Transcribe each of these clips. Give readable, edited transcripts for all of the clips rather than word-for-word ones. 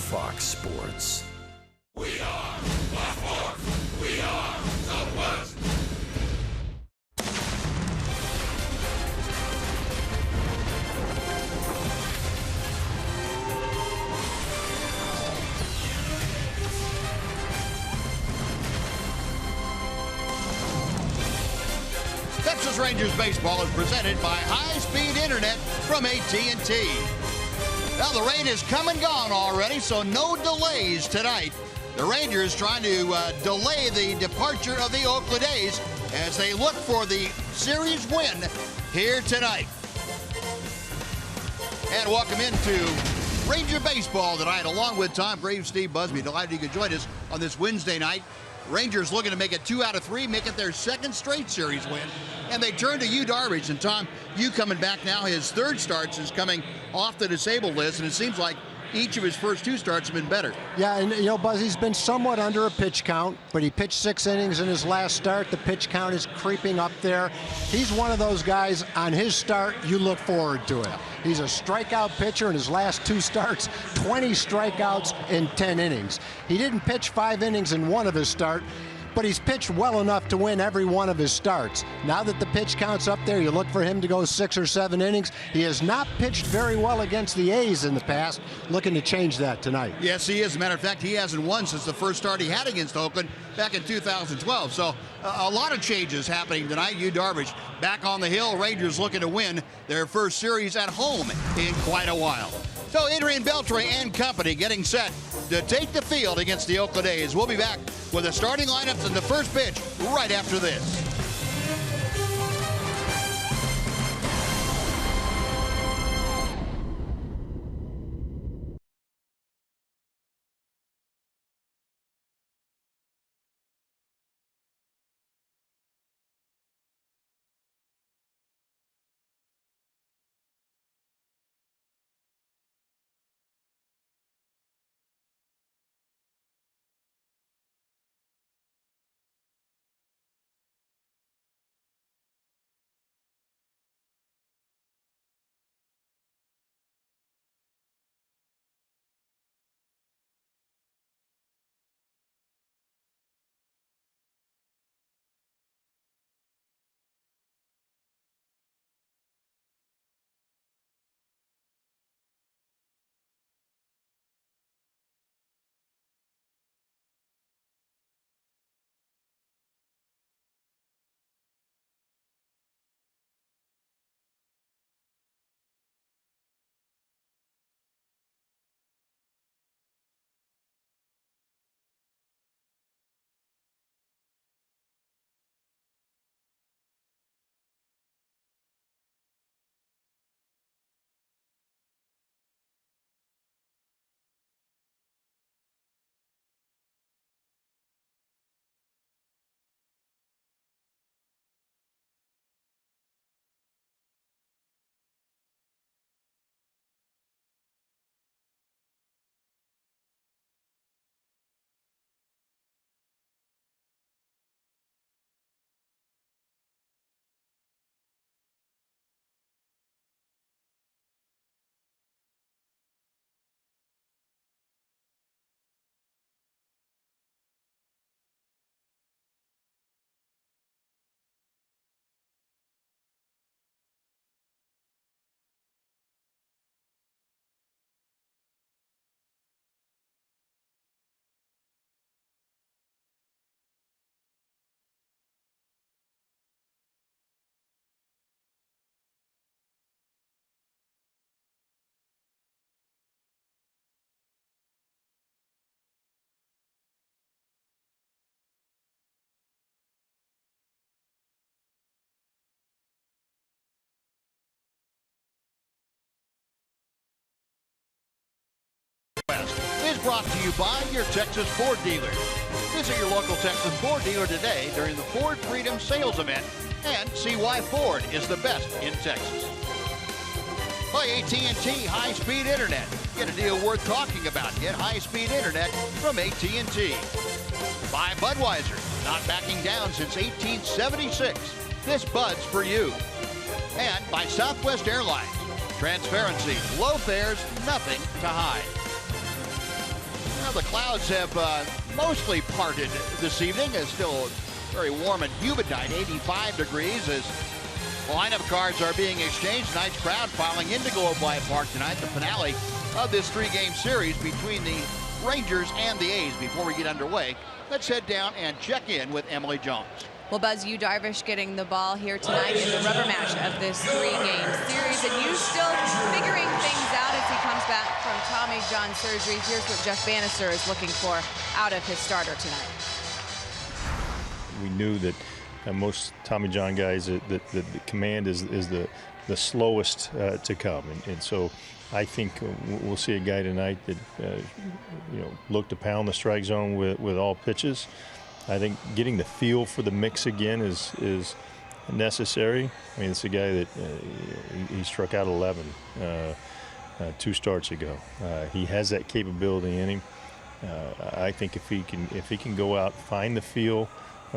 Fox Sports. We are the Fourth. We are the West. Texas Rangers baseball is presented by high-speed internet from AT&T. Now, the rain has come and gone already, so no delays tonight. The Rangers trying to delay the departure of the Oakland A's as they look for the series win here tonight. And welcome into Ranger baseball tonight, along with Tom Graves, Steve Busby. Delighted you could join us on this Wednesday night. Rangers looking to make it 2 out of 3, make it their second straight series win. And they turn to Yu Darvish. And Tom, you coming back now, his third starts is coming off the disabled list, and it seems like each of his first 2 starts have been better. Yeah, and you know, Buzz, he's been somewhat under a pitch count, but he pitched 6 innings in his last start. The pitch count is creeping up there. He's one of those guys, on his start, you look forward to it. He's a strikeout pitcher in his last 2 starts, 20 strikeouts in 10 innings. He didn't pitch 5 innings in one of his starts, but he's pitched well enough to win every one of his starts. Now that the pitch count's up there, you look for him to go 6 or 7 innings. He has not pitched very well against the A's in the past. Looking to change that tonight. Yes, he is. As a matter of fact, he hasn't won since the first start he had against Oakland back in 2012. So a lot of changes happening tonight. Yu Darvish back on the hill. Rangers looking to win their first series at home in quite a while. So Adrian Beltre and company getting set to take the field against the Oakland A's. We'll be back with the starting lineups and the first pitch right after this. Is brought to you by your Texas Ford dealer. Visit your local Texas Ford dealer today during the Ford Freedom Sales Event and see why Ford is the best in Texas. By AT&T High-Speed Internet. Get a deal worth talking about. Get high-speed internet from AT&T. By Budweiser. Not backing down since 1876. This Bud's for you. And by Southwest Airlines. Transparency, low fares, nothing to hide. Well, the clouds have mostly parted this evening. It's still very warm and humid night, 85 degrees as lineup cards are being exchanged. Tonight's crowd filing into Globe Life Park tonight, the finale of this three-game series between the Rangers and the A's. Before we get underway, let's head down and check in with Emily Jones. Well, Buzz, Yu Darvish getting the ball here tonight in the rubber match of this three-game series, and Yu still figuring things out as he comes back from Tommy John surgery. Here's what Jeff Bannister is looking for out of his starter tonight. We knew that most Tommy John guys, that the command is the slowest to come, and so I think we'll see a guy tonight that look to pound the strike zone with all pitches. I think getting the feel for the mix again is necessary. I mean, it's a guy that he struck out 11 2 starts ago. He has that capability in him. I think if he can go out, find the feel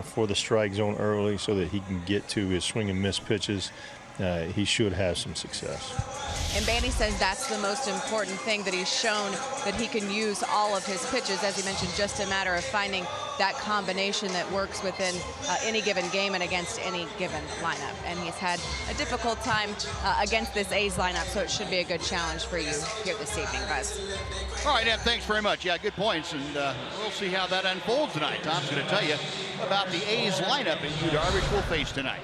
for the strike zone early so that he can get to his swing and miss pitches, he should have some success. And Banny says that's the most important thing, that he's shown that he can use all of his pitches. As he mentioned, just a matter of finding that combination that works within any given game and against any given lineup. And he's had a difficult time against this A's lineup, so it should be a good challenge for you here this evening, Buzz. All right, Ed, thanks very much. Yeah, good points, and we'll see how that unfolds tonight. Tom's going to tell you about the A's lineup and Yu Darvish will face tonight.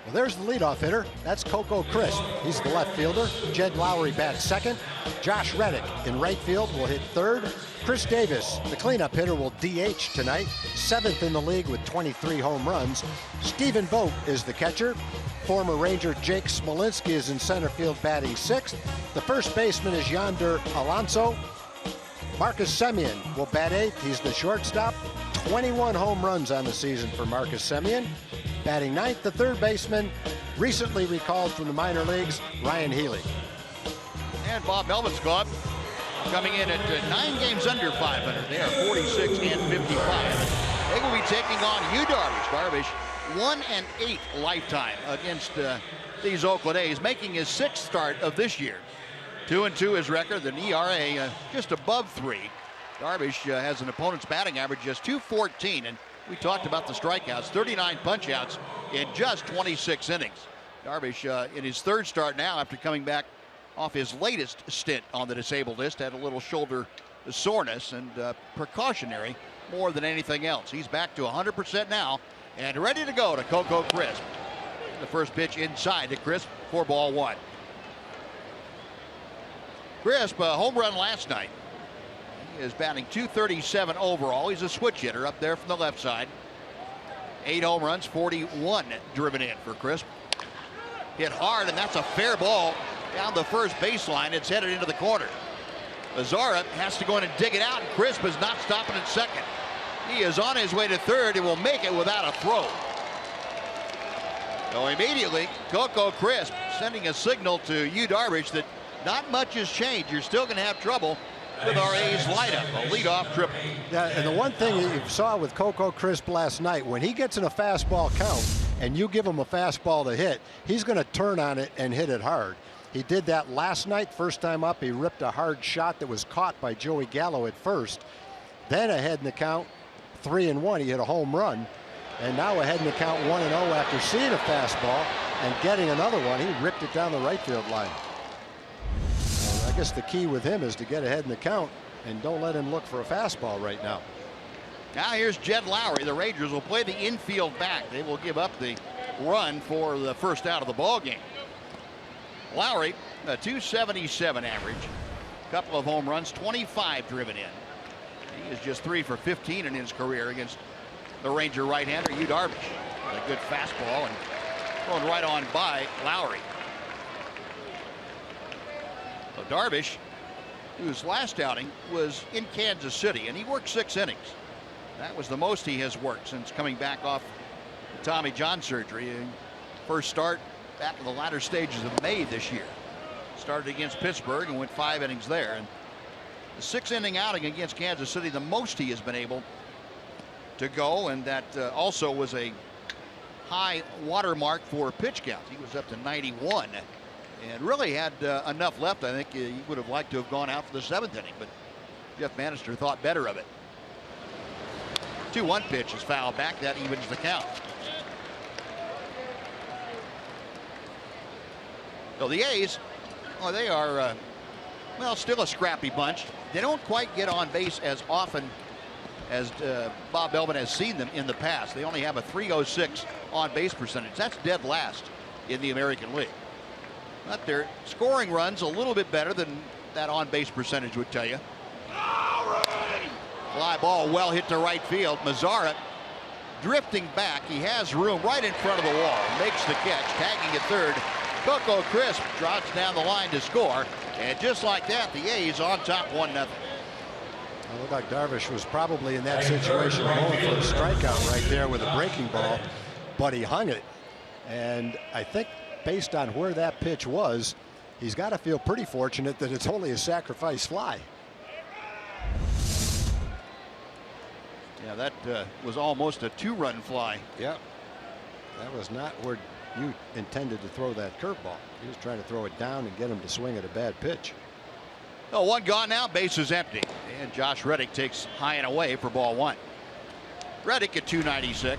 Well, there's the leadoff hitter. That's Coco Crisp. He's the left fielder. Jed Lowry bats second. Josh Reddick in right field will hit third. Chris Davis, the cleanup hitter, will DH tonight. 7th in the league with 23 home runs. Stephen Vogt is the catcher. Former Ranger Jake Smolinski is in center field batting 6th. The first baseman is Yonder Alonso. Marcus Semien will bat 8th. He's the shortstop. 21 home runs on the season for Marcus Semien. Batting 9th, the third baseman, recently recalled from the minor leagues, Ryan Healy. And Bob Melvin's club coming in at 9 games under 500. They are 46 and 55. They will be taking on Yu Darvish. Darvish 1-8 lifetime against these Oakland A's, making his 6th start of this year. 2-2 his record, an ERA just above 3. Darvish has an opponent's batting average just .214, and we talked about the strikeouts, 39 punch-outs in just 26 innings. Darvish in his 3rd start now after coming back off his latest stint on the disabled list, had a little shoulder soreness and precautionary more than anything else. He's back to 100% now and ready to go to Coco Crisp. The first pitch inside to Crisp for ball 1. Crisp, a home run last night. He is batting .237 overall. He's a switch hitter up there from the left side. 8 home runs, 41 driven in for Crisp. Hit hard, and that's a fair ball down the first baseline. It's headed into the corner. Azara has to go in and dig it out, and Crisp is not stopping at second. He is on his way to third and will make it without a throw. So immediately, Coco Crisp sending a signal to Yu Darvish that not much has changed. You're still going to have trouble with our A's lineup, a leadoff triple. Yeah, and the one thing you saw with Coco Crisp last night, when he gets in a fastball count and you give him a fastball to hit, he's going to turn on it and hit it hard. He did that last night. First time up, he ripped a hard shot that was caught by Joey Gallo at first. Then ahead in the count, 3-1, he hit a home run. And now ahead in the count, 1-0 after seeing a fastball and getting another one. He ripped it down the right field line. I guess the key with him is to get ahead in the count and don't let him look for a fastball right now. Now here's Jed Lowry. The Rangers will play the infield back. They will give up the run for the first out of the ball game. Lowry, a .277 average, couple of home runs, 25 driven in. He is just 3 for 15 in his career against the Ranger right-hander Yu Darvish. A good fastball and thrown right on by Lowry. So Darvish, whose last outing was in Kansas City, and he worked 6 innings. That was the most he has worked since coming back off Tommy John surgery. First start back in the latter stages of May this year. Started against Pittsburgh and went 5 innings there. And the 6-inning outing against Kansas City, the most he has been able to go, and that also was a high watermark for pitch count. He was up to 91 and really had enough left. I think he would have liked to have gone out for the 7th inning, but Jeff Bannister thought better of it. 2-1 pitch is fouled back. That evens the count. So the A's, well, they are, well, still a scrappy bunch. They don't quite get on base as often as Bob Melvin has seen them in the past. They only have a .306 on base percentage. That's dead last in the American League. But their scoring runs a little bit better than that on base percentage would tell you. Fly ball well hit to right field. Mazara drifting back. He has room right in front of the wall. Makes the catch. Tagging at third. Coco Crisp drops down the line to score. And just like that, the A's on top 1-0. It looked like Darvish was probably in that situation going for a strikeout right there with a breaking ball, but he hung it. And I think based on where that pitch was, he's got to feel pretty fortunate that it's only a sacrifice fly. Yeah, that was almost a 2-run fly. Yep. That was not where you intended to throw that curveball. He was trying to throw it down and get him to swing at a bad pitch. Oh, 1 gone now, base is empty. And Josh Reddick takes high and away for ball 1. Reddick at .296.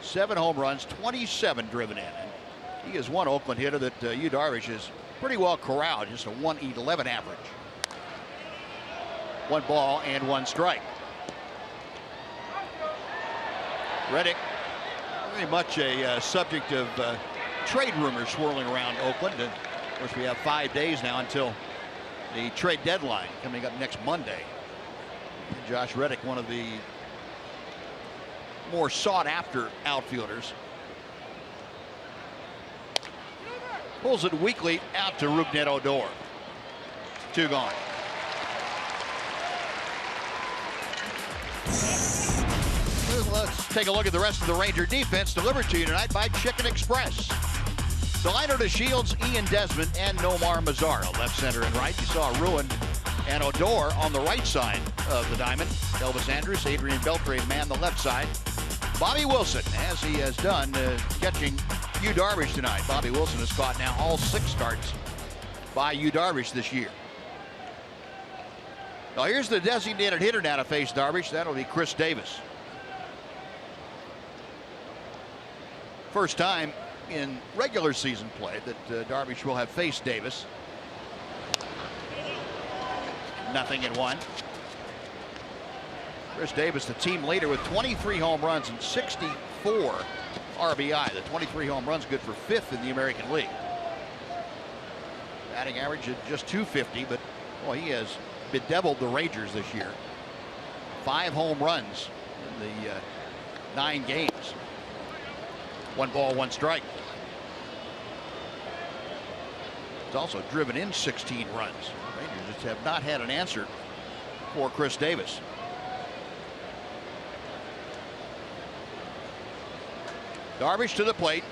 7 home runs, 27 driven in. And he is one Oakland hitter that Yu Darvish is pretty well corralled, just a .111 average. 1 ball and 1 strike. Reddick very much a subject of trade rumors swirling around Oakland. And of course, we have 5 days now until the trade deadline coming up next Monday. And Josh Reddick, one of the more sought after outfielders. Pulls it weakly out to Rougned Odor. 2 gone. Let's take a look at the rest of the Ranger defense delivered to you tonight by Chicken Express. Delino DeShields, Ian Desmond, and Nomar Mazara, left, center, and right. You saw Ruin and Odor on the right side of the diamond. Elvis Andrus, Adrian Beltre man the left side. Bobby Wilson, as he has done, catching Yu Darvish tonight. Bobby Wilson has caught now all 6 starts by Yu Darvish this year. Now here's the designated hitter now to face Darvish. That'll be Chris Davis. First time in regular season play that Darvish will have faced Davis. 0-1. Chris Davis, the team leader with 23 home runs and 64 RBI. The 23 home runs good for 5th in the American League. Batting average at just .250, but boy, he has bedeviled the Rangers this year. 5 home runs in the 9 games. 1 ball, 1 strike. He's also driven in 16 runs. Rangers just have not had an answer for Chris Davis. Darvish to the plate.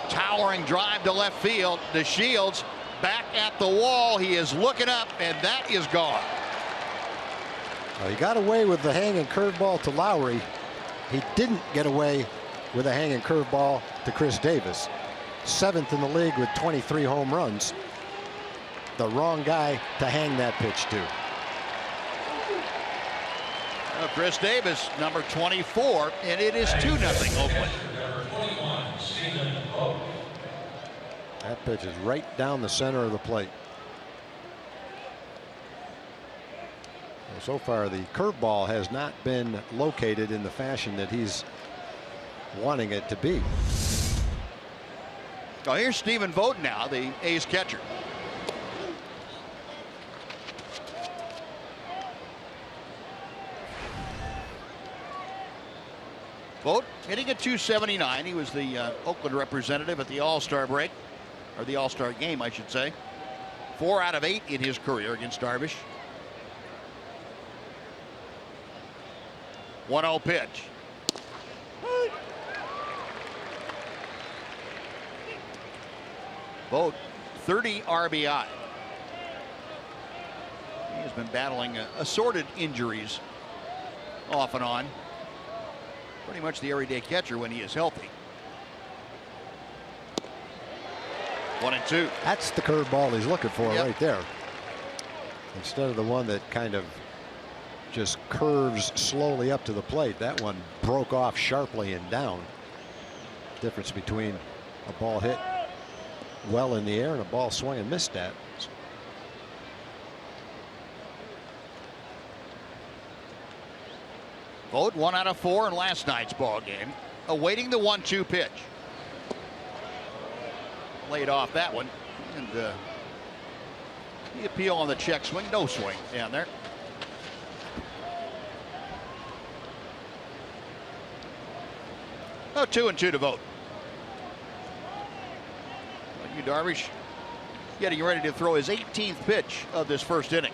Towering drive to left field. DeShields back at the wall. He is looking up, and that is gone. Well, he got away with the hanging curveball to Lowry. He didn't get away with a hanging curveball to Chris Davis. 7th in the league with 23 home runs. The wrong guy to hang that pitch to. Well, Chris Davis, number 24, and it is 2-0 Oakland. That pitch is right down the center of the plate. Well, so far, the curveball has not been located in the fashion that he's wanting it to be. Well, here's Stephen Vogt now, the A's catcher. Vogt hitting at .279. He was the Oakland representative at the All-Star break, or the All-Star game, I should say. 4 out of 8 in his career against Darvish. 1-0 pitch. Vogt, 30 RBI. He has been battling assorted injuries off and on. Pretty much the everyday catcher when he is healthy. 1-2. That's the curveball he's looking for right there. Instead of the one that kind of just curves slowly up to the plate, that one broke off sharply and down. Difference between a ball hit well in the air and a ball swung and missed at. Vogt 1 out of 4 in last night's ball game. Awaiting the 1-2 pitch. Laid off that one. And the appeal on the check swing. No swing down there. Oh, 2-2 to Vogt. Yu Darvish getting ready to throw his 18th pitch of this first inning.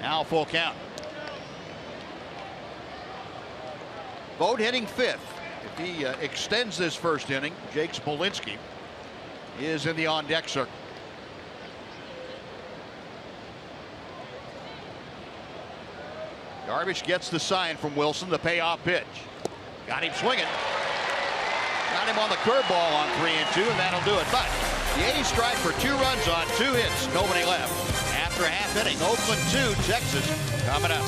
Now full count. Vogt hitting 5th. If he extends this first inning, Jake Smolinski is in the on-deck circle. Darvish gets the sign from Wilson, the payoff pitch. Got him swinging. Got him on the curveball on 3-2, and that'll do it. But the A's strike for 2 runs on 2 hits. Nobody left. After a half inning, Oakland 2, Texas coming up.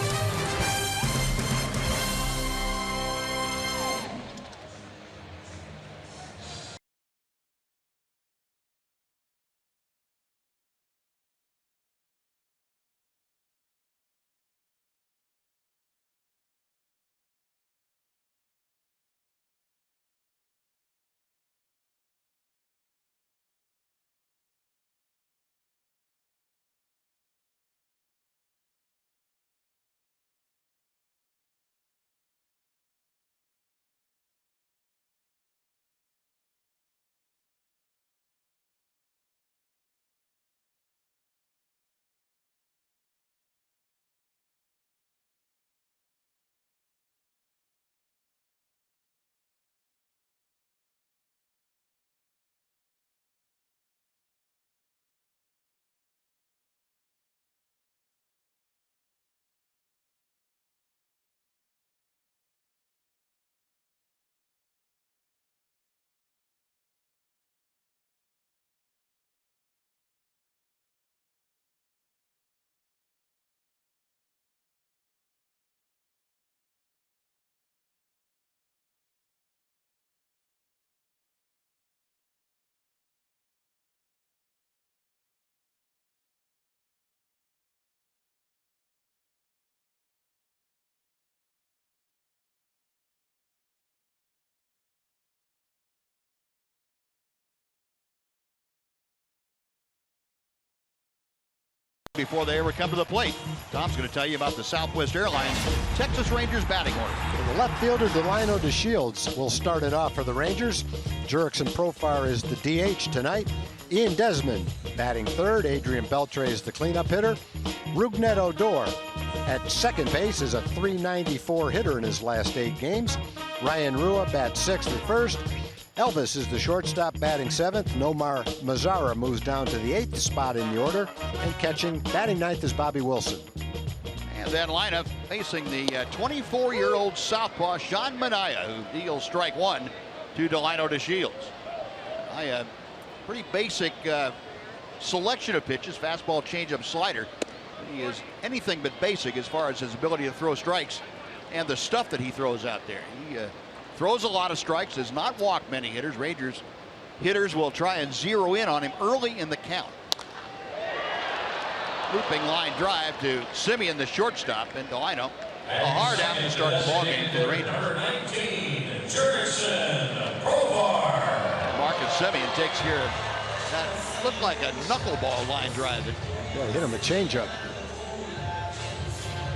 Before they ever come to the plate, Tom's going to tell you about the Southwest Airlines Texas Rangers batting order. The left fielder Delino DeShields will start it off for the Rangers. Jurickson Profar is the DH tonight. Ian Desmond batting third. Adrian Beltre is the cleanup hitter. Rougned Odor at second base is a .394 hitter in his last 8 games. Ryan Rua bats sixth at first. Elvis is the shortstop batting seventh. Nomar Mazara moves down to the 8th spot in the order. And batting ninth is Bobby Wilson. And that lineup facing the 24-year-old southpaw Sean Manaea, who deals strike 1 to Delino DeShields. Pretty basic selection of pitches, fastball, changeup, slider. He is anything but basic as far as his ability to throw strikes and the stuff that he throws out there. He throws a lot of strikes, does not walk many hitters. Rangers hitters will try and zero in on him early in the count. Looping line drive to Semien, the shortstop, and Delino. A hard out to start the ball game for the Rangers. Number 19, Jurickson Profar. Marcus Semien takes care of that. Looked like a knuckleball line drive. Yeah, he hit him a changeup.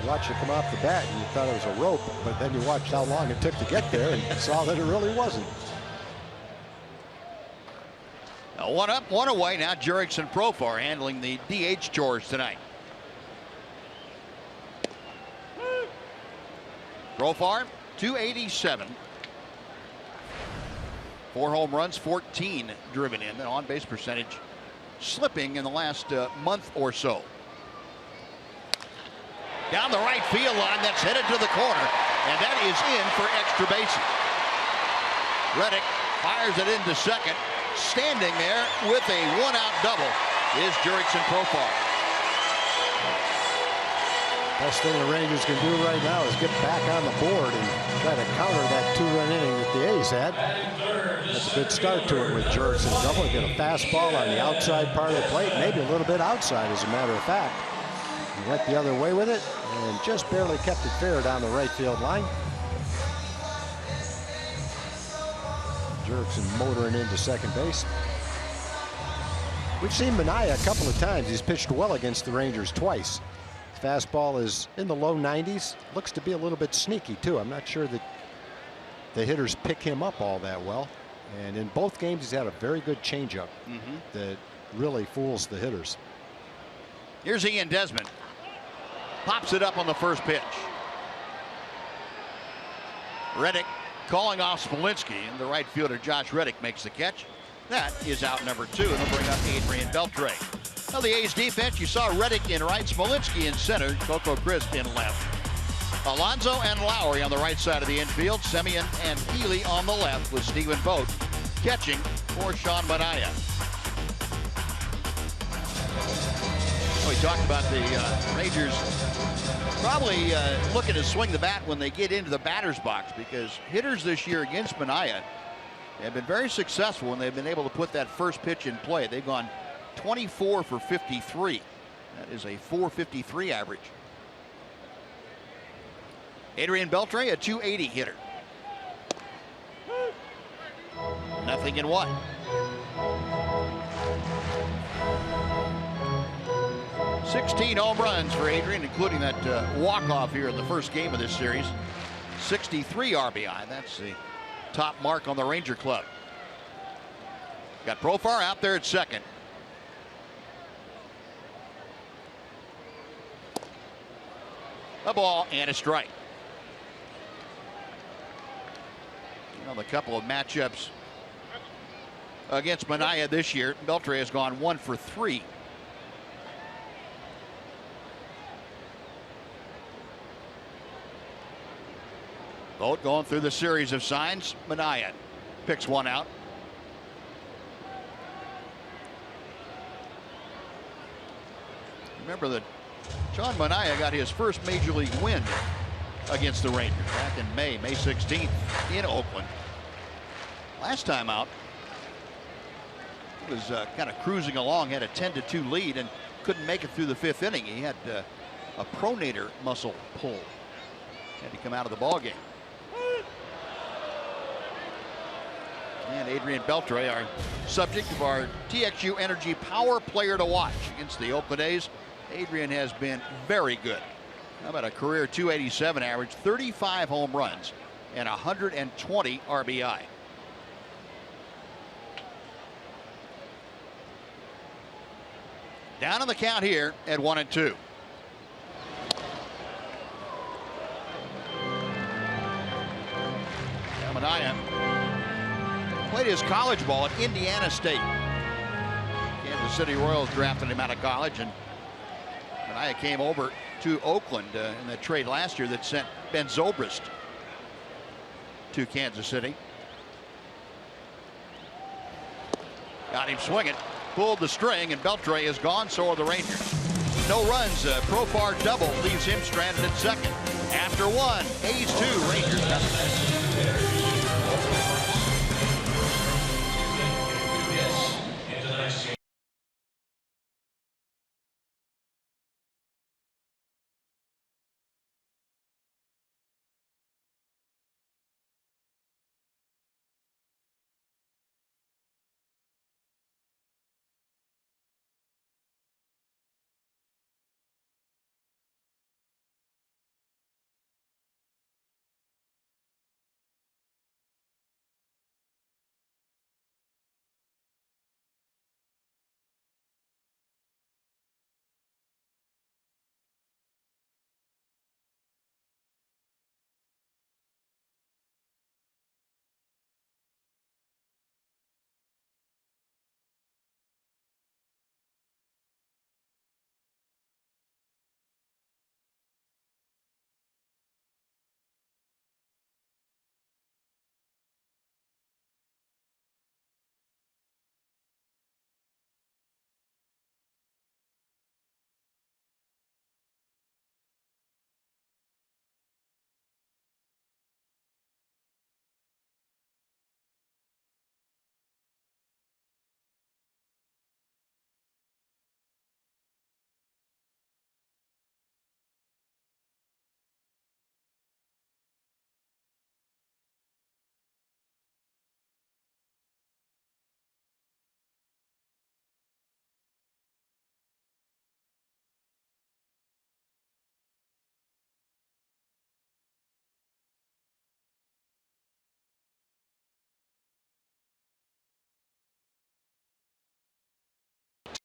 You watched it come off the bat and you thought it was a rope, but then you watched how long it took to get there and saw that it really wasn't. Now 1 up, 1 away. Now Jurickson Profar handling the DH chores tonight. Profar, 287. 4 home runs, 14 driven in. The on-base percentage slipping in the last month or so. Down the right field line, that's headed to the corner, and that is in for extra bases. Reddick Fires it into second. Standing there with a one-out double is Jurickson Profar. Best thing the Rangers can do right now is get back on the board and try to counter that 2-run inning that the A's had. That's a good start to it with Jurickson double. Get a fastball on the outside part of the plate, maybe a little bit outside, as a matter of fact. He went the other way with it and just barely kept it fair down the right field line. Jurickson motoring into second base. We've seen Manaea a couple of times. He's pitched well against the Rangers twice. Fastball is in the low 90s. Looks to be a little bit sneaky too. I'm not sure that the hitters pick him up all that well. And in both games, he's had a very good changeup that really fools the hitters. Here's Ian Desmond. Pops it up on the first pitch. Reddick calling off Smolinski, and the right fielder Josh Reddick makes the catch. That is out number 2, and they'll bring up Adrian Beltre. Now the A's defense, you saw Reddick in right, Smolinski in center, Coco Crisp in left. Alonso and Lowry on the right side of the infield, Semien and Healy on the left, with Stephen Vogt catching for Sean Manaea. We talked about the Rangers probably looking to swing the bat when they get into the batter's box, because hitters this year against Manaea have been very successful when they've been able to put that first pitch in play. They've gone 24 for 53. That is a 453 average. Adrian Beltre, a 280 hitter. Nothing in one. $16 home runs for Adrian, including that walk-off here in the first game of this series. 63 RBI. That's the top mark on the Ranger club. Got Profar out there at second. A ball and a strike. You know, the couple of matchups against Manaea this year, Beltre has gone 1 for 3. Vogt going through the series of signs. Manaea picks one out. Remember that Sean Manaea got his first major league win against the Rangers back in May 16th in Oakland. Last time out, he was kind of cruising along, had a 10-2 lead, and couldn't make it through the 5th inning. He had a pronator muscle pull. Had to come out of the ball game. And Adrian Beltre, our subject of our TXU Energy Power Player to Watch against the Oakland A's. Adrian has been very good. How about a career 287 average, 35 home runs, and 120 RBI. Down on the count here at 1-2. Manaea played his college ball at Indiana State. Kansas City Royals drafted him out of college, and Manaea came over to Oakland in the trade last year that sent Ben Zobrist to Kansas City. Got him swinging, pulled the string, and Beltre is gone. So are the Rangers. No runs. Profar double leaves him stranded at second. After 1, A's 2, Rangers nothing.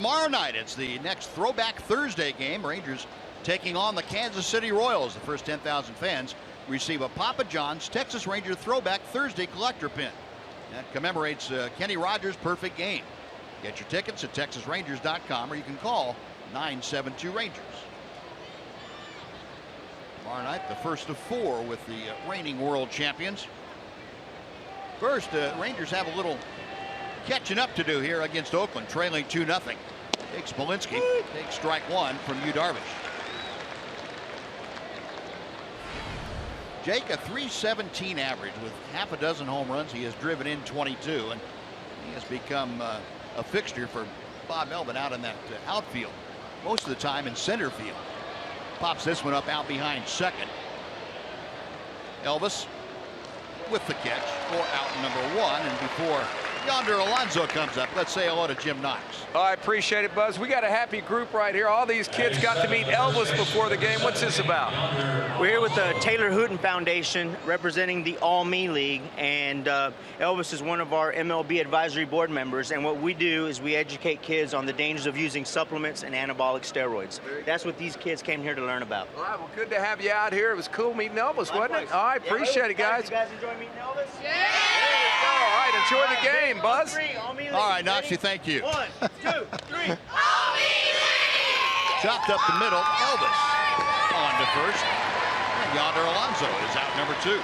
tomorrow night, it's the next Throwback Thursday game. Rangers taking on the Kansas City Royals. The first 10,000 fans receive a Papa John's Texas Ranger Throwback Thursday collector pin. That commemorates Kenny Rogers' perfect game. Get your tickets at TexasRangers.com, or you can call 972 Rangers. Tomorrow night, the first of 4 with the reigning world champions. First, Rangers have a little catching up to do here against Oakland, trailing 2-0. Jake Smolinski takes strike 1 from Yu Darvish. Jake, a .317 average with half a dozen home runs. He has driven in 22, and he has become a fixture for Bob Melvin out in that outfield, most of the time in center field. Pops this one up out behind second. Elvis with the catch for out number 1, and before Yonder Alonso comes up, let's say hello to Jim Knox. Oh, I appreciate it, Buzz. We got a happy group right here. All these kids got to meet Elvis before the game. What's this about? We're here with the Taylor Hooten Foundation representing the All Me League, and Elvis is one of our MLB advisory board members, and what we do is we educate kids on the dangers of using supplements and anabolic steroids. That's what these kids came here to learn about. All right, well, good to have you out here. It was cool meeting Elvis, wasn't it? All right, appreciate it, guys. You guys enjoy meeting Elvis? There we go. All right, enjoy the game, Buzz. All right, Knoxy, thank you. 1, 2, 3. Chopped up the middle, Elvis on to first, and Yonder Alonso is out number 2.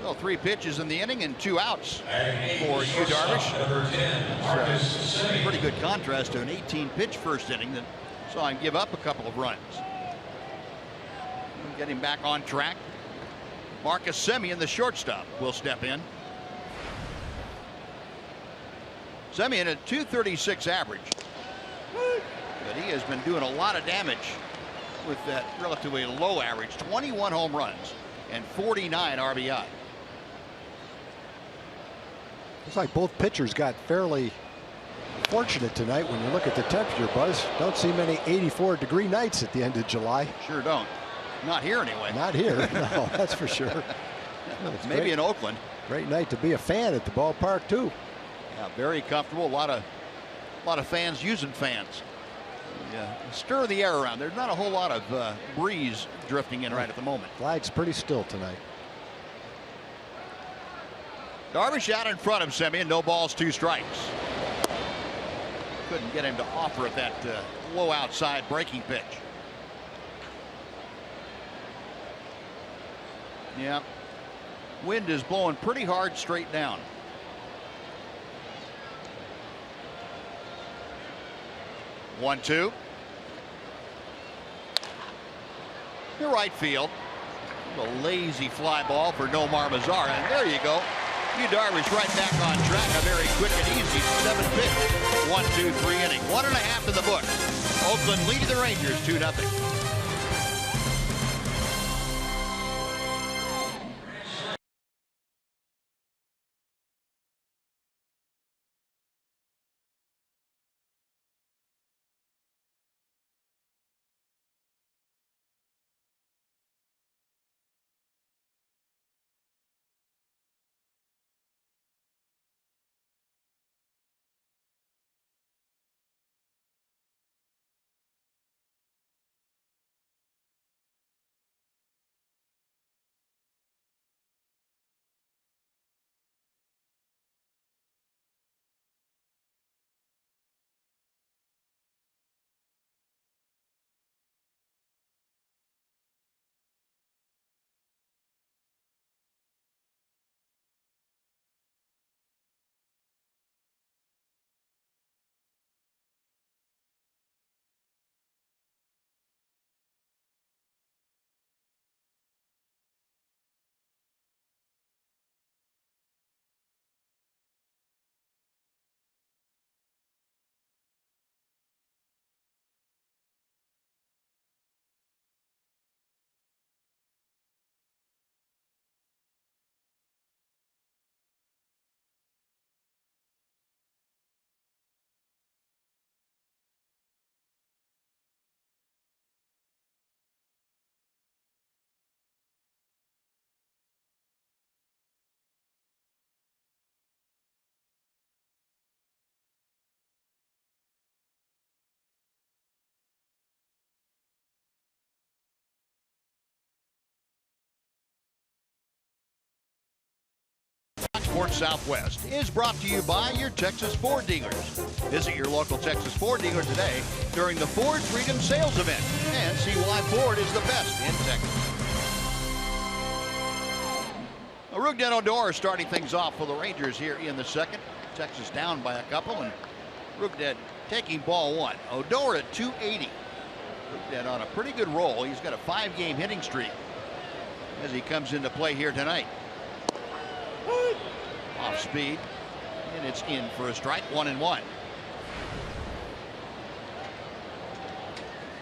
Well, 3 pitches in the inning and 2 outs for Yu Darvish. It's a pretty good contrast to an 18-pitch first inning that saw him give up a couple of runs. Get him back on track. Marcus Semien, the shortstop, will step in. Semien at .236 average, but he has been doing a lot of damage with that relatively low average. 21 home runs and 49 RBI. Looks like both pitchers got fairly fortunate tonight when you look at the temperature, Buzz. Don't see many 84-degree nights at the end of July. Sure don't. Not here anyway. Not here. No, that's for sure. Well, Maybe great. in Oakland. Great night to be a fan at the ballpark too. Yeah, very comfortable. A lot of fans using fans. Yeah, stir the air around. There's not a whole lot of breeze drifting in right at the moment. Flag's pretty still tonight. Darvish out in front of Semien. No balls, 2 strikes. Couldn't get him to offer at that low outside breaking pitch. Yeah, wind is blowing pretty hard straight down. One, 2. To right field. A lazy fly ball for Nomar Mazara, and there you go. Yu Darvish right back on track. A very quick and easy 7-pitch. 1, 2, 3 inning. 1.5 in the books. Oakland leading the Rangers 2-0. Sports Southwest is brought to you by your Texas Ford dealers. Visit your local Texas Ford dealer today during the Ford Freedom Sales event and see why Ford is the best in Texas. Rougned Odor starting things off for the Rangers here in the second. Texas down by a couple, and Rougned taking ball one. Odor at 280. Rougned on a pretty good roll. He's got a 5-game hitting streak as he comes into play here tonight. Off speed, and it's in for a strike, 1-1.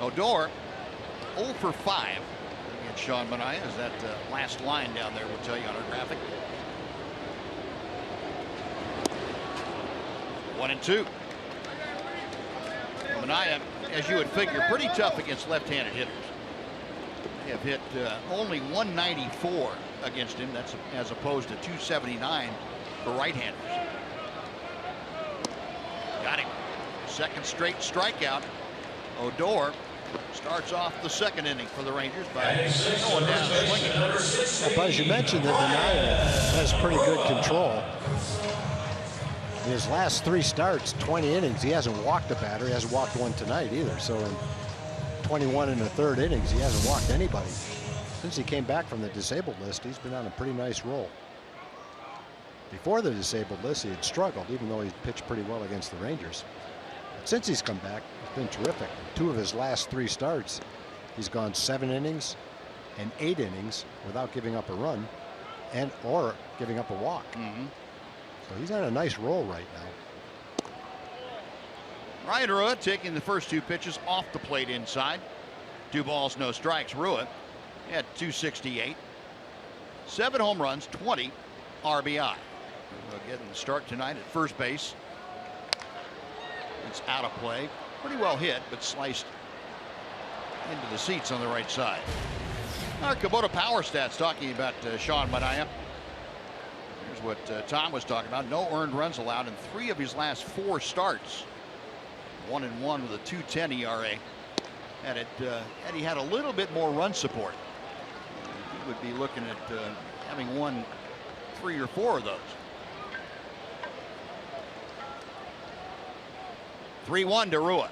Odor 0 for 5 against Sean Manaea, as that last line down there will tell you on our graphic. 1-2. Manaea, as you would figure, pretty tough against left-handed hitters. They have hit only 194 against him. That's as opposed to 279 for right-handers. Got him. Second straight strikeout. Odor starts off the second inning for the Rangers by going down swinging. Well, Buzz, you mentioned that Manaea has pretty good control. In his last 3 starts, 20 innings, he hasn't walked a batter. He hasn't walked one tonight either. So in 21 and a third innings, he hasn't walked anybody. Since he came back from the disabled list, he's been on a pretty nice roll. Before the disabled list, he had struggled, even though he pitched pretty well against the Rangers. But since he's come back, it's been terrific. 2 of his last 3 starts, he's gone 7 innings and 8 innings without giving up a run and or giving up a walk. So he's on a nice roll right now. Ryan Rua taking the first 2 pitches off the plate inside. 2 balls, no strikes. Rua at 268. 7 home runs, 20 RBI. Getting the start tonight at first base. It's out of play. Pretty well hit, but sliced into the seats on the right side. Our Kubota Power Stats talking about Sean Manaea. Here's what Tom was talking about. No earned runs allowed in 3 of his last 4 starts. 1-1 with a 2.10 ERA. Had he had a little bit more run support, he would be looking at having won 3 or 4 of those. 3-1 to Rua.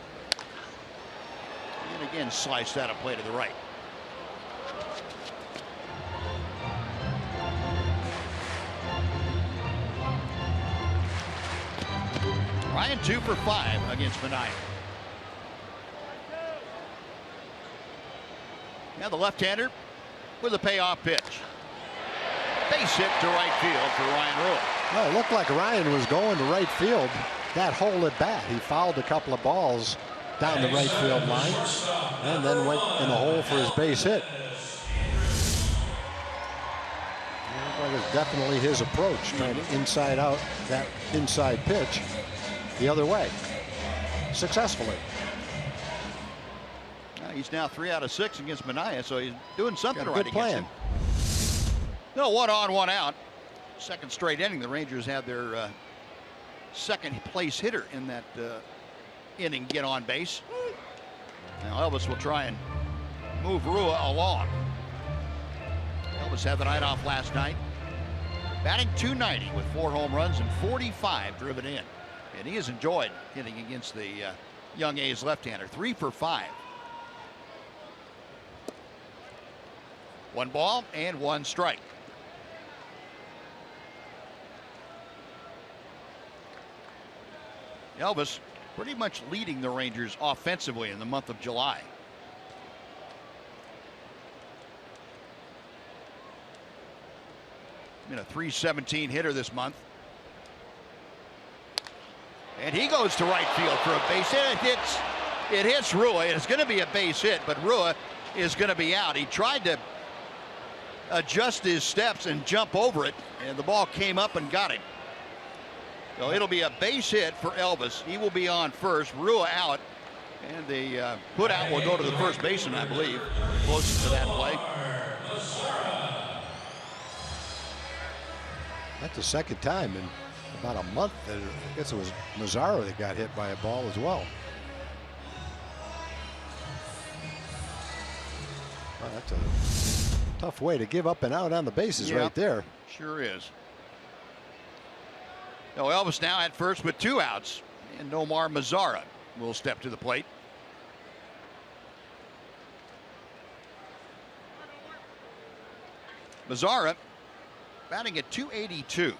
And again sliced out of play to the right. Ryan 2 for 5 against Manaea. Now the left-hander with a payoff pitch. Base hit to right field for Ryan Rua. Well, it looked like Ryan was going to right field that whole at bat. He fouled a couple of balls down the right field line and then went in the hole for his base hit. That was definitely his approach, trying to inside out that inside pitch the other way successfully. He's now 3 out of 6 against Manaea, so he's doing something right against him. No, 1 on, 1 out. Second straight inning. The Rangers have their second place hitter in that inning get on base. Now Elvis will try and move Rua along. Elvis had the night off last night, batting .290 with 4 home runs and 45 driven in, and he has enjoyed hitting against the young A's left-hander. 3 for 5. 1 ball and 1 strike. Elvis pretty much leading the Rangers offensively in the month of July. Been a .317 hitter this month. And he goes to right field for a base hit. It hits Rua. It's going to be a base hit, but Rua is going to be out. He tried to adjust his steps and jump over it, and the ball came up and got him. So it'll be a base hit for Elvis. He will be on first. Rua out, and the put out will go to the first baseman, I believe, closest to that play. That's the second time in about a month that I guess it was Mazzaro that got hit by a ball as well. Well, that's a tough way to give up and out on the bases right there. Sure is. No, Elvis now at first with 2 outs, and Nomar Mazara will step to the plate. Mazara batting at .282.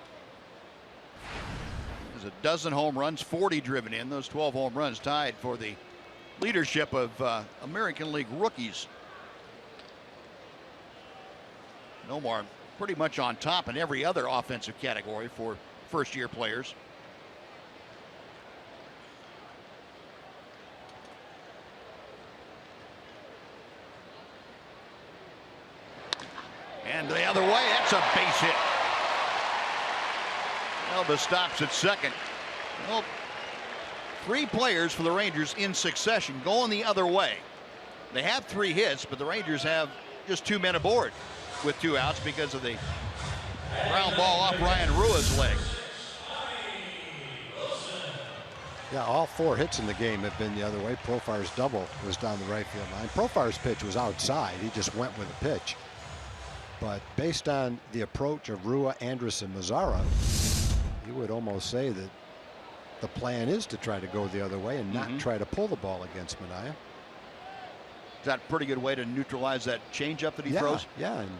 There's a dozen home runs, 40 driven in. Those 12 home runs tied for the leadership of American League rookies. Nomar pretty much on top in every other offensive category for first-year players. And the other way, that's a base hit. Elvis stops at second. Well, 3 players for the Rangers in succession going the other way. They have 3 hits, but the Rangers have just 2 men aboard with 2 outs because of the ground ball off Ryan Rua's leg. Yeah, all 4 hits in the game have been the other way. Profar's double was down the right field line. Profar's pitch was outside. He just went with the pitch. But based on the approach of Rua, Andrus, and Mazara, you would almost say that the plan is to try to go the other way and not try to pull the ball against Minaya. Is that a pretty good way to neutralize that changeup that he throws? Yeah, and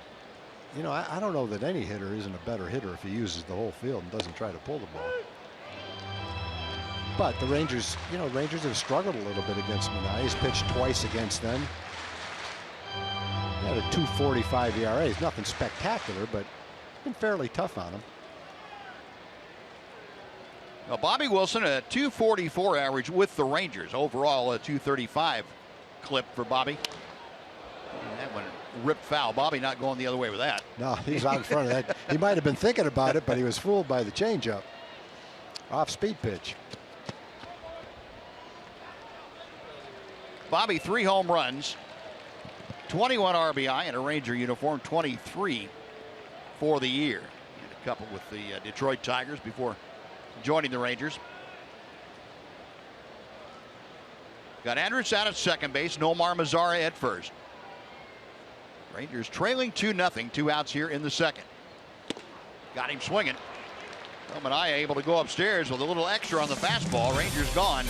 you know, I don't know that any hitter isn't a better hitter if he uses the whole field and doesn't try to pull the ball. But the Rangers, you know, Rangers have struggled a little bit against Minaya. He's pitched twice against them. He had a .245 ERA. It's nothing spectacular, but been fairly tough on him. Now, Bobby Wilson, a .244 average with the Rangers. Overall, a .235 clip for Bobby. And that one ripped foul. Bobby not going the other way with that. No, he's out in front of that. He might have been thinking about it, but he was fooled by the changeup. Off-speed pitch. Bobby, 3 home runs, 21 RBI in a Ranger uniform, 23 for the year. And a couple with the Detroit Tigers before joining the Rangers. Got Andrus out at second base, Nomar Mazara at first. Rangers trailing 2-0, 2 outs here in the second. Got him swinging. Well, Minaya able to go upstairs with a little extra on the fastball. Rangers gone.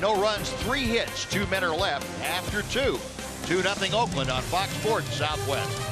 No runs, 3 hits, 2 men are left after 2. 2-0 Oakland on Fox Sports Southwest.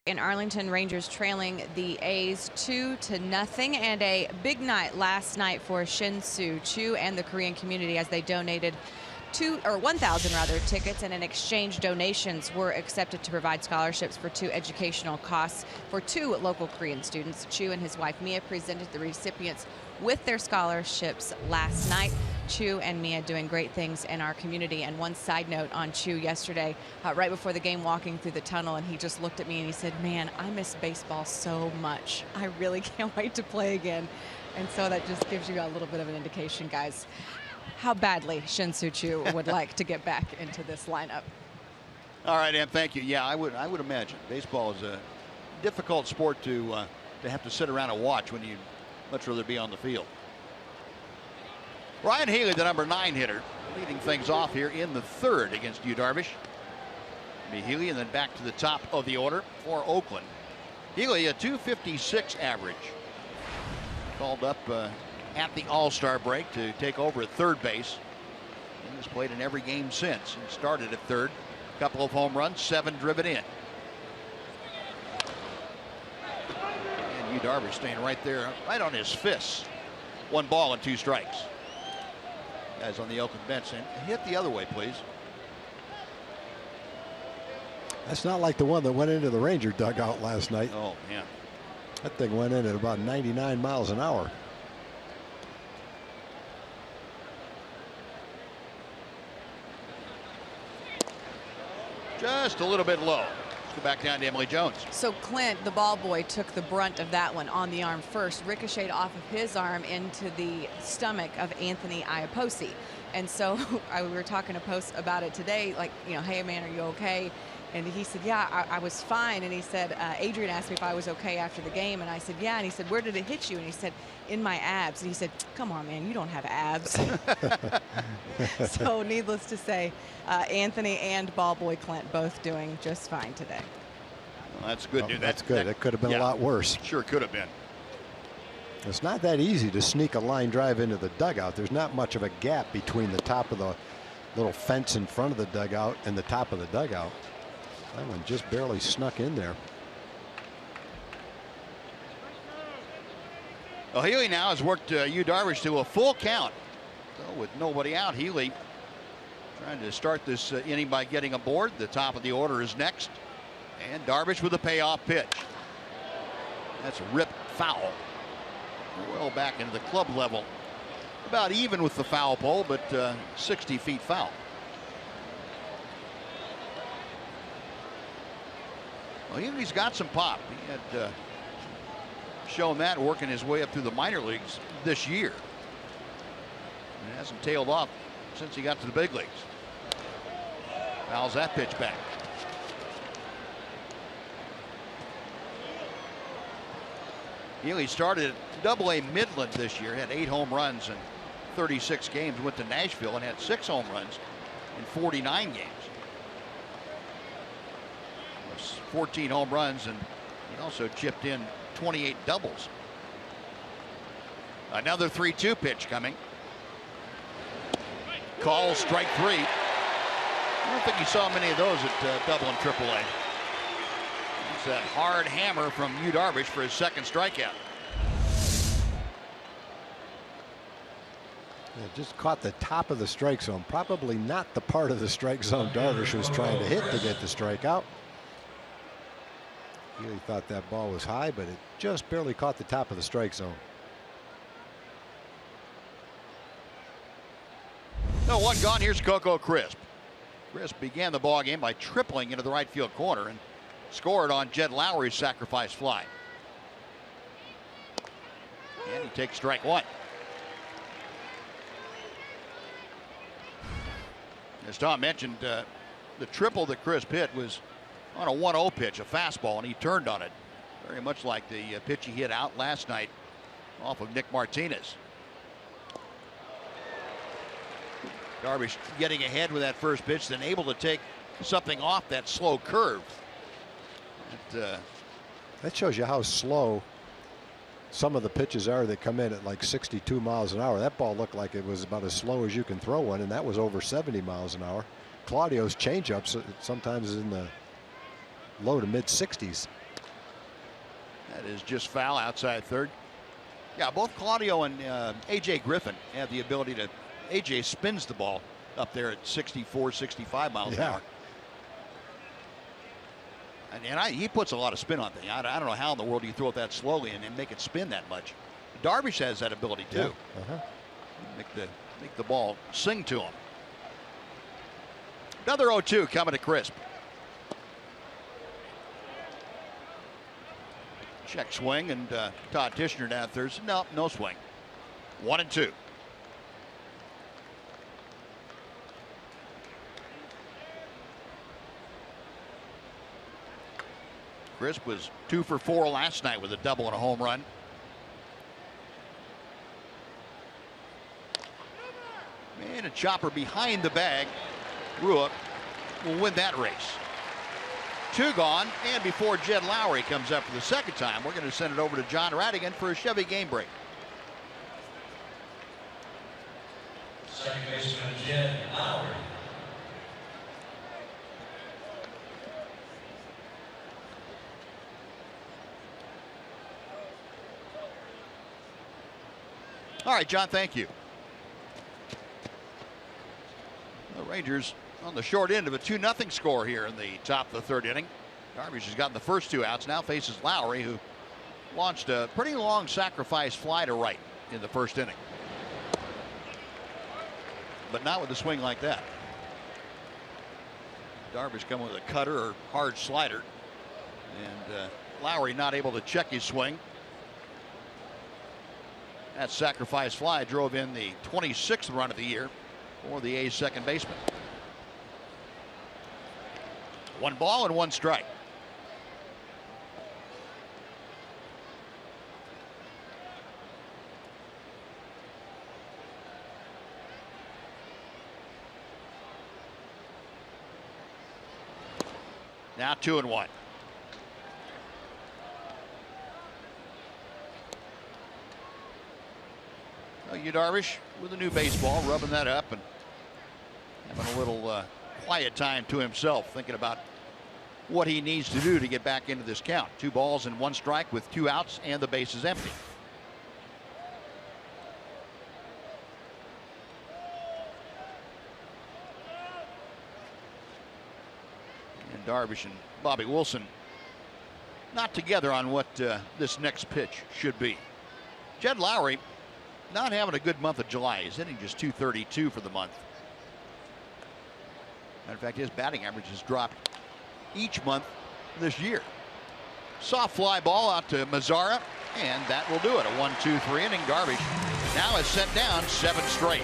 In Arlington, Rangers trailing the A's 2-0, and a big night last night for Shin-Soo Choo and the Korean community as they donated 1,000 tickets, and in exchange donations were accepted to provide scholarships for 2 educational costs for 2 local Korean students. Choo and his wife Mia presented the recipients with their scholarships last night. Chu and Mia doing great things in our community. And one side note on Chu yesterday, right before the game, walking through the tunnel, and he just looked at me and he said, "Man, I miss baseball so much. I really can't wait to play again." And so that just gives you a little bit of an indication, guys, how badly Shin-Soo Choo would like to get back into this lineup. All right, Em, thank you. Yeah, I would imagine baseball is a difficult sport to have to sit around and watch when you'd much rather be on the field. Ryan Healy, the number 9 hitter, leading things off here in the 3rd against Yu Darvish. Healy, and then back to the top of the order for Oakland. Healy, a .256 average. Called up at the All-Star break to take over at third base. He has played in every game since. He started at third. Couple of home runs, 7 driven in. And Yu Darvish staying right there, right on his fists. 1 ball and 2 strikes. Guys on the Oakland bench, and hit the other way, please. That's not like the one that went into the Ranger dugout last night. Oh, yeah. That thing went in at about 99 miles an hour. Just a little bit low. Let's go back down to Emily Jones. So Clint, the ball boy, took the brunt of that one on the arm first, ricocheted off of his arm into the stomach of Anthony Iapoce. And so we were talking to Post about it today, like, you know, "Hey, man, are you okay?" And he said, "Yeah, I was fine." And he said, Adrian asked me if I was okay after the game. And I said, "Yeah." And he said, "Where did it hit you?" And he said, "In my abs." And he said, "Come on, man, you don't have abs." So needless to say, Anthony and ball boy Clint both doing just fine today. Well, that's good news. That's good. It could have been a lot worse. Sure could have been. It's not that easy to sneak a line drive into the dugout. There's not much of a gap between the top of the little fence in front of the dugout and the top of the dugout. That one just barely snuck in there. Well, Healy now has worked Yu Darvish to a full count. So with nobody out, Healy trying to start this inning by getting aboard. The top of the order is next. And Darvish with a payoff pitch. That's a rip foul. Well back into the club level. About even with the foul pole, but 60 feet foul. Well, Healy's got some pop. He had shown that working his way up through the minor leagues this year. And it hasn't tailed off since he got to the big leagues. Fouls that pitch back. Healy started at Double-A Midland this year, had 8 home runs in 36 games, went to Nashville and had 6 home runs in 49 games. 14 home runs, and he also chipped in 28 doubles. Another 3-2 pitch coming. Call, strike 3. I don't think you saw many of those at Double and Triple-A. It's that hard hammer from Yu Darvish for his 2nd strikeout. It just caught the top of the strike zone. Probably not the part of the strike zone Darvish was trying to hit to get the strikeout. Healy thought that ball was high, but it just barely caught the top of the strike zone. No, 1 gone. Here's Coco Crisp. Crisp began the ball game by tripling into the right field corner and scored on Jed Lowry's sacrifice fly. And he takes strike 1. As Tom mentioned, the triple that Crisp hit was on a 1-0 pitch, a fastball, and he turned on it. Very much like the pitch he hit out last night off of Nick Martinez. Darvish getting ahead with that first pitch, then able to take something off that slow curve. That shows you how slow some of the pitches are that come in at like 62 miles an hour. That ball looked like it was about as slow as you can throw one, and that was over 70 miles an hour. Claudio's changeups sometimes is in the low to mid 60s. That is just foul outside third. Yeah, both Claudio and AJ Griffin have the ability to. AJ spins the ball up there at 64, 65 miles an hour. And he puts a lot of spin on things. I don't know how in the world you throw it that slowly and make it spin that much. Darvish has that ability too. Yeah. Make the make the ball sing to him. Another 0-2 coming to Crisp. Check swing, and Todd Tishner down third. No swing. 1-2. Crisp was 2 for 4 last night with a double and a home run. And a chopper behind the bag. Ruoff will win that race. 2 gone, and before Jed Lowrie comes up for the second time, we're going to send it over to John Radigan for a Chevy game break. Second baseman Jed Lowrie. All right, John, thank you. The Rangers on the short end of a 2-0 score here in the top of the third inning. Darvish has gotten the first 2 outs, now faces Lowrie, who launched a pretty long sacrifice fly to right in the first inning. But not with a swing like that. Darvish coming with a cutter or hard slider. And Lowrie not able to check his swing. That sacrifice fly drove in the 26th run of the year for the A's second baseman. 1 ball and 1 strike. Now 2-1. Yu Darvish with a new baseball, rubbing that up and having a little quiet time to himself, thinking about what he needs to do to get back into this count. 2 balls and 1 strike with 2 outs and the bases empty. And Darvish and Bobby Wilson not together on what this next pitch should be. Jed Lowrie not having a good month of July. He's hitting just .232 for the month. Matter of fact, his batting average has dropped each month this year. Soft fly ball out to Mazara, and that will do it. A 1-2-3 inning. Darvish now has sent down 7 straight.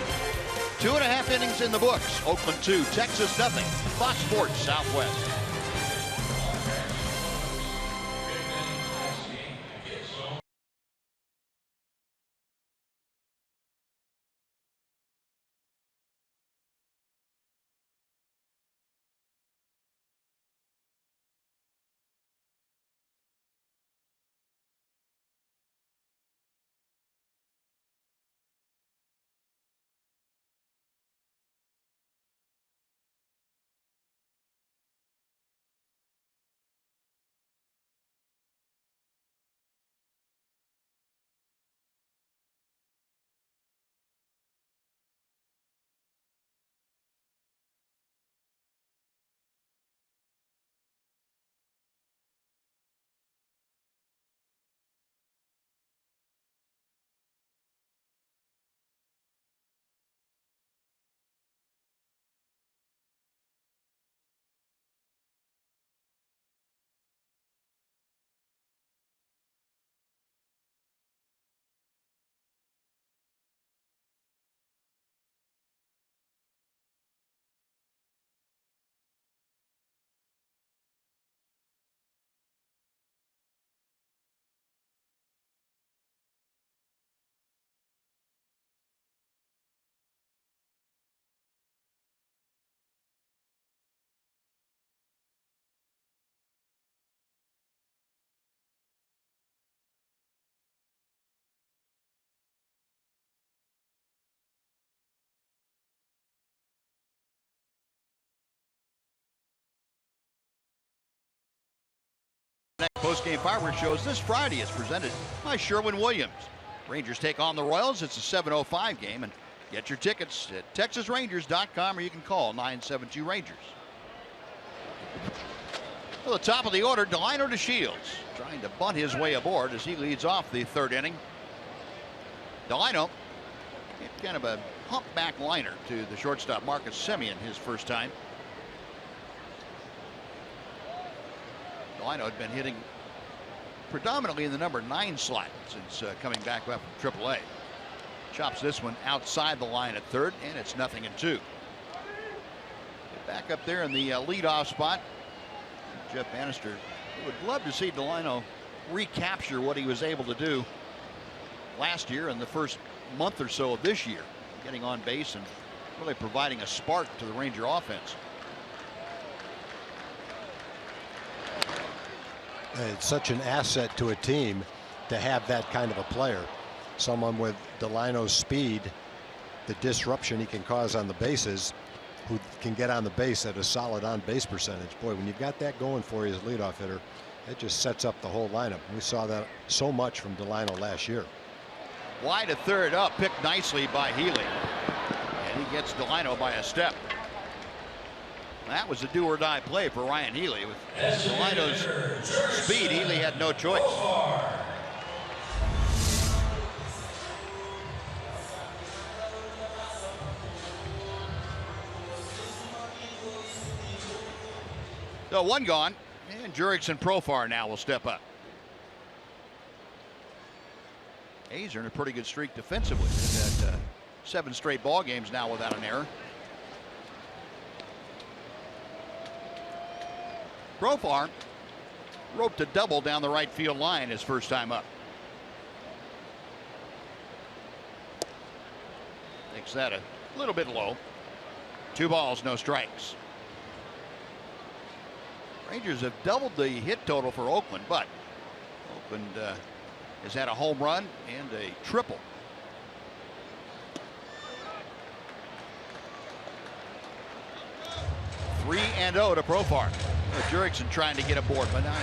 2.5 innings in the books. Oakland 2, Texas nothing. Fox Sports Southwest. Next post-game fireworks shows this Friday is presented by Sherwin-Williams. Rangers take on the Royals. It's a 7:05 game, and get your tickets at TexasRangers.com, or you can call 972-RANGERS. To the top of the order, Delino DeShields trying to bunt his way aboard as he leads off the third inning. Delino, kind of a humpback liner to the shortstop Marcus Semien his first time. Delino had been hitting predominantly in the number 9 slot since coming back up from AAA. Chops this one outside the line at third, and it's 0-2. Get back up there in the leadoff spot. Jeff Bannister would love to see Delino recapture what he was able to do last year and the first month or so of this year, getting on base and really providing a spark to the Ranger offense. It's such an asset to a team to have that kind of a player. Someone with Delino's speed, the disruption he can cause on the bases, who can get on the base at a solid on-base percentage. Boy, when you've got that going for you as leadoff hitter, it just sets up the whole lineup. We saw that so much from Delino last year. Wide at third, up, picked nicely by Healy. And he gets Delino by a step. That was a do-or-die play for Ryan Healy. With Delino's speed, Healy had no choice. So one gone, and Jurickson Profar now will step up. A's are in a pretty good streak defensively. They've had 7 straight ball games now without an error. Profar roped a double down the right field line his first time up. Makes that a little bit low. 2 balls, no strikes. Rangers have doubled the hit total for Oakland, but Oakland has had a home run and a triple. Three and 0 to Profar. Jurickson trying to get aboard, but now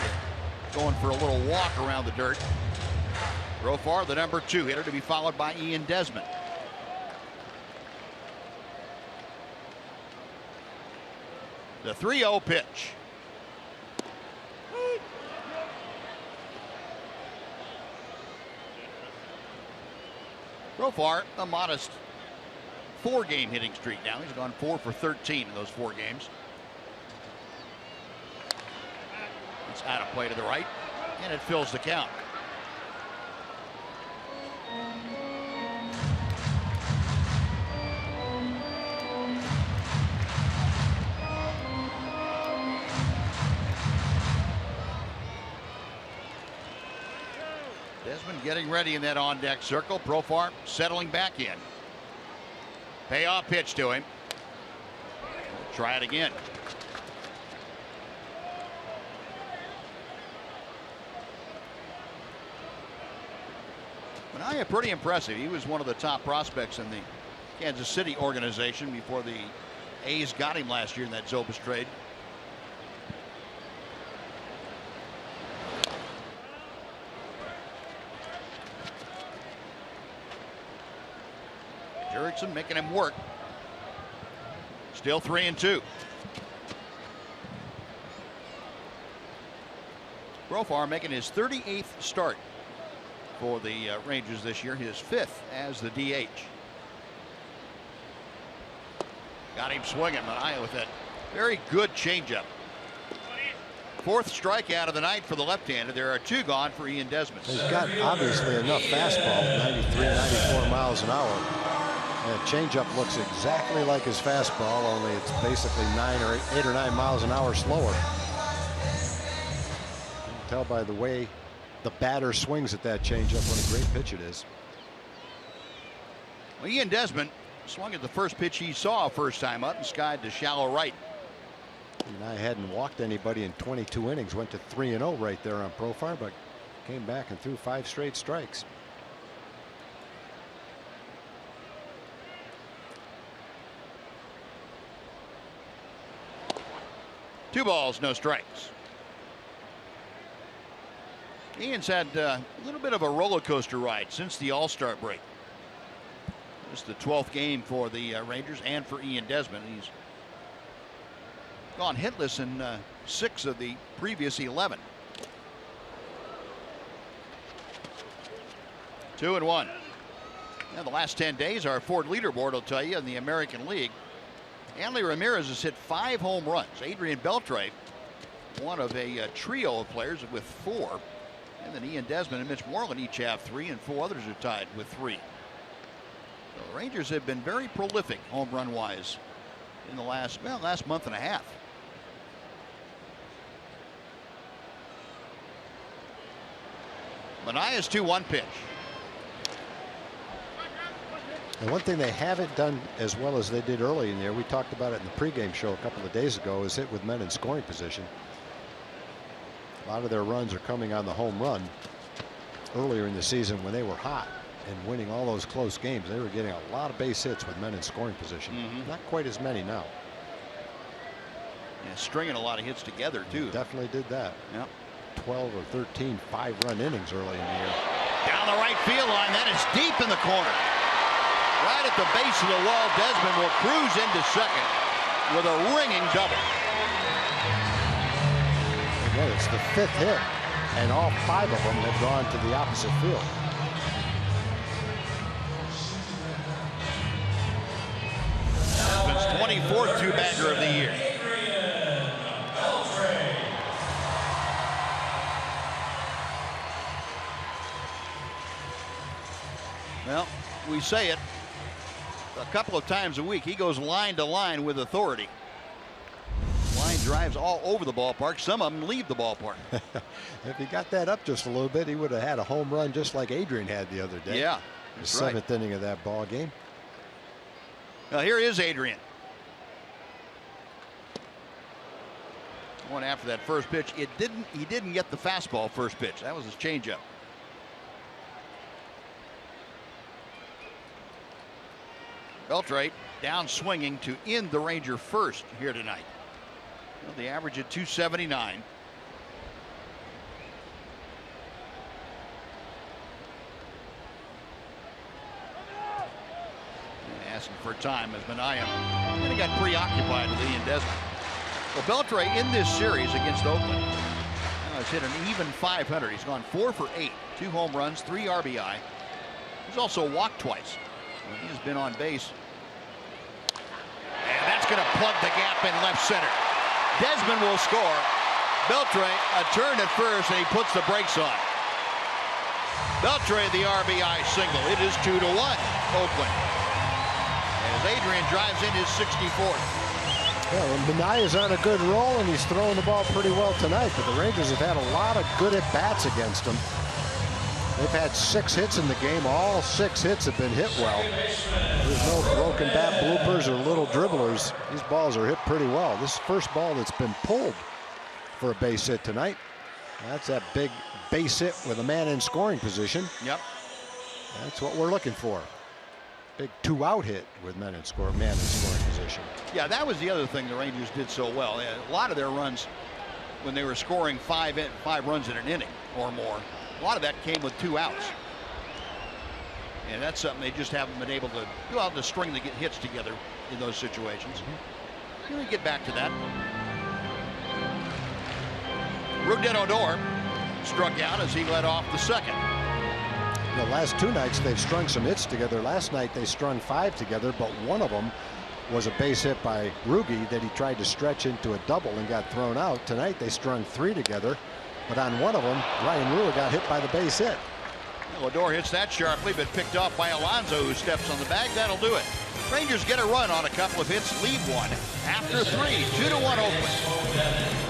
going for a little walk around the dirt. Profar, the number 2 hitter, to be followed by Ian Desmond. The 3-0 pitch. Profar, a modest 4-game hitting streak now. He's gone 4 for 13 in those 4 games. It's out of play to the right, and it fills the count. Desmond getting ready in that on-deck circle. Profar settling back in. Payoff pitch to him. We'll try it again. Manaea pretty impressive. He was one of the top prospects in the Kansas City organization before the A's got him last year in that Zobus trade. Jurickson making him work. Still 3-2. Profar making his 38th start for the Rangers this year, his 5th as the DH. Got him swinging, Manaea with that very good changeup. 4th strikeout of the night for the left-hander. There are 2 gone for Ian Desmond. He's got obviously enough fastball, 93, 94 miles an hour. And changeup looks exactly like his fastball, only it's basically 8 or 9 miles an hour slower. You can tell by the way the batter swings at that changeup what a great pitch it is. Well, Ian Desmond swung at the first pitch he saw first time up and skied to shallow right. And I hadn't walked anybody in 22 innings, went to 3-0 right there on Profar, but came back and threw 5 straight strikes. Two balls, no strikes. Ian's had a little bit of a roller coaster ride since the All-Star break. This is the 12th game for the Rangers and for Ian Desmond. He's gone hitless in 6 of the previous 11. 2-1. Now, the last 10 days, our Ford leaderboard will tell you in the American League, Hanley Ramirez has hit 5 home runs. Adrian Beltre, one of a trio of players with 4. And then Ian Desmond and Mitch Moreland each have 3, and 4 others are tied with 3. So the Rangers have been very prolific home run wise in the last month and a half. Manaea's 2-1 pitch. And one thing they haven't done as well as they did early in the year, we talked about it in the pregame show a couple of days ago, is hit with men in scoring position. A lot of their runs are coming on the home run. Earlier in the season when they were hot and winning all those close games, they were getting a lot of base hits with men in scoring position. Not quite as many now. Yeah, stringing a lot of hits together too. Definitely did that. Yep. 12 or 13 5-run innings early in the year. Down the right field line, that is deep in the corner. Right at the base of the wall, Desmond will cruise into second with a ringing double. Well, it's the 5th hit, and all 5 of them have gone to the opposite field. Desmond's 24th two-bagger of the year. Well, we say it a couple of times a week. He goes line to line with authority. Line drives all over the ballpark. Some of them leave the ballpark. If he got that up just a little bit, he would have had a home run just like Adrian had the other day. Yeah, the that's right. 7th inning of that ball game. Now here is Adrian. Going after that first pitch. He didn't get the fastball first pitch. That was his changeup. Beltre down swinging to end the Ranger first here tonight. Well, the average at 279. Asking for time as Manaea, and he got preoccupied with Ian Desmond. Well, Beltre in this series against Oakland has hit an even .500. He's gone 4 for 8, 2 home runs, 3 RBI. He's also walked twice. He has been on base. And that's going to plug the gap in left center. Desmond will score. Beltre a turn at first, and he puts the brakes on. Beltre the RBI single. It is 2-1 Oakland. As Adrian drives in his 64th. Well, Manaea's on a good roll, and he's throwing the ball pretty well tonight, but the Rangers have had a lot of good at-bats against him. They've had 6 hits in the game. All 6 hits have been hit well. There's no broken bat bloopers or little dribblers. These balls are hit pretty well. This is the first ball that's been pulled for a base hit tonight. That's that big base hit with a man in scoring position. Yep. That's what we're looking for. Big 2-out hit with man in scoring position. Yeah, that was the other thing the Rangers did so well. A lot of their runs, when they were scoring 5 runs in an inning or more, a lot of that came with 2 outs. And that's something they just haven't been able to go out to string the hits together in those situations. Here we get back to that. Rougned Odor struck out as he led off the second. The last 2 nights they've strung some hits together. Last night they strung 5 together, but one of them was a base hit by Rugi that he tried to stretch into a double and got thrown out. Tonight they strung 3 together, but on one of them Ryan Rua got hit by the base hit. Well, Odor hits that sharply, but picked off by Alonso, who steps on the bag. That'll do it. Rangers get a run on a couple of hits, lead 1 after 3. 2-1 Oakland.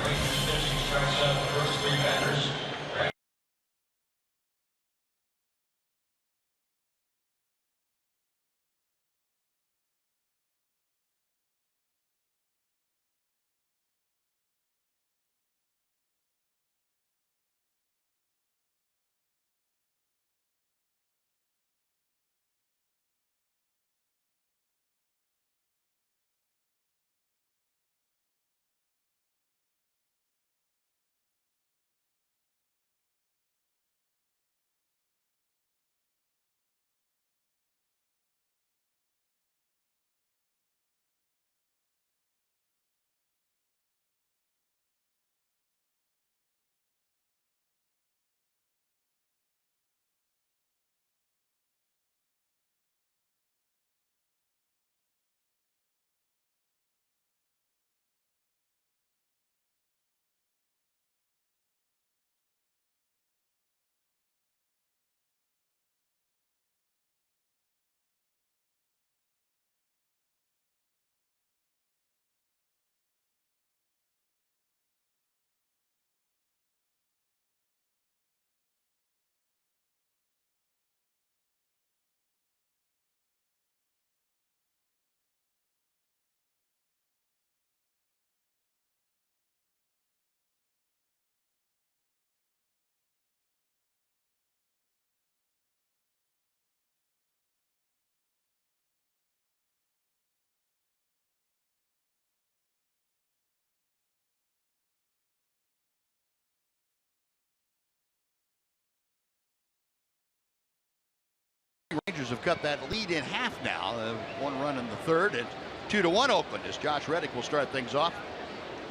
Rangers have cut that lead in half now. 1 run in the third, and 2-1 Oakland as Josh Reddick will start things off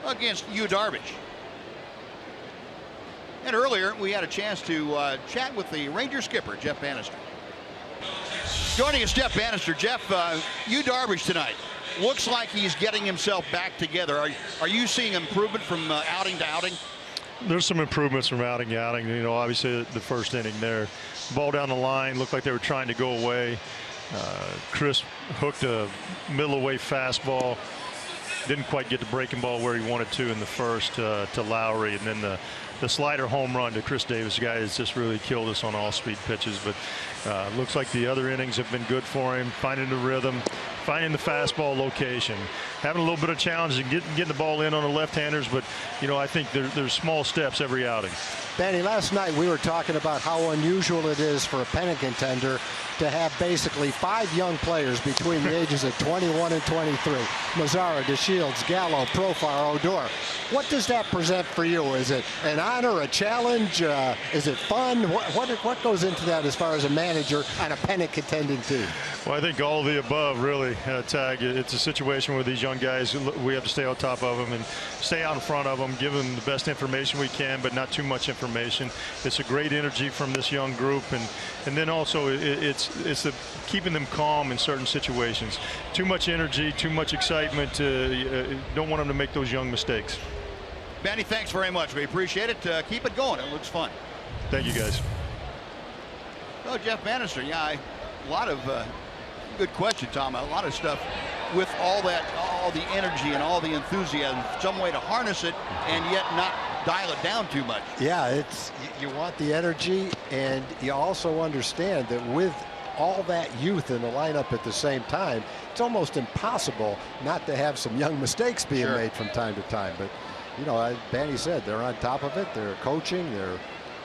against Yu Darvish. And earlier we had a chance to chat with the Ranger skipper, Jeff Bannister. Joining us, Jeff Bannister. Jeff, Yu Darvish tonight looks like he's getting himself back together. Are you seeing improvement from outing to outing? There's some improvements from outing to outing. You know, obviously the first inning there, ball down the line, looked like they were trying to go away. Chris hooked a middle away fastball. Didn't quite get the breaking ball where he wanted to in the first to Lowry, and then the slider home run to Chris Davis, guy that's just really killed us on all speed pitches. But looks like the other innings have been good for him, finding the rhythm, finding the fastball location, having a little bit of challenge and getting the ball in on the left-handers. But you know, I think there's small steps every outing. Benny, last night we were talking about how unusual it is for a pennant contender to have basically 5 young players between the ages of 21 and 23. Mazara, DeShields, Gallo, Profar, Odor. What does that present for you? Is it an honor, a challenge? Is it fun? What goes into that as far as a manager on a pennant contending team? Well, I think all of the above, really, Tag. It's a situation where these young guys, we have to stay on top of them and stay out in front of them, give them the best information we can, but not too much information. It's a great energy from this young group, and then also it's the keeping them calm in certain situations. Too much energy, too much excitement. Don't want them to make those young mistakes. Benny, thanks very much. We appreciate it. Keep it going. It looks fun. Thank you, guys. Oh, Jeff Bannister, yeah, a lot of good question, Tom. A lot of stuff with all the energy and all the enthusiasm, some way to harness it and yet not dial it down too much. Yeah, you want the energy, and you also understand that with all that youth in the lineup at the same time, it's almost impossible not to have some young mistakes being made from time to time. But you know, as Banny said, they're on top of it. They're coaching. They're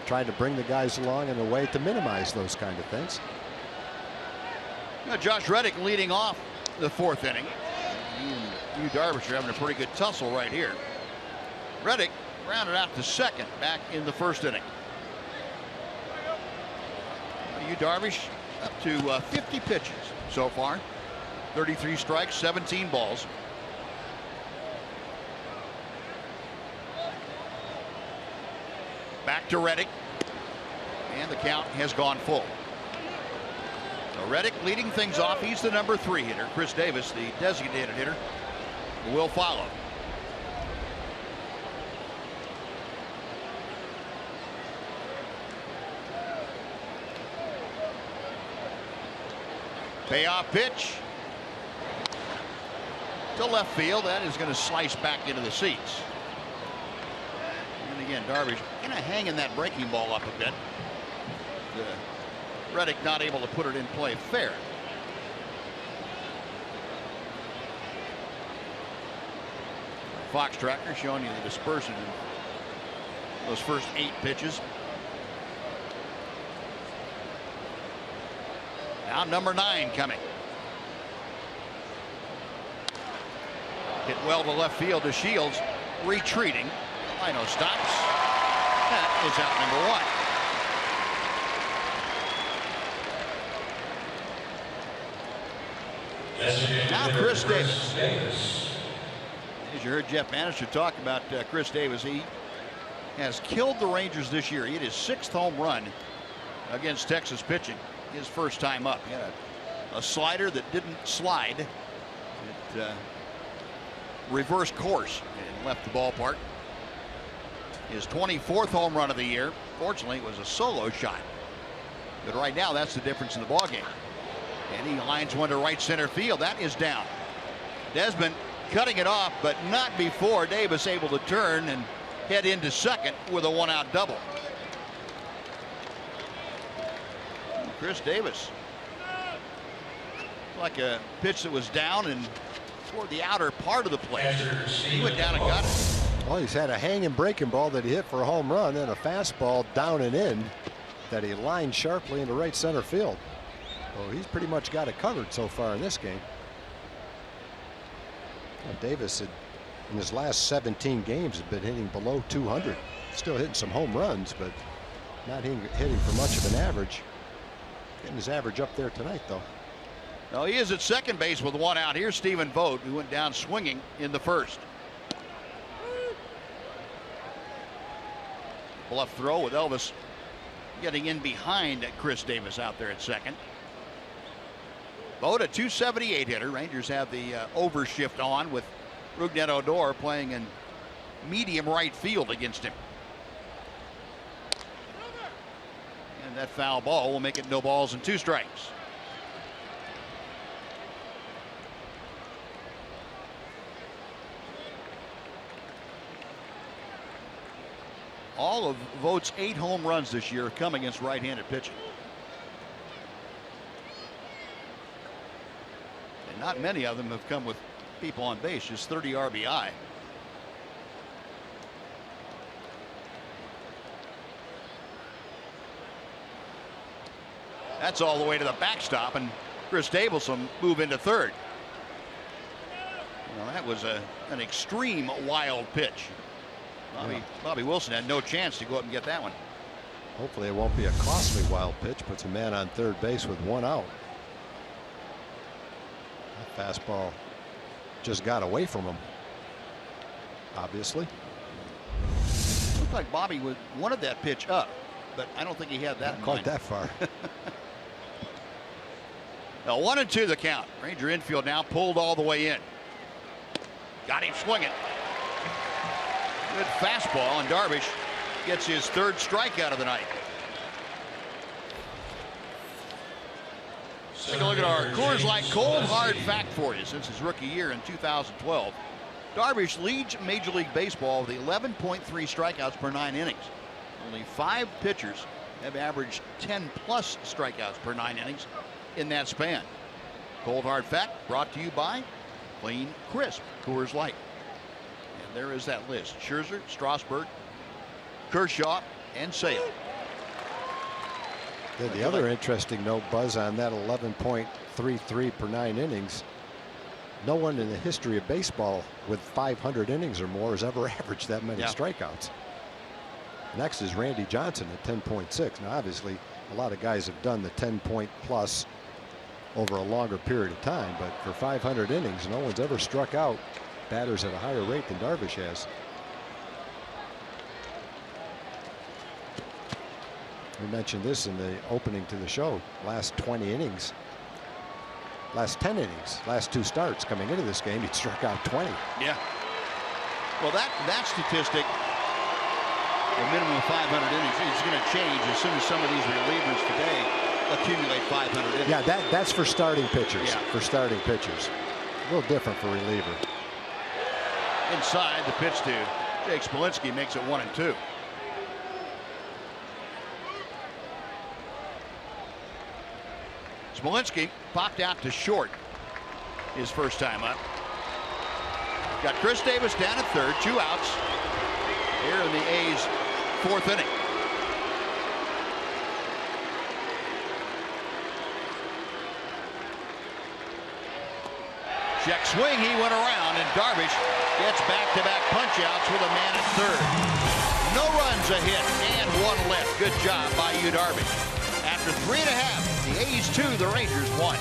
trying to bring the guys along in a way to minimize those kind of things. Now, Josh Reddick leading off the 4th inning. Yu Darvish are having a pretty good tussle right here. Reddick grounded out to second back in the 1st inning. Yu Darvish up to 50 pitches so far. 33 strikes, 17 balls. Back to Reddick, and the count has gone full. So Reddick leading things off. He's the number 3 hitter. Chris Davis, the designated hitter, will follow. Payoff pitch to left field. That is going to slice back into the seats. And again, Darvish kind of hanging that breaking ball up a bit. Reddick not able to put it in play fair. Fox tracker showing you the dispersion in those first 8 pitches. Now number 9 coming. Hit well to left field to Shields, retreating. Lino stops. That is out number 1. Now Chris Davis. As you heard Jeff Bannister talk about Chris Davis, he has killed the Rangers this year. He hit his 6th home run against Texas pitching his first time up. He had a slider that didn't slide. It reversed course and left the ballpark. His 24th home run of the year. Fortunately, it was a solo shot. But right now, that's the difference in the ballgame. And he lines one to right center field. That is down. Desmond cutting it off, but not before Davis able to turn and head into second with a 1-out double. Chris Davis, like a pitch that was down and toward the outer part of the plate. He went down and got it. Well, he's had a hanging breaking ball that he hit for a home run, and a fastball down and in that he lined sharply into right center field. So he's pretty much got it covered so far in this game. Well, Davis had, in his last 17 games, had been hitting below 200. Still hitting some home runs, but not hitting for much of an average. Getting his average up there tonight, though. No, he is at second base with one out. Here's Stephen Vogt, who went down swinging in the first. Bluff throw with Elvis getting in behind Chris Davis out there at second. Vogt, a .278 hitter. Rangers have the overshift on with Rougned Odor playing in medium right field against him. And that foul ball will make it no balls and 2 strikes. All of Vogt's 8 home runs this year come against right-handed pitching. And not many of them have come with people on base, just 30 RBI. That's all the way to the backstop, and Chris Davis will move into third. Well, that was an extreme wild pitch. Bobby Wilson had no chance to go up and get that one. Hopefully it won't be a costly wild pitch. Puts a man on third base with 1 out. That fastball just got away from him, obviously. Looked like Bobby wanted that pitch up, but I don't think he had that in quite mind. that far. Now 1-2 the count. Ranger infield now pulled all the way in. Got him swinging. Good fastball, and Darvish gets his 3rd strikeout of the night. Take a look at our Coors Light cold hard fact for you. Since his rookie year in 2012, Darvish leads Major League Baseball with 11.3 strikeouts per 9 innings. Only 5 pitchers have averaged 10+ strikeouts per 9 innings in that span. Cold hard fact brought to you by Clean Crisp Coors Light. And there is that list: Scherzer, Strasburg, Kershaw, and Sale. The other interesting note, Buzz, on that 11.33 per 9 innings, no one in the history of baseball with 500 innings or more has ever averaged that many strikeouts. Next is Randy Johnson at 10.6. Now, obviously, a lot of guys have done the 10-point plus over a longer period of time, but for 500 innings, no one's ever struck out batters at a higher rate than Darvish has. We mentioned this in the opening to the show. Last 20 innings, last 10 innings, last 2 starts coming into this game, he struck out 20. Yeah. Well, that statistic, the minimum of 500 innings, is going to change as soon as some of these relievers today accumulate 500 innings. Yeah, that's for starting pitchers. Yeah. For starting pitchers. A little different for reliever. Inside, the pitch to Jake Smolinski makes it 1-2. Smolinski popped out to short his first time up. Got Chris Davis down at third, 2 outs here in the A's 4th inning. Check swing, he went around, and Darvish gets back-to-back punch-outs with a man at third. No runs, a hit, and 1 left. Good job by Yu Darvish. After 3.5, the A's 2, the Rangers 1.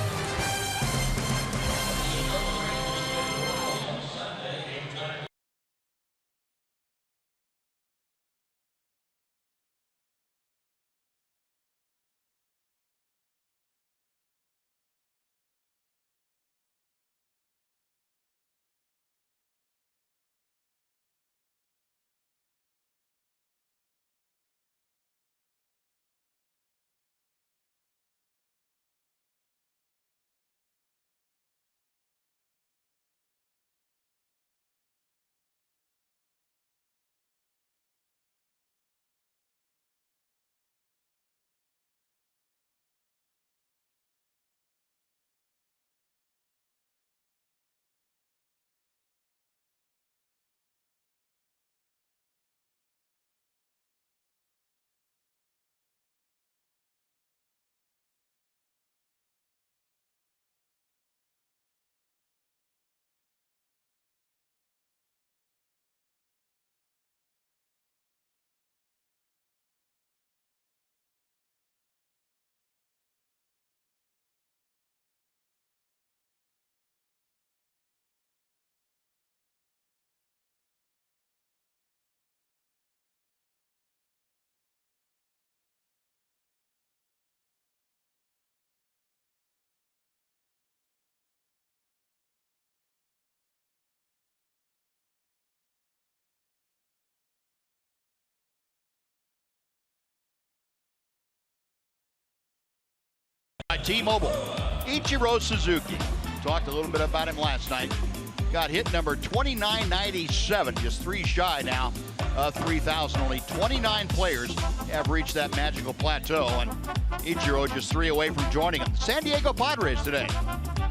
T-Mobile. Ichiro Suzuki. Talked a little bit about him last night. Got hit number 2997, just 3 shy now of 3,000. Only 29 players have reached that magical plateau, and Ichiro just 3 away from joining them. San Diego Padres today.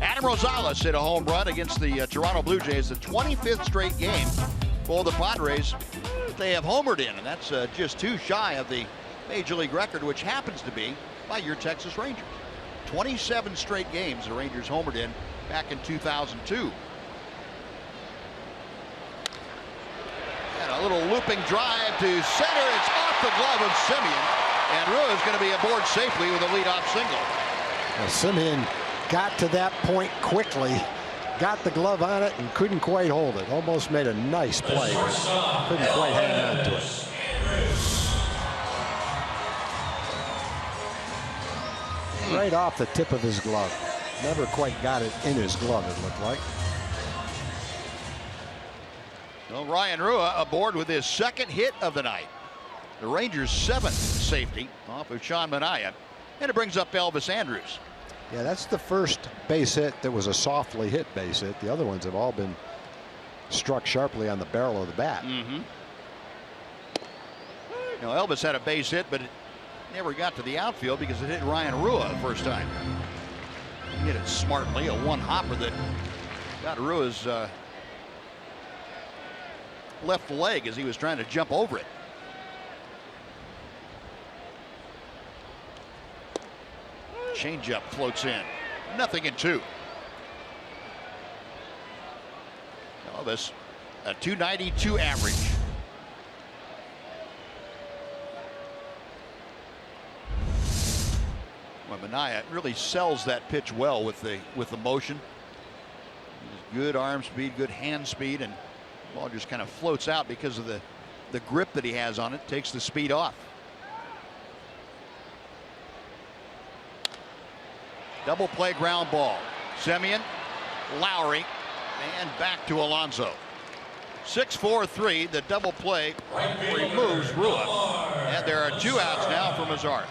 Adam Rosales hit a home run against the Toronto Blue Jays, the 25th straight game for the Padres. They have homered in, and that's just 2 shy of the Major League record, which happens to be by your Texas Rangers. 27 straight games the Rangers homered in back in 2002. And a little looping drive to center. It's off the glove of Semien. And Rua is going to be aboard safely with a leadoff single. Well, Semien got to that point quickly, got the glove on it, and couldn't quite hold it. Almost made a nice play, but couldn't quite hang on to it. Right off the tip of his glove. Never quite got it in his glove, it looked like. Well, Ryan Rua aboard with his 2nd hit of the night. The Rangers' 7th safety off of Sean Manaea. And it brings up Elvis Andrus. Yeah, that's the first base hit that was a softly hit base hit. The other ones have all been struck sharply on the barrel of the bat. You know, Elvis had a base hit, but it never got to the outfield because it hit Ryan Rua the first time. He hit it smartly, a 1-hopper that got Rua's left leg as he was trying to jump over it. Changeup floats in. 0-2. Elvis, a .292 average. Well, Manaea really sells that pitch well with the motion. Good arm speed, good hand speed, and the ball just kind of floats out because of the grip that he has on it. Takes the speed off. Double play ground ball. Semien, Lowry, and back to Alonso. 6-4-3. The double play removes Rua, and there are 2 outs now for Mazara.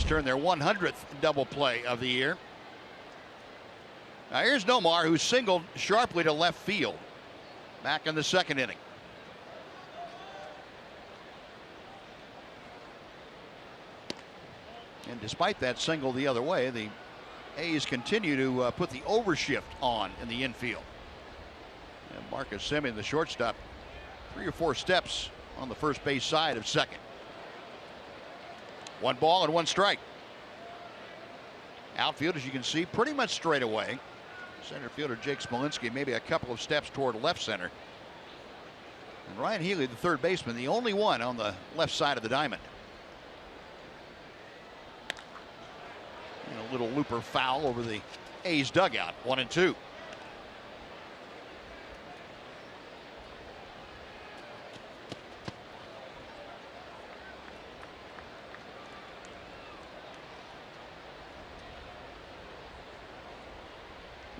Turn their 100th double play of the year. Now here's Nomar, who singled sharply to left field back in the 2nd inning. And despite that single the other way, the A's continue to put the overshift on in the infield. And Marcus Semien, the shortstop, 3 or 4 steps on the first base side of second. 1 ball and 1 strike. Outfield, as you can see, pretty much straight away. Center fielder Jake Smolinski maybe a couple of steps toward left center. And Ryan Healy, the 3rd baseman, the only one on the left side of the diamond. And a little looper foul over the A's dugout. 1-2.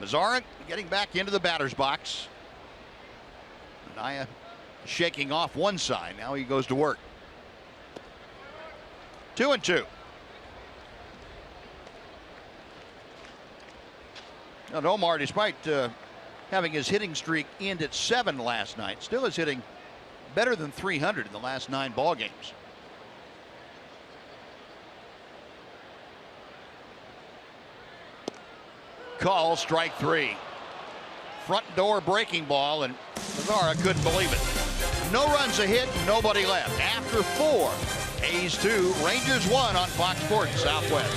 Mazara getting back into the batter's box. Manaea shaking off one side. Now he goes to work. 2-2. Now Nomar, despite having his hitting streak end at 7 last night, still is hitting better than 300 in the last 9 ball games. Call, strike 3. Front door breaking ball, and Mazara couldn't believe it. No runs a hit, nobody left. After 4, A's 2, Rangers 1 on Fox Sports Southwest.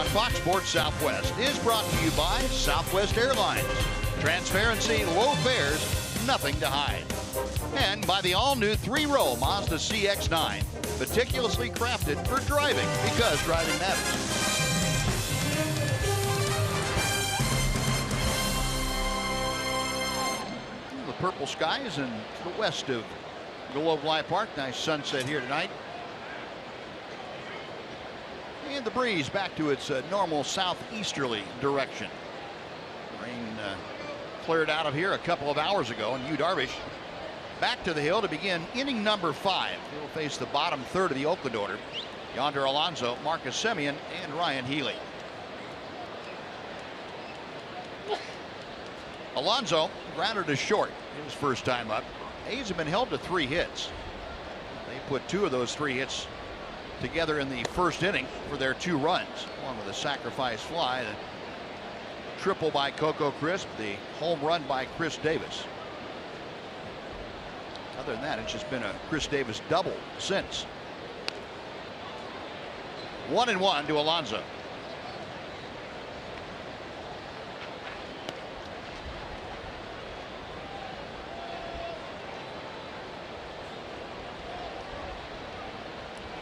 Fox Sports Southwest is brought to you by Southwest Airlines. Transparency, low fares, nothing to hide. And by the all-new 3-row Mazda CX-9, meticulously crafted for driving, because driving matters. The purple skies and to the west of Globe Life Park. Nice sunset here tonight. And the breeze back to its normal southeasterly direction. Rain cleared out of here a couple of hours ago, and Yu Darvish back to the hill to begin inning number 5. He will face the bottom third of the Oakland order. Yonder Alonso, Marcus Semien, and Ryan Healy. Alonso grounded to short his first time up. A's have been held to 3 hits. They put 2 of those 3 hits together in the first inning for their 2 runs, one with a sacrifice fly, the triple by Coco Crisp, the home run by Chris Davis. Other than that, it's just been a Chris Davis double since. 1-1 to Alonso.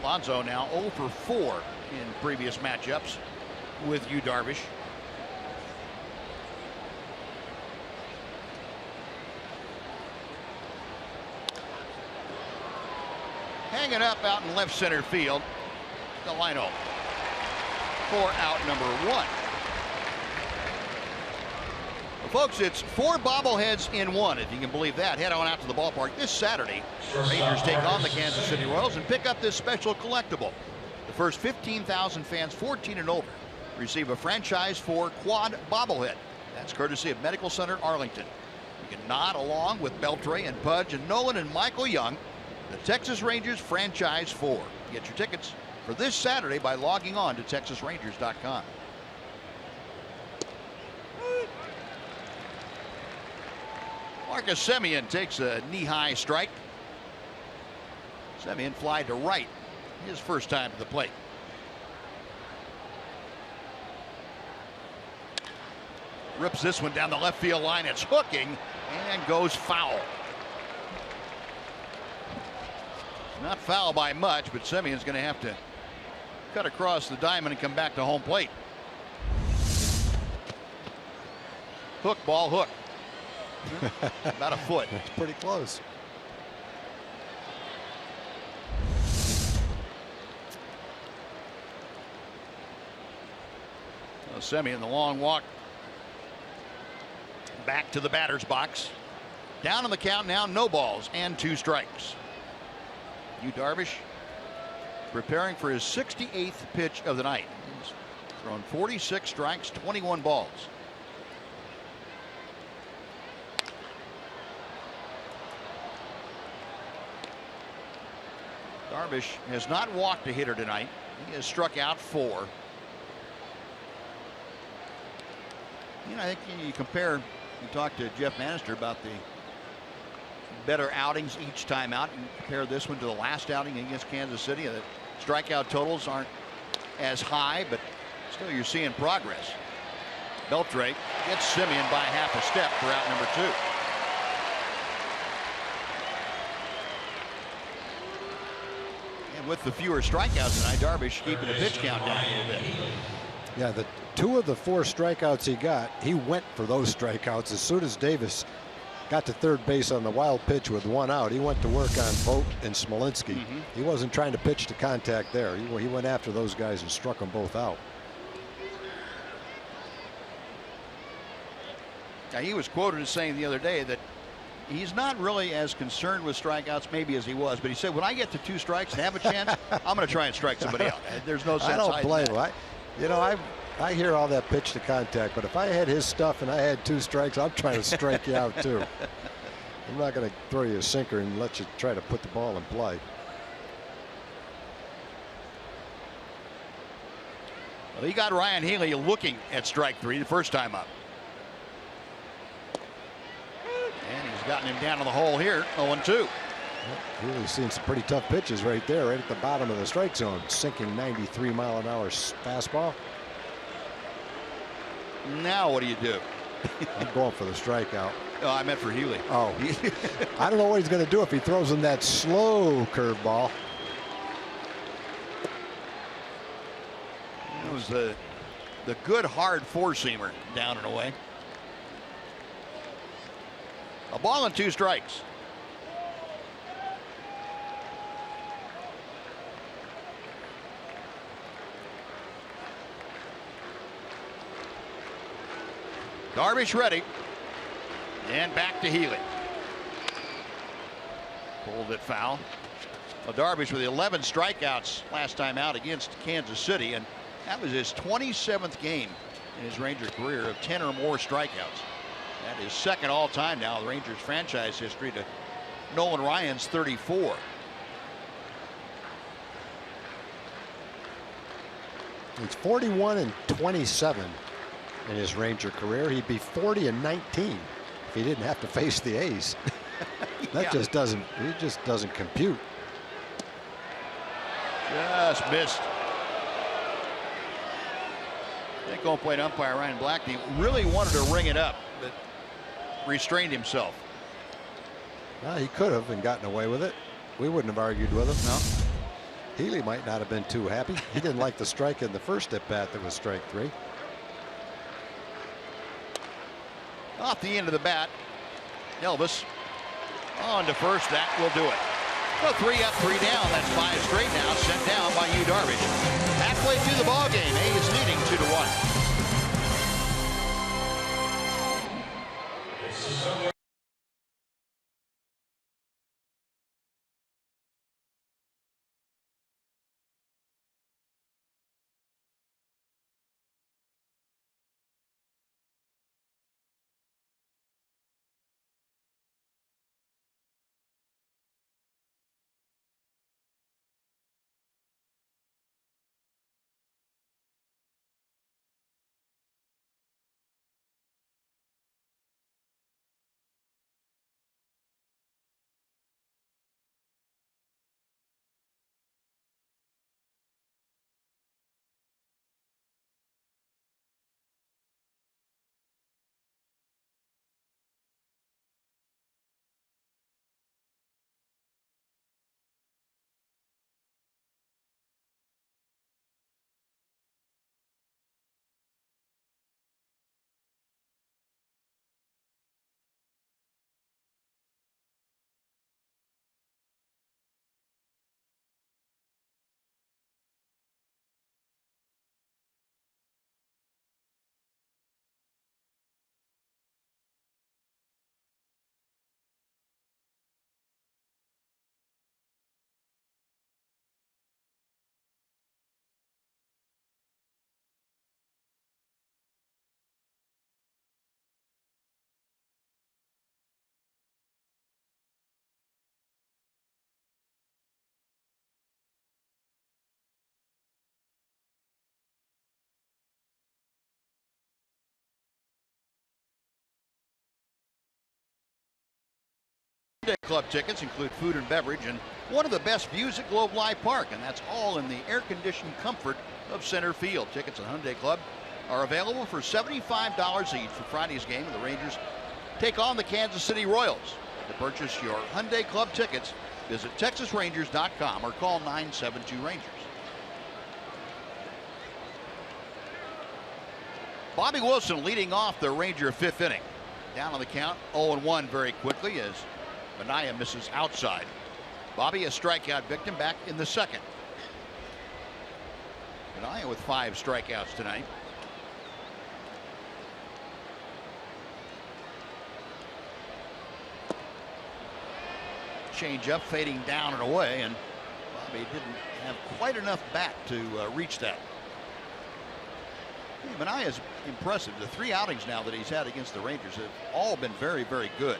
Alonso now 0 for 4 in previous matchups with Yu Darvish. Hanging up out in left center field, Delino for out number 1. Well, folks, it's 4 bobbleheads in 1, if you can believe that. Head on out to the ballpark this Saturday. Rangers take on the Kansas City Royals and pick up this special collectible. The first 15,000 fans 14 and over receive a franchise 4 quad bobblehead. That's courtesy of Medical Center Arlington. You can nod along with Beltre and Pudge and Nolan and Michael Young. The Texas Rangers franchise 4. Get your tickets for this Saturday by logging on to TexasRangers.com. Marcus Semien takes a knee-high strike. Semien fly to right, his first time to the plate. Rips this one down the left field line. It's hooking and goes foul. Not foul by much, but Semien's going to have to cut across the diamond and come back to home plate. Hook ball, hook. About a foot. It's pretty close. Semien, the long walk back to the batter's box. Down on the count now, no balls and 2 strikes. Yu Darvish preparing for his 68th pitch of the night. He's thrown 46 strikes, 21 balls. Darvish has not walked a hitter tonight. He has struck out 4. You know, I think you compare, you talked to Jeff Manister about the better outings each time out. You compare this one to the last outing against Kansas City. The strikeout totals aren't as high, but still you're seeing progress. Beltre gets Semien by half a step for out number 2. And with the fewer strikeouts tonight, Darvish keeping the pitch count down a little bit. Yeah, the 2 of the 4 strikeouts he got, he went for those strikeouts. As soon as Davis got to third base on the wild pitch with 1 out, he went to work on Vogt and Smolinski. He wasn't trying to pitch to contact there. He went after those guys and struck them both out. Now, he was quoted as saying the other day that he's not really as concerned with strikeouts maybe as he was, but he said, when I get to 2 strikes and have a chance, I'm going to try and strike somebody out. There's no sense. I don't blame him. I hear all that pitch to contact, but if I had his stuff and I had 2 strikes, I'm trying to strike you out too. I'm not going to throw you a sinker and let you try to put the ball in play. Well, he got Ryan Healy looking at strike 3 the first time up. And he's gotten him down to the hole here, 0-2. Healy's seen some pretty tough pitches right there, right at the bottom of the strike zone. Sinking 93-mile-an-hour fastball. Now what do you do? I'm going for the strikeout. Oh, I meant for Healy. Oh, I don't know what he's going to do if he throws him that slow curveball. It was the good hard four-seamer down and away. A ball and 2 strikes. Darvish ready. And back to Healy. Pulled it foul. Well, Darvish with 11 strikeouts last time out against Kansas City, and that was his 27th game in his Ranger career of 10 or more strikeouts. That is second all time now in the Rangers franchise history to Nolan Ryan's 34. He's 41-27 in his Ranger career. He'd be 40-19 if he didn't have to face the A's. That Yeah. just doesn't. It just doesn't compute. Just missed. I think home plate umpire Ryan Blackney really wanted to ring it up, but restrained himself. Well, he could have and gotten away with it. We wouldn't have argued with him. No. Healy might not have been too happy. He didn't like the strike in the first at bat that was strike 3. Off the end of the bat, Elvis on to first. That will do it. So 3 up, 3 down. That's 5 straight now, sent down by Yu Darvish. Halfway through the ball game, A's leading 2-1. Club tickets include food and beverage and one of the best views at Globe Life Park, and that's all in the air-conditioned comfort of center field. Tickets at Hyundai Club are available for $75 each for Friday's game, and the Rangers take on the Kansas City Royals. To purchase your Hyundai Club tickets, visit TexasRangers.com or call 972-RANGERS. Bobby Wilson leading off the Ranger 5th inning. Down on the count, 0-1 very quickly as Mania misses outside. Bobby, a strikeout victim, back in the second. Mania with 5 strikeouts tonight. Change up, fading down and away, and Bobby didn't have quite enough bat to reach that. Mania is impressive. The 3 outings now that he's had against the Rangers have all been very, very good.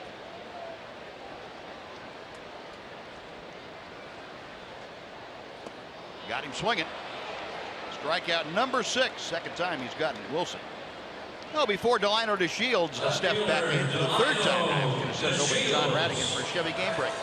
Got him swinging. Strikeout number 6. Second time he's gotten Wilson. No, before Delino DeShields stepped back in for the 3rd time. I'm going to send it over to John Radigan for a Chevy game break.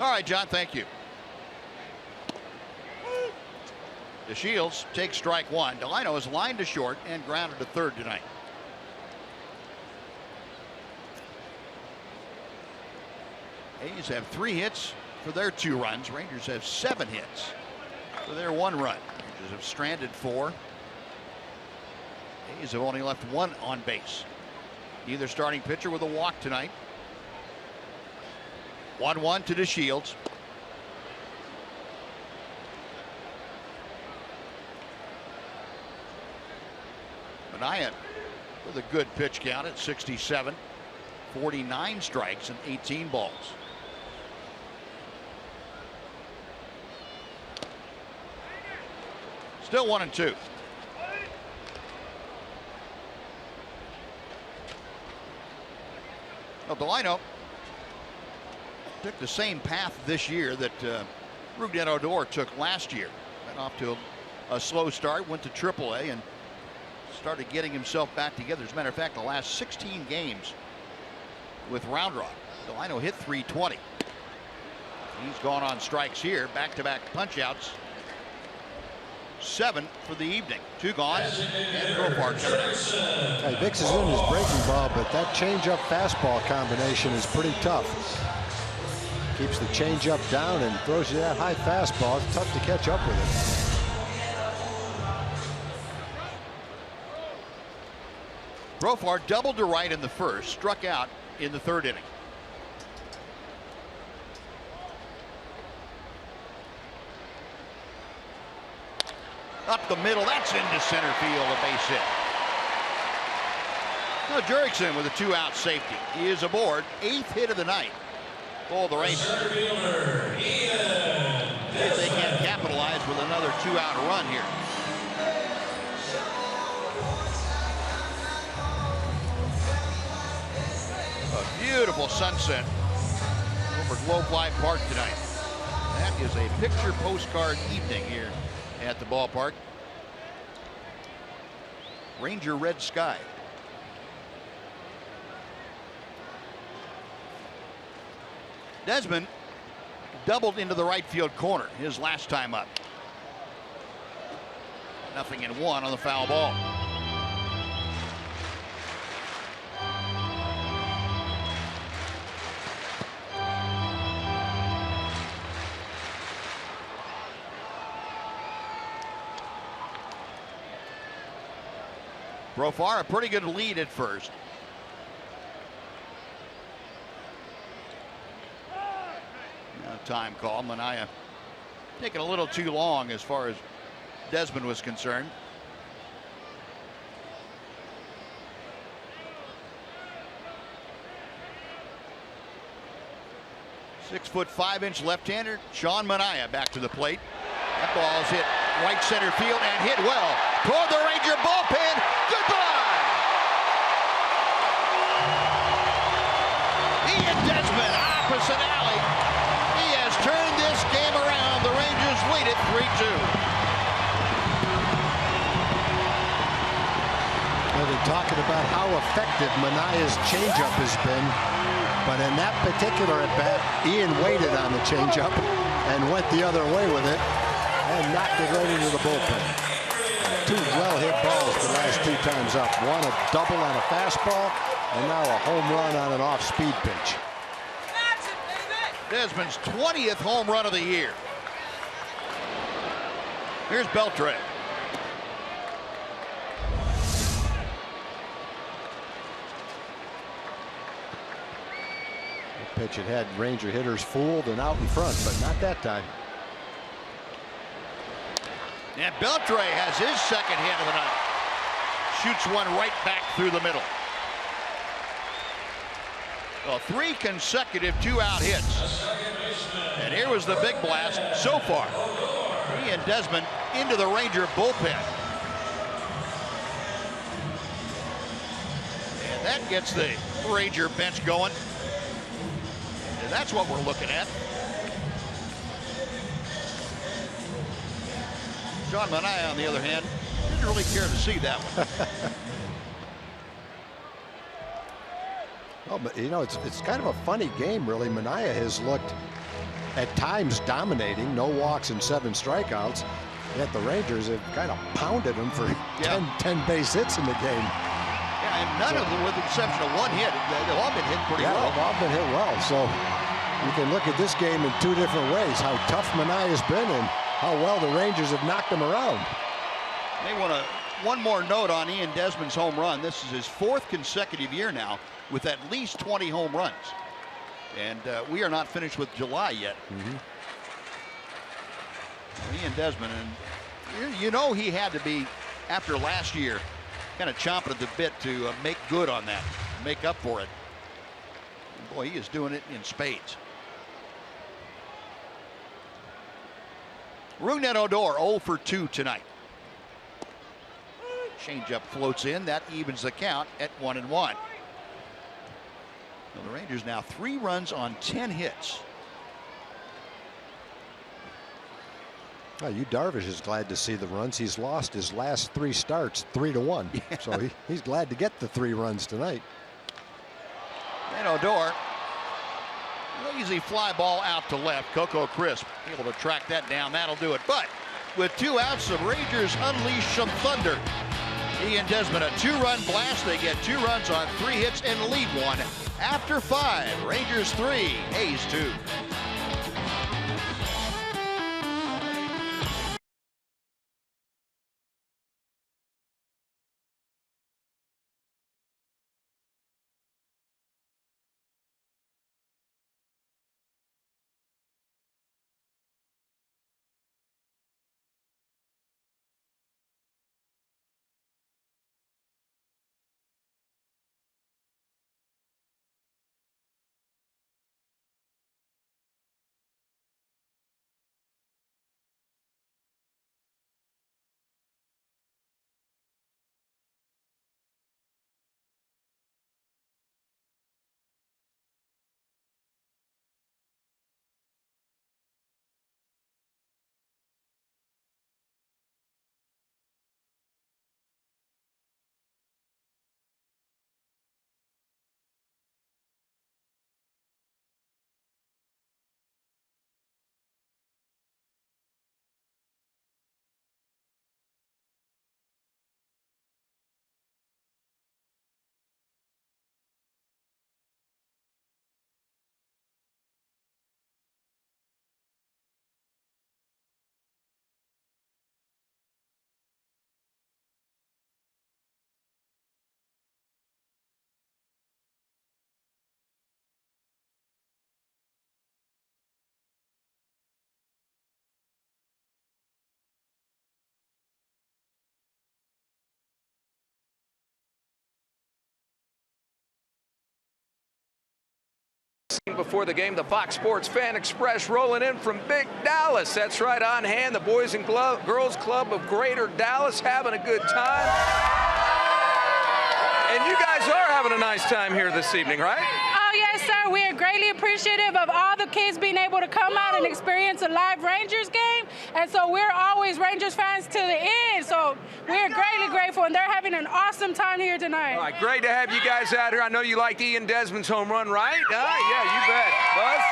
All right, John, thank you. DeShields takes strike one. Delino is lined to short and grounded to third tonight. A's have 3 hits for their 2 runs. Rangers have 7 hits for their 1 run. Rangers have stranded 4. A's have only left 1 on base. Neither starting pitcher with a walk tonight. 1-1 to DeShields. Manaea with a good pitch count at 67. 49 strikes and 18 balls. Still 1-2. Well, Delino took the same path this year that Rougned Odor took last year. Went off to a slow start, went to AAA, and started getting himself back together. As a matter of fact, the last 16 games with Round Rock, Delino hit .320. He's gone on strikes here, back-to-back punch-outs. 7 for the evening. 2 gone, and Profar coming in. Hey, Vicks is in his breaking ball, but that changeup fastball combination is pretty tough. Keeps the changeup down and throws you that high fastball. It's tough to catch up with it. Profar doubled to right in the first, struck out in the 3rd inning. Up the middle, that's into center field, a base hit. Now Jurickson with a 2-out safety. He is aboard, 8th hit of the night for the Rangers. If they can't capitalize with another 2-out run here. A beautiful sunset over Globe Life Park tonight. That is a picture postcard evening here at the ballpark. Ranger red sky. Desmond doubled into the right field corner his last time up. 0-1 on the foul ball. Profar a pretty good lead at first. Now time call. Manaea taking a little too long as far as Desmond was concerned. .6'5" left-hander Sean Manaea back to the plate. That ball's hit right center field and hit well toward the Ranger bullpen. Goodbye. Ian Desmond, opposite alley. He has turned this game around. The Rangers lead it 3-2. Well, they're talking about how effective Manaea's changeup has been, but in that particular at bat, Ian waited on the changeup and went the other way with it and knocked it right into the bullpen. 2 well-hit balls the last 2 times up. One a double on a fastball, and now a home run on an off-speed pitch. Desmond's 20th home run of the year. Here's Beltre. The pitch had Ranger hitters fooled and out in front, but not that time. And Beltre has his 2nd hit of the night. Shoots one right back through the middle. Well, 3 consecutive 2-out hits. And here was the big blast so far. Ian Desmond into the Ranger bullpen. And that gets the Ranger bench going. And that's what we're looking at. Sean Manaea, on the other hand, didn't really care to see that one. Well, but you know, it's kind of a funny game, really. Manaea has looked at times dominating, no walks and 7 strikeouts. Yet the Rangers have kind of pounded them for 10 base hits in the game. Yeah, and none of them, with the exception of 1 hit, they've all been hit pretty well. They've all been hit well. So you can look at this game in 2 different ways: how tough Manaea has been and how well the Rangers have knocked him around. They want to. One more note on Ian Desmond's home run. This is his 4th consecutive year now with at least 20 home runs. And we are not finished with July yet. Ian Desmond, and you know he had to be, after last year, kind of chomping at the bit to make good on that, make up for it. And boy, he is doing it in spades. Rougned Odor 0 for 2 tonight. Changeup floats in. That evens the count at 1-1. Well, the Rangers now 3 runs on 10 hits. Well, Darvish is glad to see the runs. He's lost his last 3 starts 3-1. Yeah. So he's glad to get the 3 runs tonight. And Odor, lazy fly ball out to left. Coco Crisp able to track that down. That'll do it. But with 2 outs, the Rangers unleash some thunder. Ian Desmond, a 2-run blast. They get 2 runs on 3 hits and lead 1 after 5. Rangers 3, A's 2. Before the game, the Fox Sports Fan Express rolling in from Big Dallas. That's right, on hand, the Boys and Girls Club of Greater Dallas having a good time. And you guys are having a nice time here this evening, right? Oh, yes, sir. We are greatly appreciative of all the kids being able to come out and experience a live Rangers game. And so we're always Rangers fans to the end. So we're greatly grateful, and they're having an awesome time here tonight. All right, great to have you guys out here. I know you liked Ian Desmond's home run, right? Yeah, you bet. Buzz?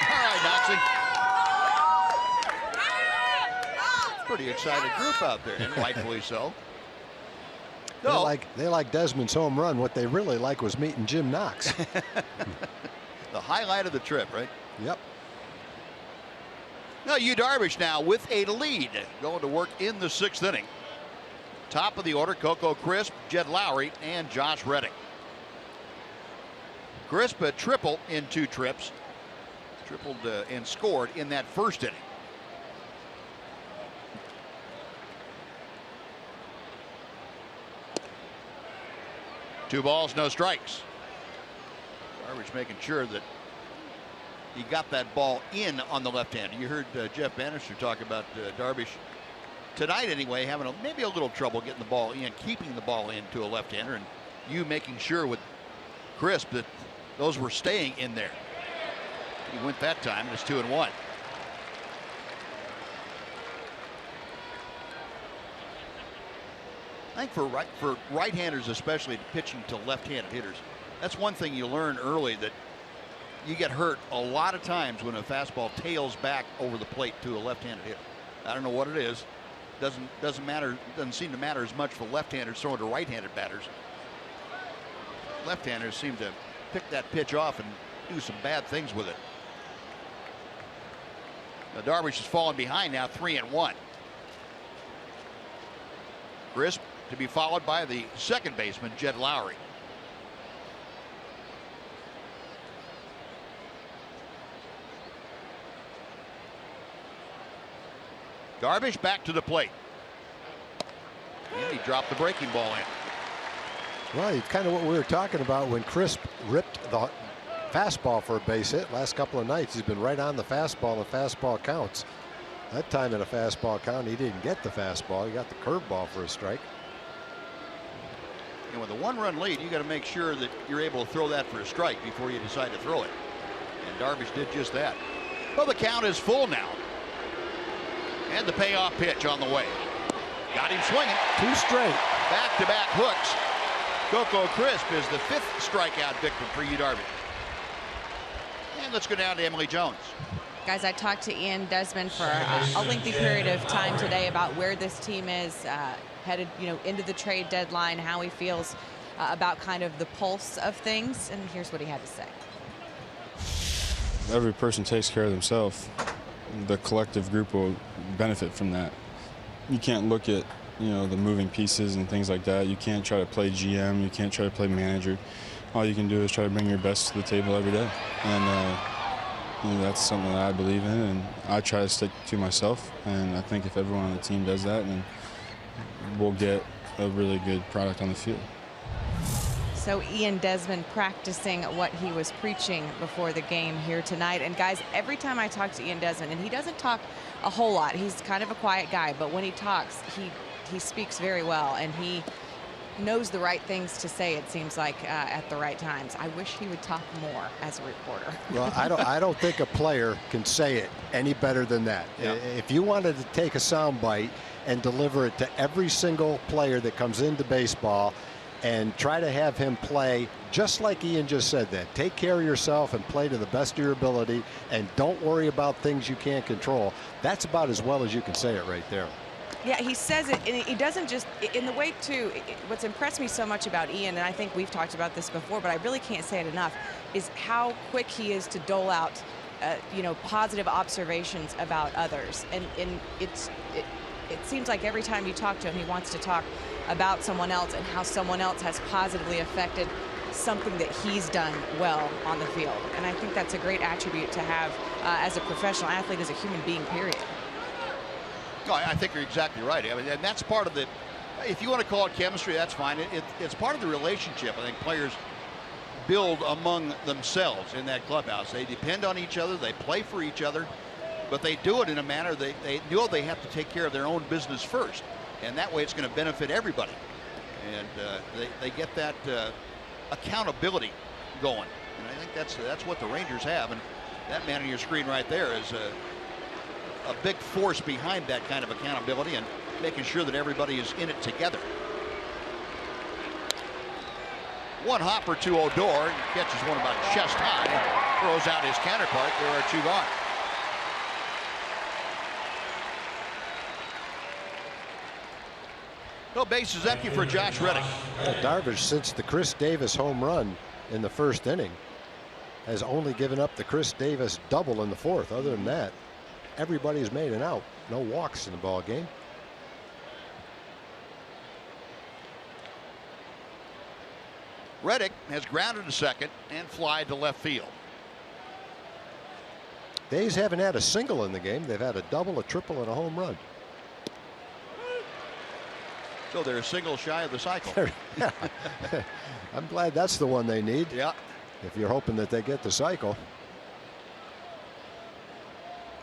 All right, Doxy. Pretty excited group out there, and rightfully so. They like Desmond's home run. What they really like was meeting Jim Knox. The highlight of the trip, right? Yep. Now, Darvish now with a lead, going to work in the 6th inning. Top of the order, Coco Crisp, Jed Lowrie, and Josh Reddick. Crisp a triple in 2 trips. Tripled and scored in that 1st inning. Two balls, no strikes. Darvish making sure that he got that ball in on the left hand. You heard Jeff Bannister talk about Darvish tonight anyway, having maybe a little trouble getting the ball in, keeping the ball in to a left-hander, and you making sure with Crisp that those were staying in there. He went that time, and it's 2-1. I think for right-handers especially, pitching to left-handed hitters, that's one thing you learn early, that you get hurt a lot of times when a fastball tails back over the plate to a left-handed hitter. I don't know what it is. Doesn't matter. Doesn't seem to matter as much for left-handers throwing to right-handed batters. Left-handers seem to pick that pitch off and do some bad things with it. Now Darvish has fallen behind now, 3-1. Crisp to be followed by the second baseman, Jed Lowry. Darvish back to the plate. And he dropped the breaking ball in. Well, it's kind of what we were talking about when Crisp ripped the fastball for a base hit last couple of nights. He's been right on the fastball and fastball counts. That time in a fastball count, he didn't get the fastball. He got the curveball for a strike. And with a 1-run lead, you got to make sure that you're able to throw that for a strike before you decide to throw it. And Darvish did just that. Well, the count is full now. And the payoff pitch on the way. Got him swinging. 2 straight. Back-to-back hooks. Coco Crisp is the 5th strikeout victim for Yu Darvish. And let's go down to Emily Jones. Guys, I talked to Ian Desmond for a lengthy period of time today about where this team is headed, into the trade deadline, how he feels about kind of the pulse of things, and here's what he had to say. Every person takes care of themselves. The collective group will benefit from that. You can't look at, the moving pieces and things like that. You can't try to play GM. You can't try to play manager. All you can do is try to bring your best to the table every day. And that's something that I believe in, and I try to stick to myself. And I think if everyone on the team does that, then we'll get a really good product on the field. So Ian Desmond practicing what he was preaching before the game here tonight. And guys, every time I talk to Ian Desmond, and he doesn't talk a whole lot, he's kind of a quiet guy, but when he talks, he speaks very well, and he knows the right things to say, it seems like, at the right times. I wish he would talk more as a reporter. Well, I don't think a player can say it any better than that. Yeah. If you wanted to take a soundbite and deliver it to every single player that comes into baseball and try to have him play just like Ian just said, that take care of yourself and play to the best of your ability and don't worry about things you can't control, that's about as well as you can say it right there. Yeah, he says it, and he doesn't just, in the way, too, what's impressed me so much about Ian, and I think we've talked about this before, but I really can't say it enough, is how quick he is to dole out, positive observations about others. And it seems like every time you talk to him, he wants to talk about someone else and how someone else has positively affected something that he's done well on the field. And I think that's a great attribute to have as a professional athlete, as a human being, period. No, I think you're exactly right. I mean, and that's part of the, if you want to call it chemistry, that's fine. It's part of the relationship I think players build among themselves in that clubhouse. They depend on each other, they play for each other, but they do it in a manner they know they have to take care of their own business first. And that way it's going to benefit everybody. And they get that accountability going. And I think that's what the Rangers have. And that man on your screen right there is a big force behind that kind of accountability and making sure that everybody is in it together. One hopper to Odor, catches one about chest high, throws out his counterpart. There are 2 gone. No, base is empty for Josh Reddick. Darvish, since the Chris Davis home run in the 1st inning, has only given up the Chris Davis double in the 4th. Other than that, everybody's made an out. No walks in the ball game. Reddick has grounded to second and fly to left field. The A's haven't had a single in the game. They've had a double, a triple, and a home run. So they're a single shy of the cycle. I'm glad that's the one they need. Yeah. If you're hoping that they get the cycle.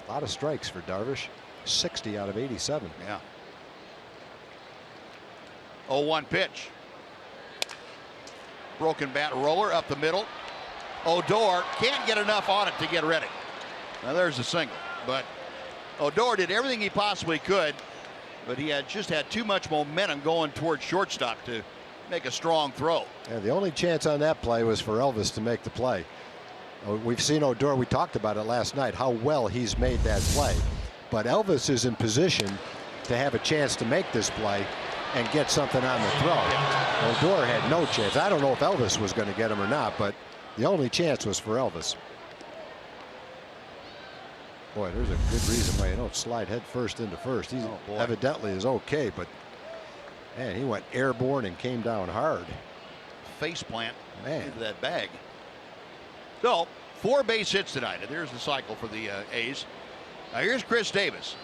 A lot of strikes for Darvish. 60 out of 87. Yeah. 0-1 pitch. Broken bat roller up the middle. Odor can't get enough on it to get Reddick. Now there's a single, but Odor did everything he possibly could, but he just had too much momentum going towards shortstop to make a strong throw. Yeah, the only chance on that play was for Elvis to make the play. We've seen Odor, we talked about it last night, how well he's made that play. But Elvis is in position to have a chance to make this play and get something on the throw. Odor had no chance. I don't know if Elvis was going to get him or not, but the only chance was for Elvis. Boy, there's a good reason why you don't slide head first into first. He evidently is okay, but man, he went airborne and came down hard. Face plant into that bag. So 4 base hits tonight, and there's the cycle for the A's. Now here's Chris Davis.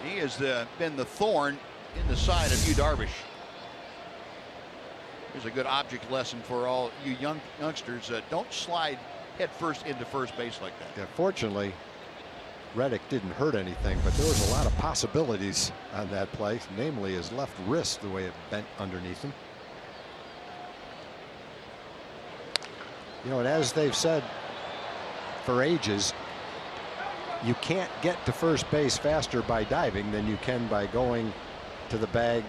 He has been the thorn in the side of Yu Darvish. Here's a good object lesson for all you youngsters. Don't slide head first into first base like that. Yeah, fortunately, Reddick didn't hurt anything, but there was a lot of possibilities on that play, namely his left wrist, the way it bent underneath him. You know, and as they've said for ages, you can't get to first base faster by diving than you can by going to the bag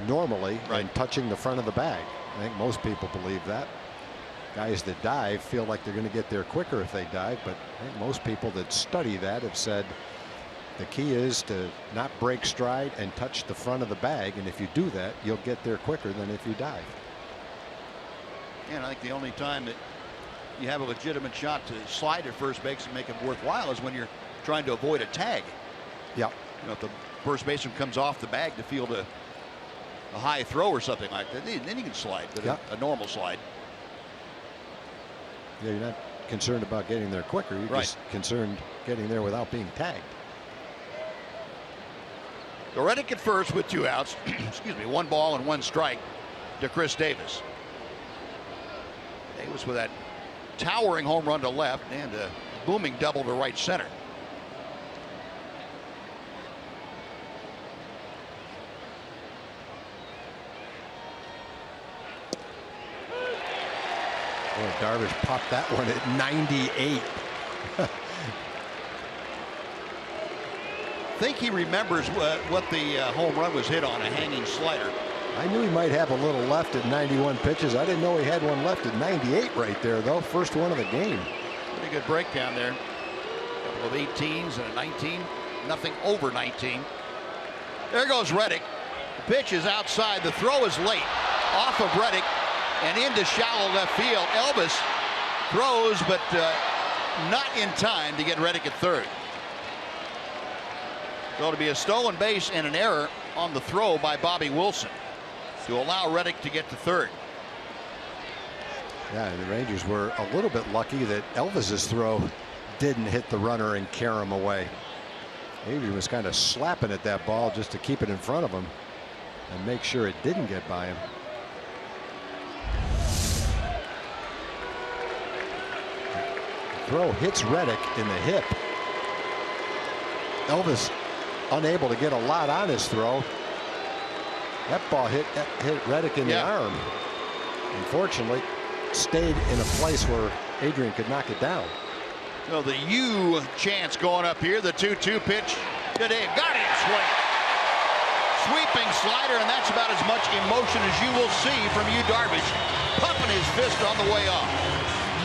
normally and touching the front of the bag. I think most people believe that. Guys that dive feel like they're going to get there quicker if they dive, but I think most people that study that have said the key is to not break stride and touch the front of the bag, and if you do that, you'll get there quicker than if you dive. And I think the only time that you have a legitimate shot to slide at first base and make it worthwhile is when you're trying to avoid a tag. Yeah. You know, if the first baseman comes off the bag to field a high throw or something like that, then you can slide, but a normal slide. Yeah, you're not concerned about getting there quicker. You're just concerned getting there without being tagged. So Reddick at first with 2 outs. Excuse me, 1 ball and 1 strike to Chris Davis. Davis with that towering home run to left and a booming double to right center. Boy, Darvish popped that one at 98. I think he remembers what the home run was hit on, a hanging slider. I knew he might have a little left at 91 pitches. I didn't know he had one left at 98 right there, though. First one of the game. Pretty good breakdown there. A couple of 18s and a 19. Nothing over 19. There goes Reddick. The pitch is outside. The throw is late. Off of Reddick and into shallow left field. Elvis throws, but not in time to get Reddick at third. So it'll be a stolen base and an error on the throw by Bobby Wilson to allow Reddick to get to third. Yeah, and the Rangers were a little bit lucky that Elvis's throw didn't hit the runner and carry him away. Adrian was kind of slapping at that ball just to keep it in front of him and make sure it didn't get by him. The throw hits Reddick in the hip. Elvis unable to get a lot on his throw. That ball hit Reddick in the arm. Unfortunately, stayed in a place where Adrian could knock it down. So the U chance going up here. The 2-2 pitch to Dave. Got him. Swing. Sweeping slider, and that's about as much emotion as you will see from Yu Darvish, pumping his fist on the way off.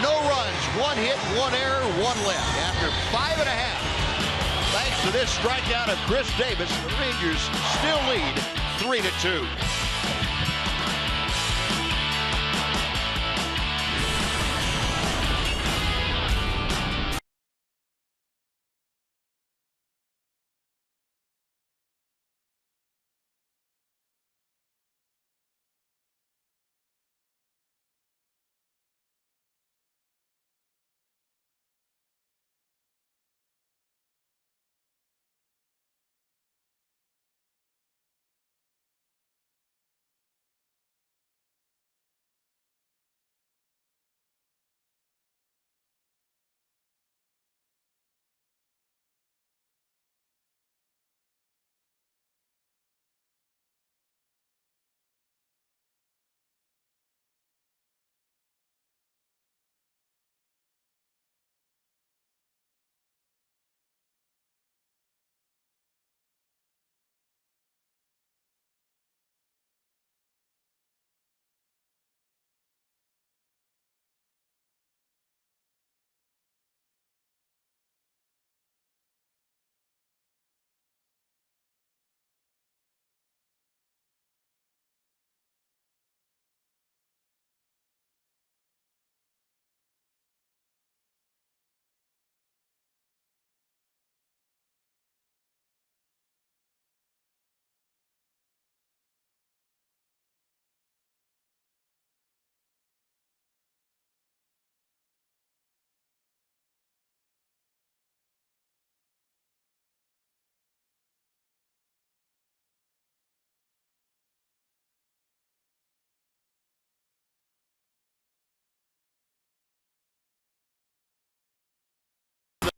No runs, 1 hit, 1 error, 1 left after 5.5. Thanks to this strikeout of Chris Davis, the Rangers still lead 3-2.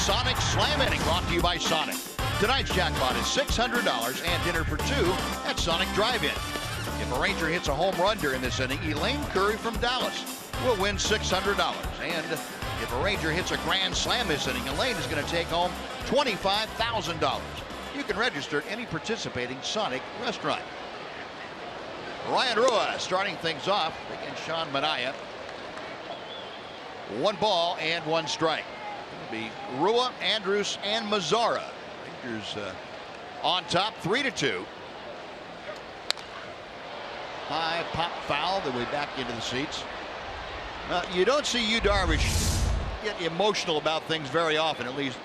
Sonic Slam Inning, brought to you by Sonic. Tonight's jackpot is $600 and dinner for two at Sonic Drive-In. If a Ranger hits a home run during this inning, Elaine Curry from Dallas will win $600. And if a Ranger hits a grand slam this inning, Elaine is going to take home $25,000. You can register at any participating Sonic restaurant. Ryan Rua starting things off against Sean Manaea. 1 ball and 1 strike. It'll be Rua, Andrus, and Mazara. Rangers on top, 3-2. High pop foul, then we back into the seats. You don't see Yu Darvish get emotional about things very often, at least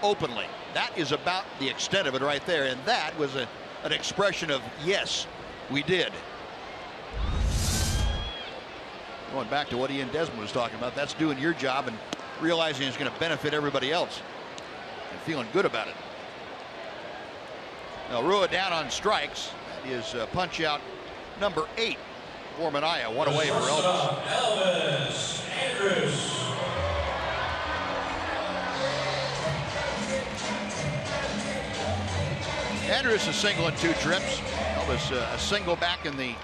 openly. That is about the extent of it right there, and that was an expression of, yes, we did. Going back to what Ian Desmond was talking about, that's doing your job and realizing it's going to benefit everybody else and feeling good about it. Now Rua down on strikes. That is punch out number 8 for Manaea. 1 away for Elvis. Andrus a single and 2 trips. Elvis a single back in the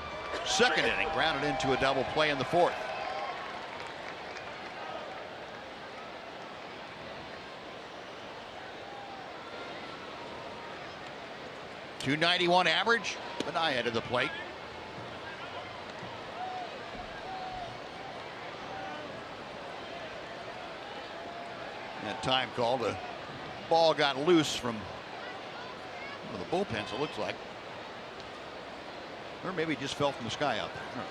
2nd inning, grounded into a double play in the 4th. .291 average. Manaea to the plate. That time call, the ball got loose from the bullpens, it looks like. Or maybe it just fell from the sky out there.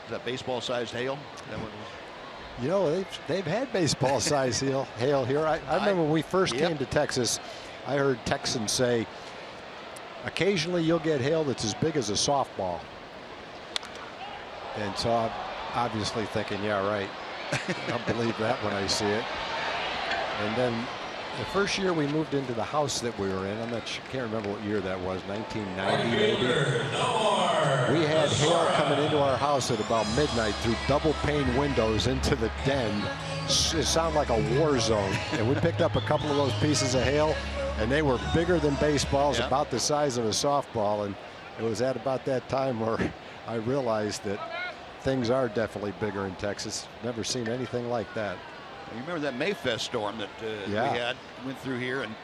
Is that baseball-sized hail? Is that what it was? You know, they've had baseball-sized hail here. I remember when we first came to Texas, I heard Texans say, occasionally you'll get hail that's as big as a softball. And so I'm obviously thinking, yeah, right. I'll believe that when I see it. And then the first year we moved into the house that we were in, can't remember what year that was, 1990 maybe. We had hail coming into our house at about midnight through double pane windows into the den. It sounded like a war zone. And we picked up a couple of those pieces of hail, and they were bigger than baseballs, about the size of a softball. And it was at about that time where I realized that things are definitely bigger in Texas. Never seen anything like that. You remember that Mayfest storm that we went through here, and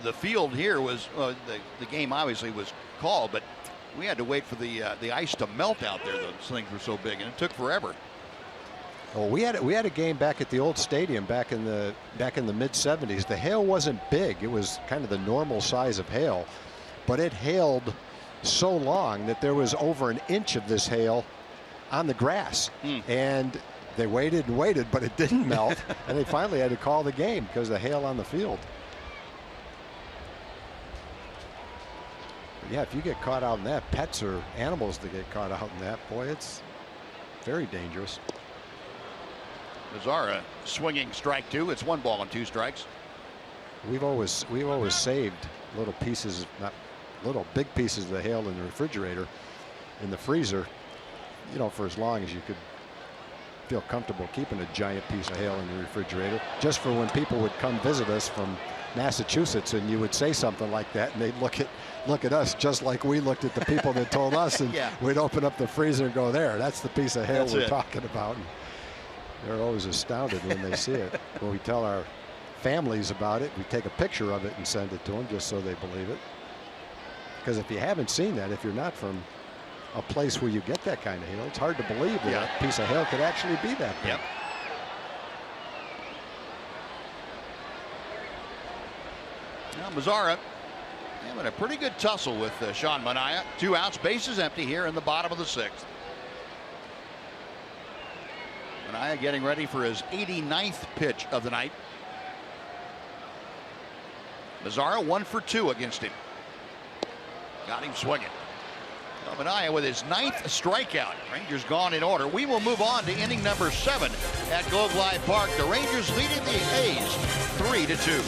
the field here was the game obviously was called, but we had to wait for the ice to melt out there. Those things were so big, and it took forever. Oh, we had a game back at the old stadium back in the mid 70s. The hail wasn't big; it was kind of the normal size of hail, but it hailed so long that there was over an inch of this hail on the grass, and they waited and waited, but it didn't melt, and they finally had to call the game because of the hail on the field. But yeah, if you get caught out in that, pets or animals that get caught out in that, boy, it's very dangerous. Mazara swinging strike 2. It's 1 ball and 2 strikes. We've always saved little pieces, not little, big pieces of the hail in the refrigerator, in the freezer, you know, for as long as you could feel comfortable keeping a giant piece of hail in the refrigerator, just for when people would come visit us from Massachusetts, and you would say something like that, and they'd look at us just like we looked at the people that told us, and we'd open up the freezer and go, there, that's the piece of hail we're talking about. And they're always astounded when they see it. When we tell our families about it, we take a picture of it and send it to them just so they believe it. Because if you haven't seen that, if you're not from a place where you get that kind of hail, it's hard to believe that a piece of hail could actually be that big. Now Mazara having a pretty good tussle with Sean Manaea. 2 outs, bases empty here in the bottom of the 6th. Manaea getting ready for his 89th pitch of the night. Mazara 1 for 2 against him. Got him swinging. Manaea with his 9th strikeout. Rangers gone in order. We will move on to inning number 7 at Globe Life Park. The Rangers leading the A's 3-2.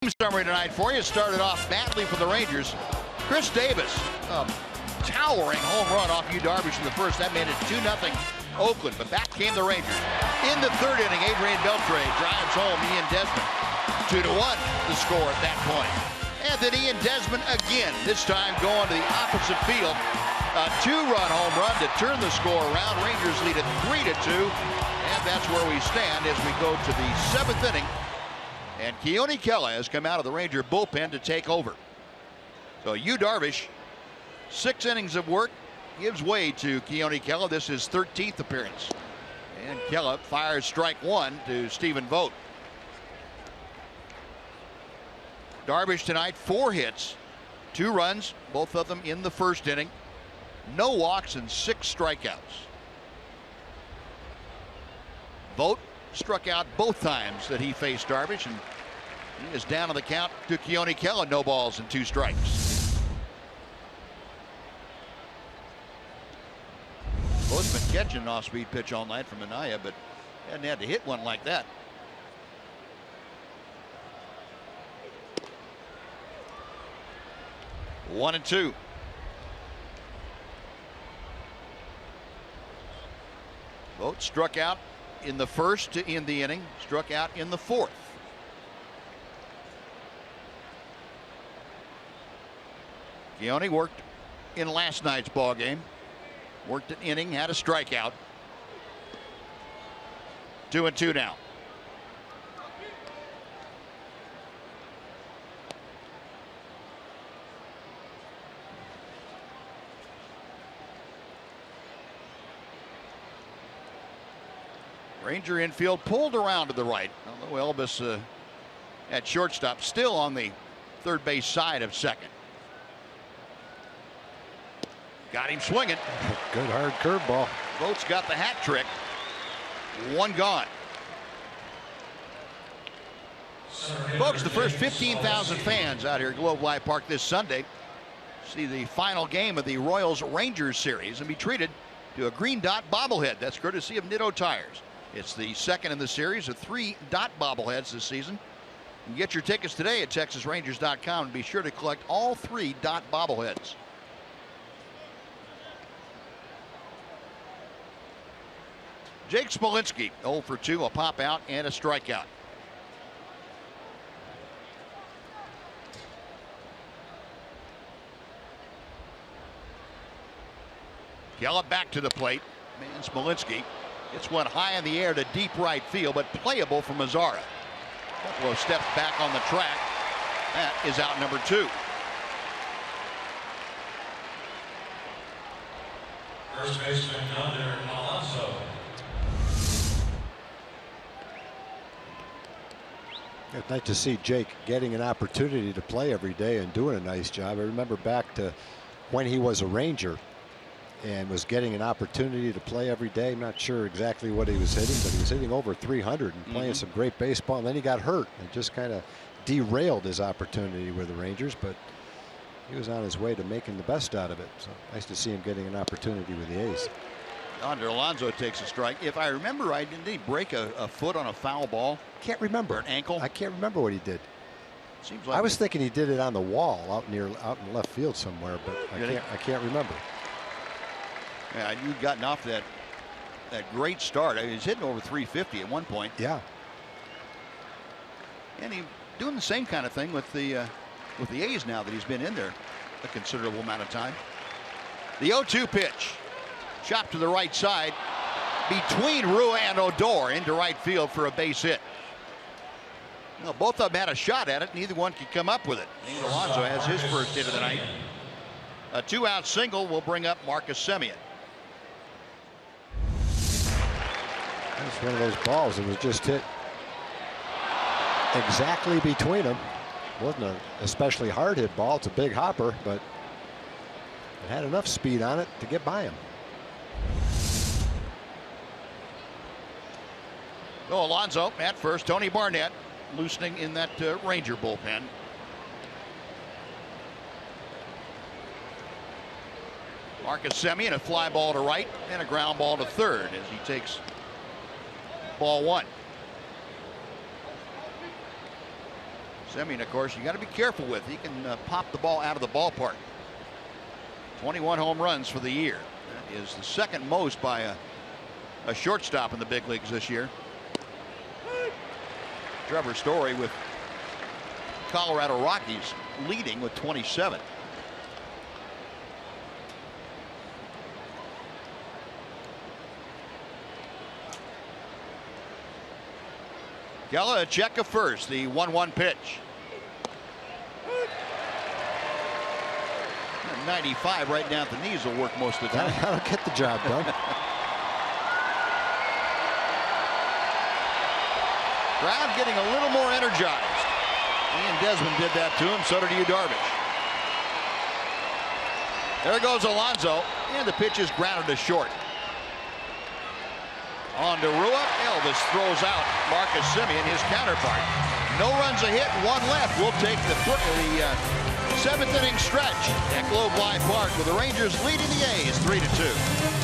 Summary tonight for you. Started off badly for the Rangers. Chris Davis, towering home run off Yu Darvish in the first. That made it 2-0 Oakland, but back came the Rangers. In the third inning, Adrian Beltre drives home Ian Desmond. 2-1 the score at that point. And then Ian Desmond again, this time going to the opposite field. A 2-run home run to turn the score around. Rangers lead it 3-2, and that's where we stand as we go to the 7th inning. And Keone Kela has come out of the Ranger bullpen to take over. So Yu Darvish, 6 innings of work, gives way to Keone Kela. This is his 13th appearance. And Kela fires strike 1 to Stephen Vogt. Darvish tonight, 4 hits, 2 runs, both of them in the first inning. No walks and 6 strikeouts. Vogt struck out both times that he faced Darvish, and he is down on the count to Keone Kela. No balls and 2 strikes. Vogt's been catching an off-speed pitch all night from Anaya, but hadn't had to hit one like that. One and 2. Vogt struck out in the first to end the inning, struck out in the 4th. Keone worked in last night's ball game. Worked an inning, had a strikeout. 2-2 now. Ranger infield pulled around to the right. Although Elvis at shortstop, still on the third base side of second. Got him swinging. Good hard curveball. Vogt's got the hat trick. 1 gone. Folks, the first 15,000 fans out here at Globe Life Park this Sunday see the final game of the Royals Rangers series and be treated to a green dot bobblehead. That's courtesy of Nitto Tires. It's the second in the series of 3 dot bobbleheads this season. You can get your tickets today at TexasRangers.com and be sure to collect all 3 dot bobbleheads. Jake Smolinski, 0 for 2, a pop out and a strikeout. Kela back to the plate. Man, Smolinski. It's one high in the air to deep right field, but playable for Mazara. Couple of steps back on the track. That is out number 2. First baseman Yonder Alonso. I'd like to see Jake getting an opportunity to play every day and doing a nice job. I remember back to when he was a Ranger and was getting an opportunity to play every day. I'm not sure exactly what he was hitting, but he was hitting over 300 and playing some great baseball. And then he got hurt and just kind of derailed his opportunity with the Rangers, but he was on his way to making the best out of it. So nice to see him getting an opportunity with the A's. Yonder Alonso takes a strike. If I remember right, didn't he break a foot on a foul ball? Can't remember. Or an ankle? I can't remember what he did. Seems like I was thinking he did it on the wall out in left field somewhere, but I can't remember. Yeah, you'd gotten off that great start. I mean, he's hitting over 350 at one point. Yeah. And he's doing the same kind of thing with the A's now that he's been in there a considerable amount of time. The 0-2 pitch. Chopped to the right side between Rua and Odor into right field for a base hit. Well, both of them had a shot at it. Neither one could come up with it. And Alonso has his first hit of the night. A 2-out single will bring up Marcus Semien. That's one of those balls that was just hit exactly between them. Wasn't an especially hard hit ball. It's a big hopper, but it had enough speed on it to get by him. So Alonso at first. Tony Barnett loosening in that Ranger bullpen. Marcus Semien, a fly ball to right and a ground ball to third as he takes ball 1. Semien, of course, you got to be careful with. He can pop the ball out of the ballpark. 21 home runs for the year. That is the second most by a shortstop in the big leagues this year. Trevor Story with Colorado Rockies leading with 27. Gela, a check of first, the 1-1 pitch. 95 right down at the knees will work most of the time. That'll get the job done. Crowd getting a little more energized. Ian Desmond did that to him, so did Yu Darvish. There goes Alonso, and the pitch is grounded to short. On to Rua. Elvis throws out Marcus Semien, his counterpart. No runs a hit, one left. We'll take the 7th inning stretch at Globe Life Park with the Rangers leading the A's 3-2.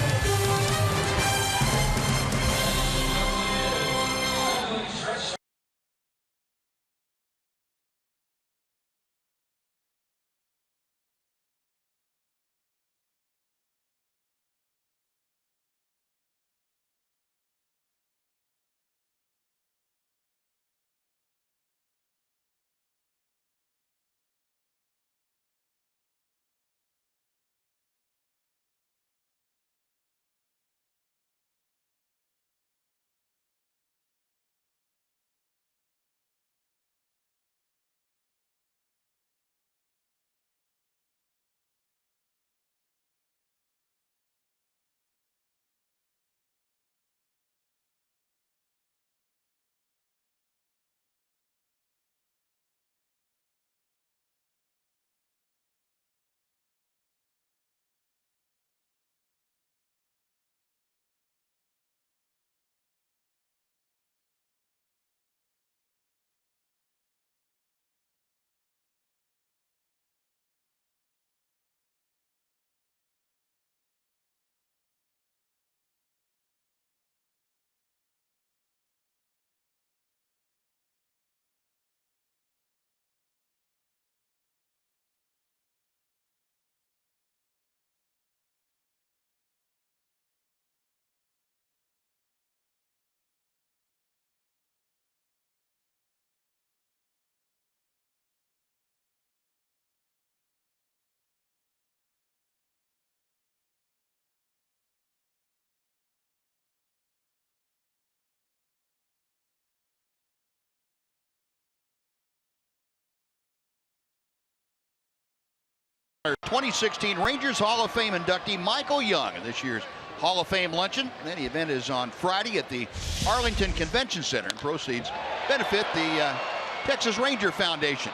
Our 2016 Rangers Hall of Fame inductee Michael Young at this year's Hall of Fame luncheon. And the event is on Friday at the Arlington Convention Center, and proceeds benefit the Texas Ranger Foundation.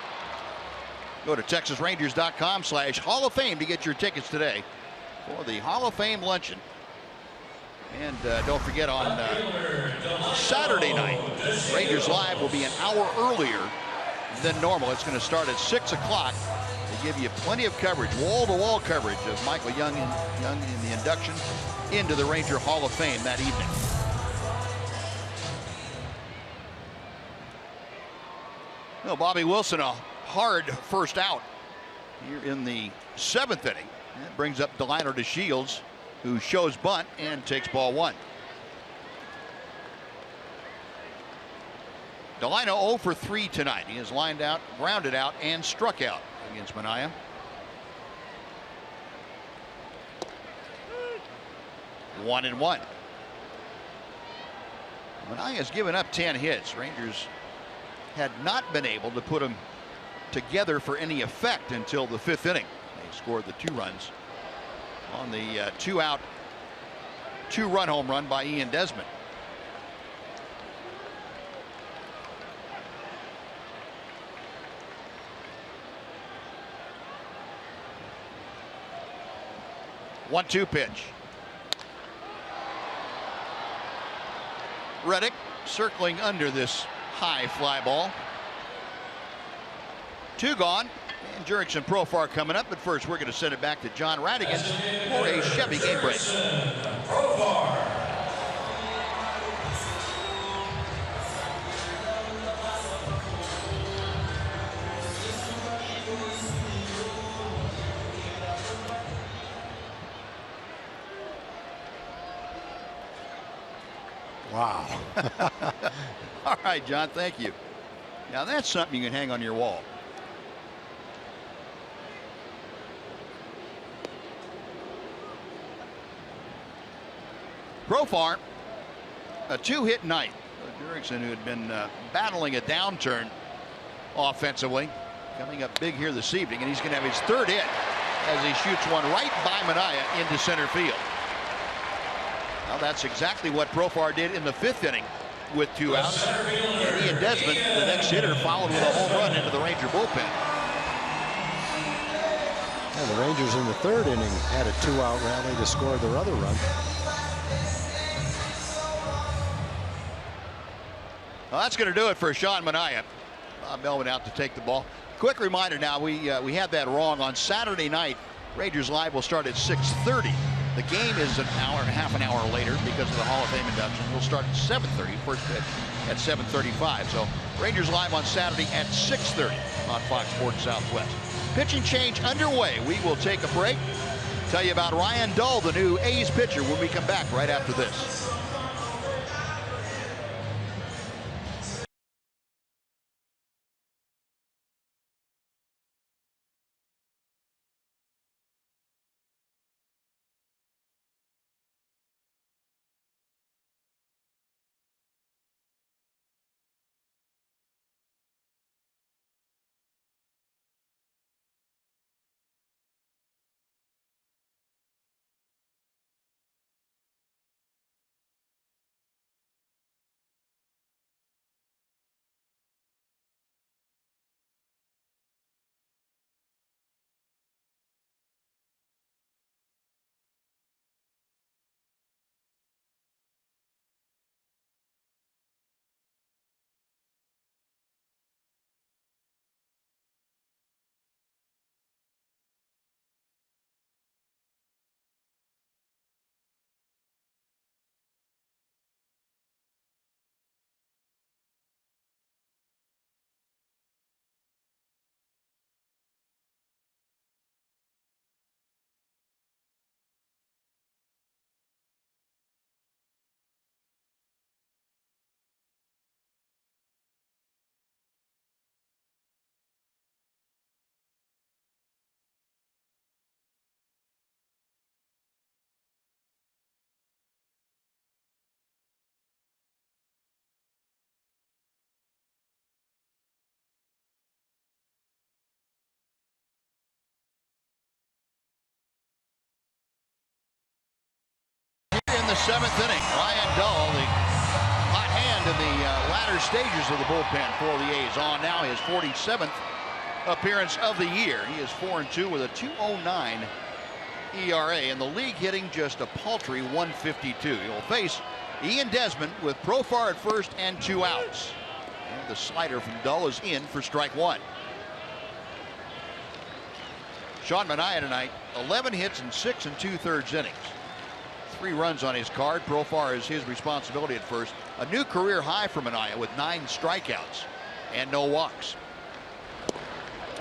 Go to texasrangers.com/Hall of Fame to get your tickets today for the Hall of Fame luncheon. And don't forget, on Saturday night, Rangers Live will be an hour earlier than normal. It's going to start at 6 o'clock. To give you plenty of coverage, wall-to-wall coverage of Michael Young in the induction into the Ranger Hall of Fame that evening. Well, Bobby Wilson, a hard first out here in the 7th inning. That brings up Delino DeShields, who shows bunt and takes ball 1. Delino 0 for 3 tonight. He has lined out, grounded out, and struck out against Manaea. One and one. Manaea has given up 10 hits. Rangers had not been able to put them together for any effect until the 5th inning. They scored the 2 runs on the 2-out, 2-run home run by Ian Desmond. One-two pitch. Reddick circling under this high fly ball. 2 gone. And Jurickson Profar coming up, but first we're going to send it back to John Radigan for a Chevy game break. Wow. All right, John, thank you. Now that's something you can hang on your wall. Profar, a 2-hit night. Jurickson, who had been battling a downturn offensively, coming up big here this evening, and he's going to have his 3rd hit as he shoots one right by Manaea into center field. Well, that's exactly what Profar did in the 5th inning with 2 outs. And Ian Desmond, the next hitter, followed with a home run into the Ranger bullpen. And the Rangers in the 3rd inning had a 2-out rally to score their other run. Well, that's going to do it for Sean Manaea. Bob Melvin out to take the ball. Quick reminder now, we had that wrong. On Saturday night, Rangers Live will start at 6:30. The game is half an hour later because of the Hall of Fame induction. We'll start at 7:30, first pitch at 7:35. So Rangers Live on Saturday at 6:30 on Fox Sports Southwest. Pitching change underway. We will take a break. Tell you about Ryan Dull, the new A's pitcher, when we come back right after this. In the 7th inning, Ryan Dull, the hot hand in the latter stages of the bullpen for the A's, on now his 47th appearance of the year. He is 4-2 with a 2.09 ERA, and the league hitting just a paltry 152. He'll face Ian Desmond with Profar at first and 2 outs. And the slider from Dull is in for strike 1. Sean Manaea tonight, 11 hits in 6 2/3 innings. 3 runs on his card. Profar is his responsibility at first. A new career high for Manaea with 9 strikeouts and no walks.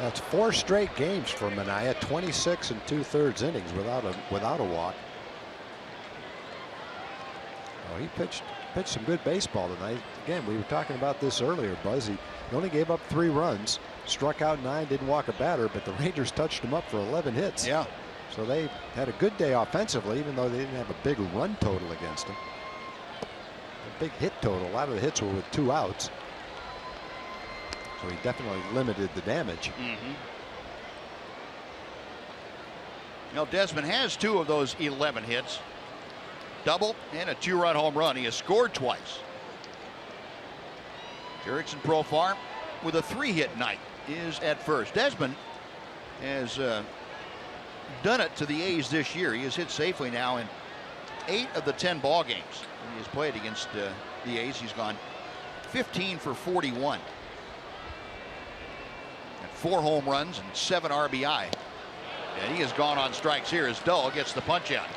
That's 4 straight games for Manaea, 26 2/3 innings without a walk. Oh, he pitched some good baseball tonight. Again, we were talking about this earlier, Buzz. He only gave up 3 runs, struck out 9, didn't walk a batter, but the Rangers touched him up for 11 hits. Yeah. So they had a good day offensively, even though they didn't have a big run total against them. A big hit total. A lot of the hits were with 2 outs. So he definitely limited the damage. You know, Desmond has 2 of those 11 hits. Double and a 2-run home run. He has scored twice. Jurickson Profar with a 3-hit night is at first. Desmond has done it to the A's this year. He has hit safely now in 8 of the 10 ball games he has played against the A's. He's gone 15 for 41. And 4 home runs and 7 RBI. And he has gone on strikes here as Dull gets the punch out.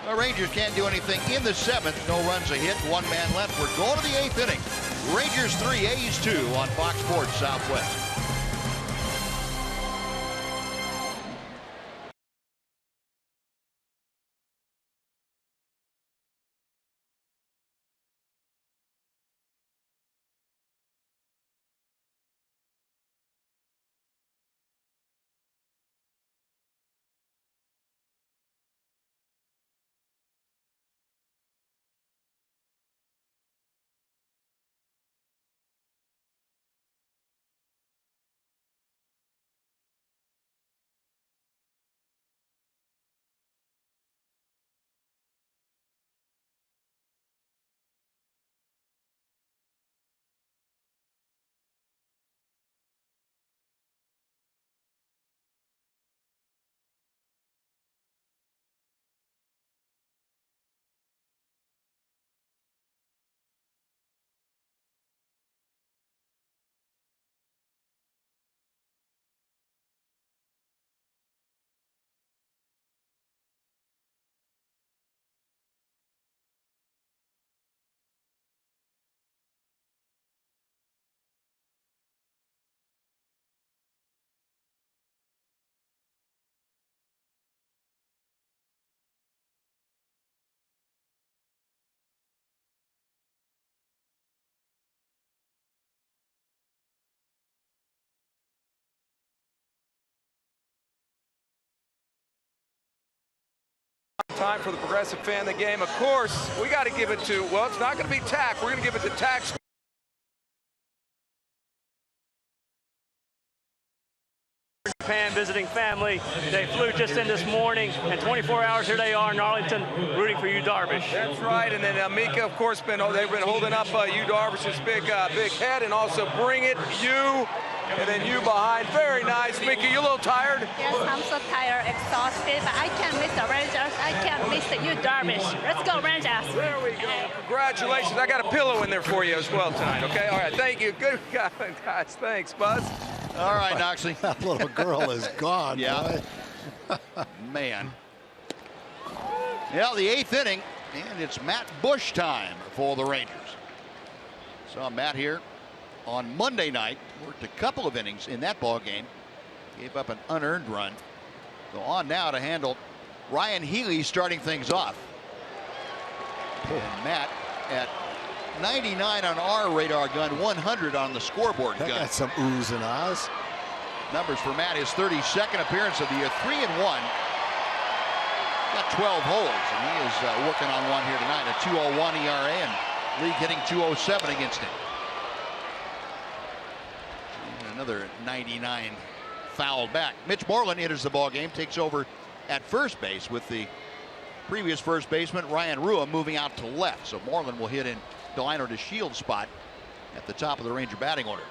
The Rangers can't do anything in the 7th. No runs a hit, 1 man left. We're going to the 8th inning. Rangers 3, A's 2 on Fox Sports Southwest. Time for the Progressive Fan of the Game. Of course, we got to give it to, well, it's not going to be TAC. We're going to give it to TAC. Japan visiting family. They flew just in this morning, and 24 hours here they are in Arlington, rooting for Yu Darvish. That's right, and then Mika, of course, they've been holding up Yu Darvish's big head, and also Bring It, Yu, and then you behind. Very nice. Mika, you a little tired? Yes, I'm so tired, exhausted, but I can't miss the Rangers. I can't miss the Yu Darvish. Let's go, Rangers. There we go. Congratulations. I got a pillow in there for you as well tonight, okay? All right, thank you. Good guys. Thanks, Buzz. All right, Knoxley. That little girl is gone. Yeah. Man. Yeah, the 8th inning, and it's Matt Bush time for the Rangers. Saw Matt here on Monday night. Worked a couple of innings in that ball game. Gave up an unearned run. So on now to handle Ryan Healy starting things off. And Matt at 99 on our radar gun, 100 on the scoreboard gun. Got some oohs and ahs. Numbers for Matt, his 32nd appearance of the year, 3-1. Got 12 holds, and he is working on one here tonight. A 2.01 ERA and league hitting 2.07 against him. And another 99 fouled back. Mitch Moreland enters the ball game, takes over at first base with the previous first baseman Ryan Rua moving out to left. So Moreland will hit in Delino DeShield's spot at the top of the Ranger batting order.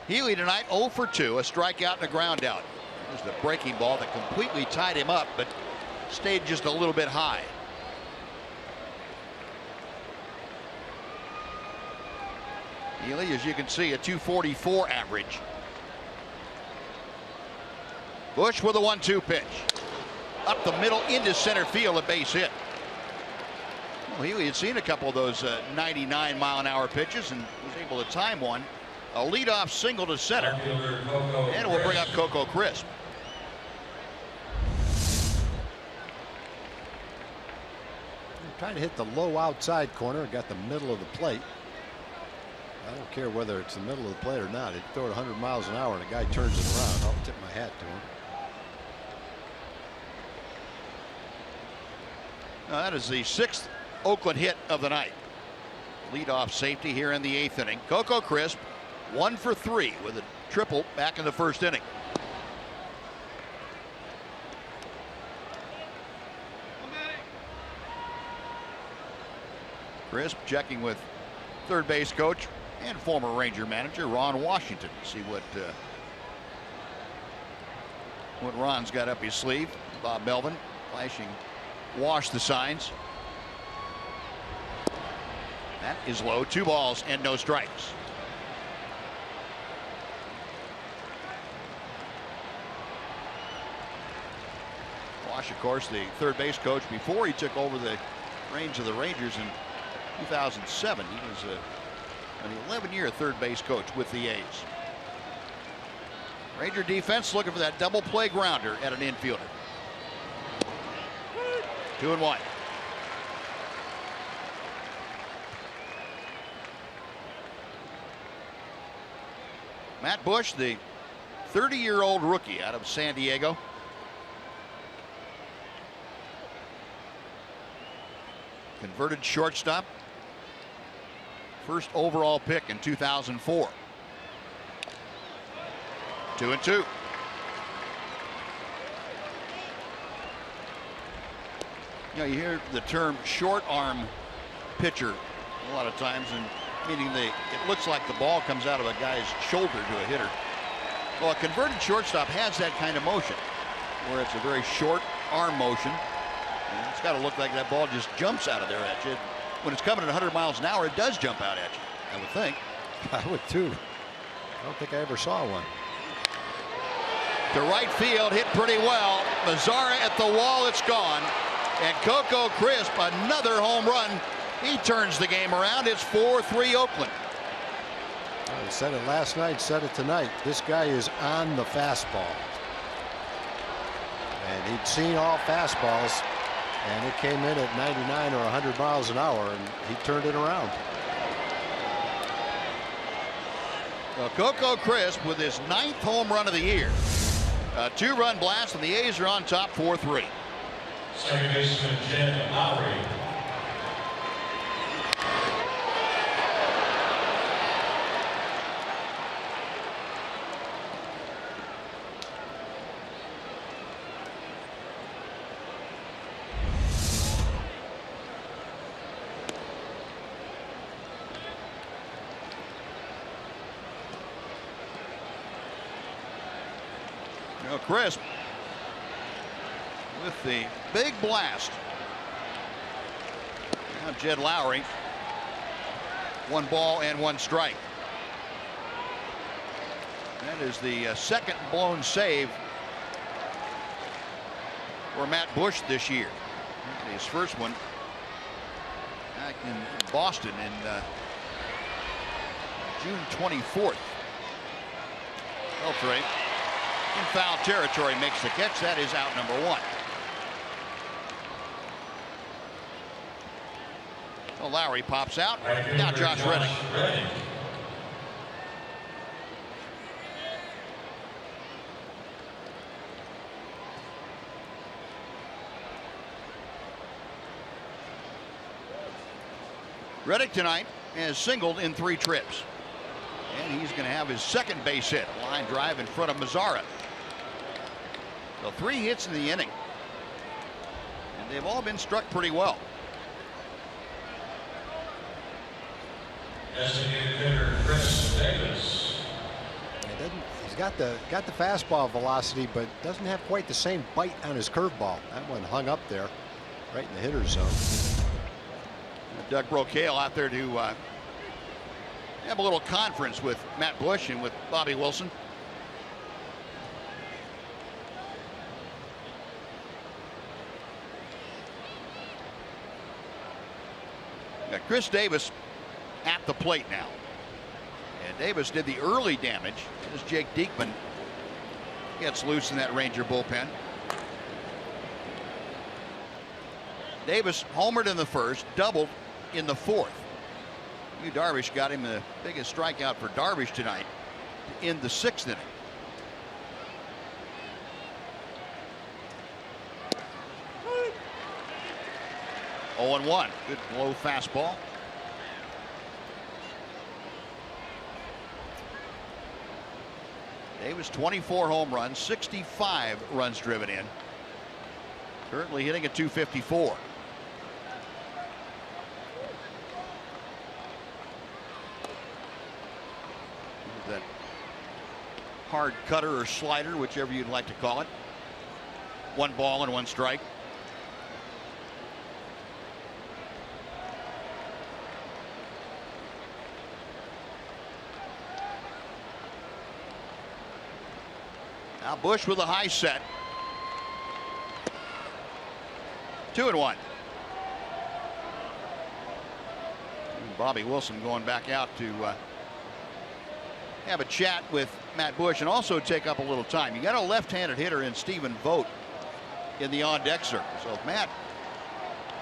Healy tonight 0 for 2, a strikeout and a ground out. There's the breaking ball that completely tied him up, but stayed just a little bit high. Healy, as you can see, a 244 average. Bush with a 1-2 pitch. Up the middle into center field, a base hit. Well, Healy had seen a couple of those 99-mile-an-hour pitches and was able to time one. A leadoff single to center, and we'll bring up Coco Crisp. Trying to hit the low outside corner, got the middle of the plate. I don't care whether it's the middle of the plate or not. He'd throw it 100 miles an hour and the guy turns it around. I'll tip my hat to him. Now, that is the 6th Oakland hit of the night. Leadoff safety here in the 8th inning. Coco Crisp 1 for 3 with a triple back in the first inning. Crisp checking with third base coach and former Ranger manager Ron Washington to see what Ron's got up his sleeve. Bob Melvin flashing Wash the signs. That is low. 2 balls and no strikes. Wash, of course, the third base coach before he took over the reins of the Rangers in 2007. He was an 11-year third base coach with the A's. Ranger defense looking for that double play grounder at an infielder. 2-1. Matt Bush, the 30-year-old rookie out of San Diego. Converted shortstop. First overall pick in 2004. 2-2. You know, you hear the term short arm pitcher a lot of times, and meaning it looks like the ball comes out of a guy's shoulder to a hitter. Well, a converted shortstop has that kind of motion, where it's a very short arm motion. And it's got to look like that ball just jumps out of there at you. When it's coming at 100 miles an hour, it does jump out at you, I would think. I would too. I don't think I ever saw one. To right field, hit pretty well. Mazzara at the wall, it's gone. And Coco Crisp, another home run. He turns the game around. It's 4-3 Oakland. I said it last night, said it tonight. This guy is on the fastball. And he'd seen all fastballs, and it came in at 99 or 100 miles an hour, and he turned it around. Well, Coco Crisp with his 9th home run of the year. A 2-run blast, and the A's are on top 4-3. Second baseman Jed Lowry. Crisp with the big blast. Now Jed Lowry. 1 ball and 1 strike. That is the second blown save for Matt Bush this year. His first one back in Boston in June 24th. Beltre in foul territory makes the catch. That is out number 1. Well, Lowry pops out. Now Josh Reddick. Reddick tonight has singled in 3 trips. And he's going to have his second base hit. A line drive in front of Mazara. So 3 hits in the inning. And they've all been struck pretty well. Designated hitter Chris Davis. He's got the fastball velocity, but doesn't have quite the same bite on his curveball. That one hung up there, right in the hitter's zone. Doug Brocail out there to have a little conference with Matt Bush and with Bobby Wilson. Got Chris Davis at the plate now. And Davis did the early damage as Jake Diekman gets loose in that Ranger bullpen. Davis homered in the first, doubled in the 4th. Yu Darvish got him the biggest strikeout for Darvish tonight to end the 6th inning. Oh, 0-1. Good low fastball. Davis 24 home runs, 65 runs driven in. Currently hitting at .254. That hard cutter or slider, whichever you'd like to call it. 1 ball and 1 strike. Now Bush with a high set. 2-1. Bobby Wilson going back out to have a chat with Matt Bush and also take up a little time. You got a left-handed hitter in Stephen Vogt in the on-deck circle. So if Matt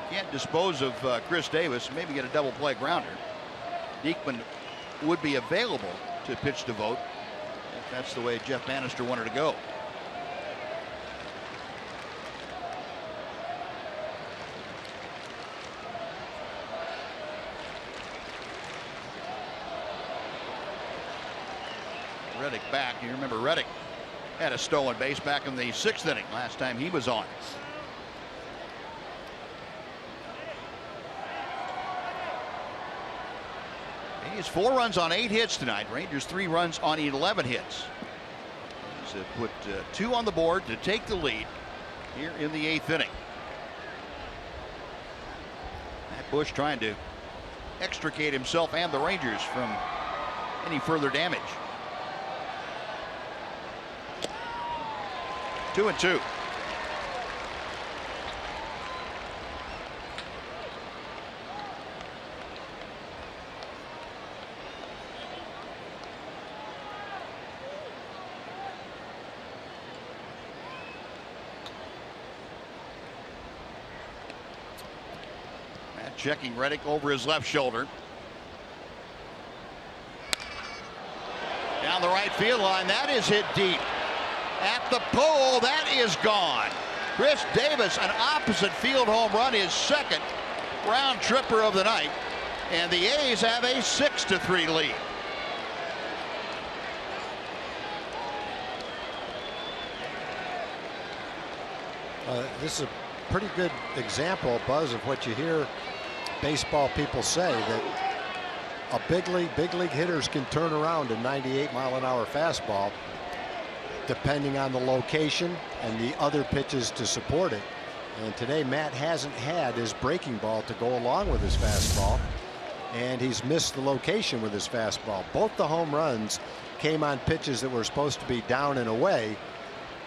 can't dispose of Chris Davis, maybe get a double play grounder, Diekman would be available to pitch to Vogt. That's the way Jeff Bannister wanted to go. Reddick back. You remember Reddick had a stolen base back in the 6th inning last time he was on. He's 4 runs on 8 hits tonight. Rangers 3 runs on 11 hits. He's put 2 on the board to take the lead here in the 8th inning. Matt Bush trying to extricate himself and the Rangers from any further damage. 2-2. Checking Reddick over his left shoulder. Down the right field line. That is hit deep. at the pole. That is gone. Chris Davis, an opposite field home run, his second round tripper of the night. And the A's have a 6-3 lead. This is a pretty good example, Buzz, of what you hear baseball people say, that a big league hitters can turn around a 98-mile-an-hour fastball depending on the location and the other pitches to support it. And today Matt hasn't had his breaking ball to go along with his fastball, and he's missed the location with his fastball. Both the home runs came on pitches that were supposed to be down and away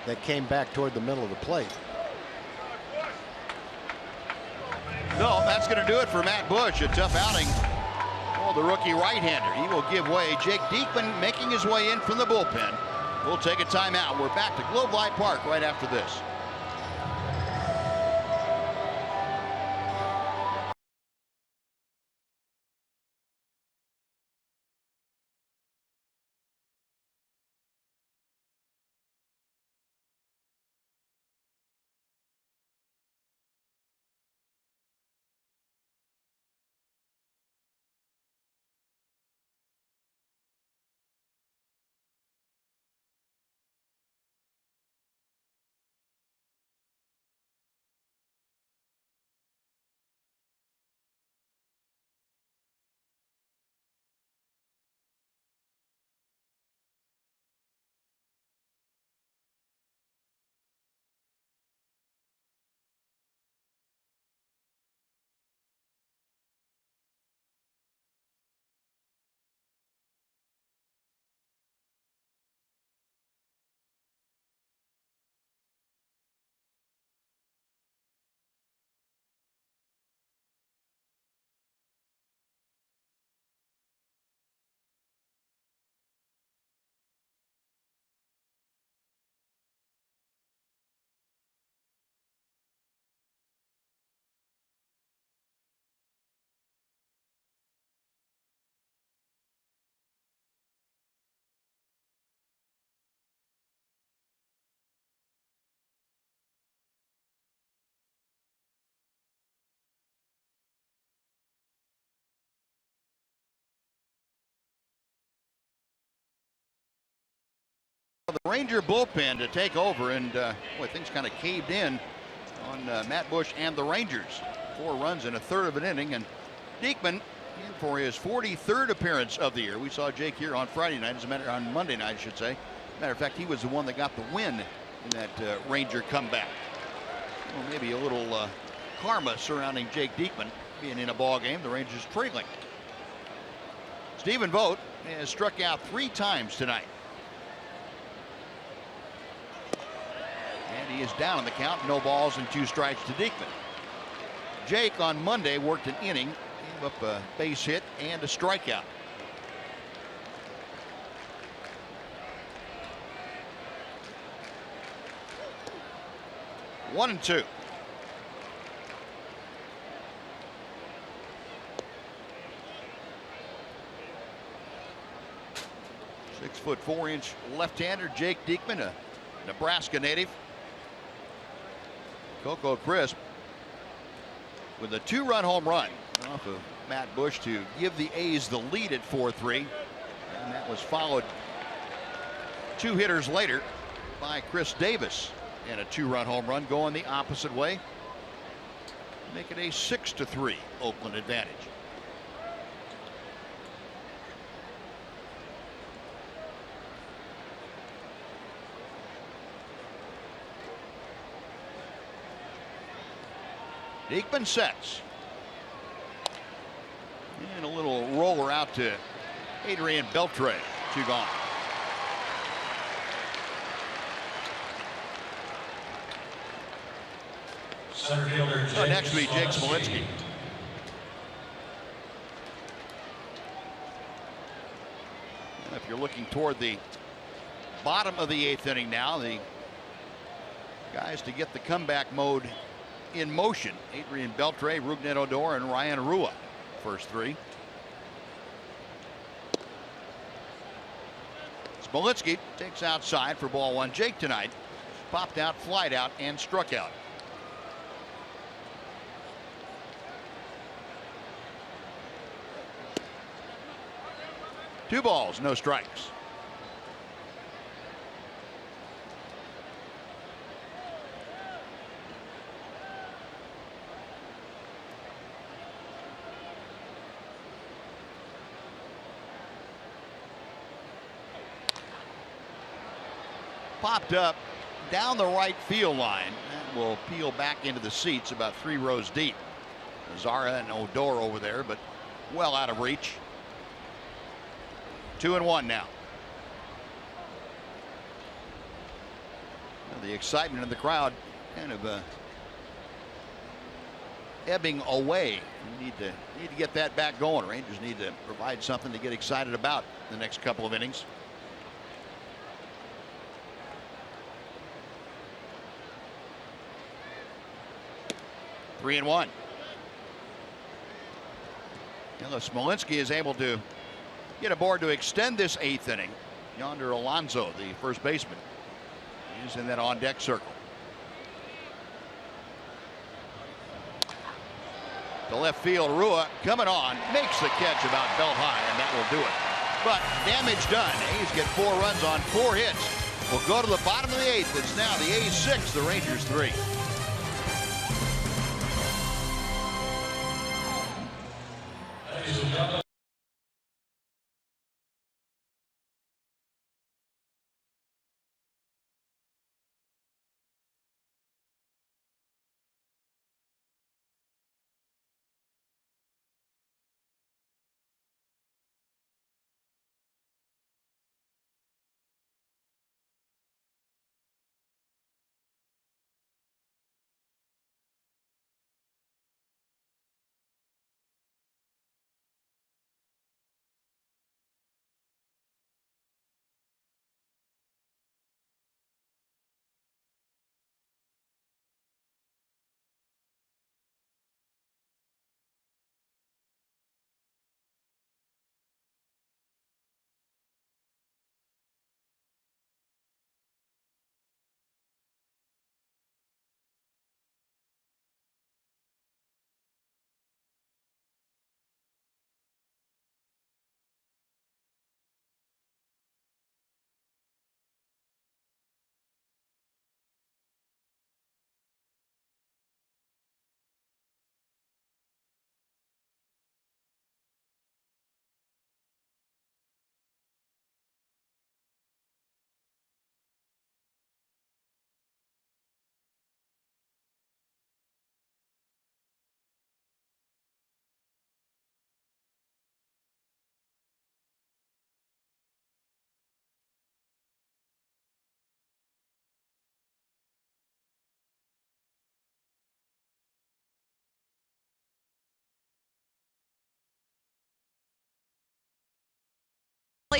that came back toward the middle of the plate. No, that's going to do it for Matt Bush. A tough outing for the rookie right-hander. He will give way. Jake Diekman making his way in from the bullpen. We'll take a timeout. We're back to Globe Life Park right after this. The Ranger bullpen to take over, and boy, things kind of caved in on Matt Bush and the Rangers. 4 runs in a third of an inning, and Diekman in for his 43rd appearance of the year. We saw Jake here on Friday night, on Monday night, I should say. Matter of fact, he was the one that got the win in that Ranger comeback. Well, maybe a little karma surrounding Jake Diekman being in a ball game. The Rangers trailing. Stephen Vogt has struck out 3 times tonight. And he is down in the count. No balls and 2 strikes to Diekman. Jake on Monday worked an inning, gave up a base hit and a strikeout. One and 2. .6'4" left-hander Jake Diekman, a Nebraska native. Coco Crisp with a 2-run home run off of Matt Bush to give the A's the lead at 4-3, and that was followed 2 hitters later by Chris Davis and a 2-run home run going the opposite way, make it a 6-3 Oakland advantage. Diekman sets. And a little roller out to Adrian Beltre. 2 gone. Center fielder Next to be Jake Smolinski. If you're looking toward the bottom of the 8th inning now, the guys to get the comeback mode in motion: Adrian Beltre, Rougned Odor, and Ryan Rua. First 3. It's Smolinski takes outside for ball one. Jake tonight popped out, flied out, and struck out. Two balls, no strikes. Popped up down the right field line. That will peel back into the seats about 3 rows deep. Zara and Odor over there, but well out of reach. 2-1 now. The excitement in the crowd kind of ebbing away. We need to get that back going. Rangers need to provide something to get excited about the next couple of innings. Three and one. Smolinski is able to get aboard to extend this 8th inning. Yonder Alonso, the first baseman, is in that on-deck circle. To left field, Rua coming on, makes the catch about belt high, and that will do it. But damage done. A's get 4 runs on 4 hits. We'll go to the bottom of the 8th. It's now the A's 6, the Rangers 3.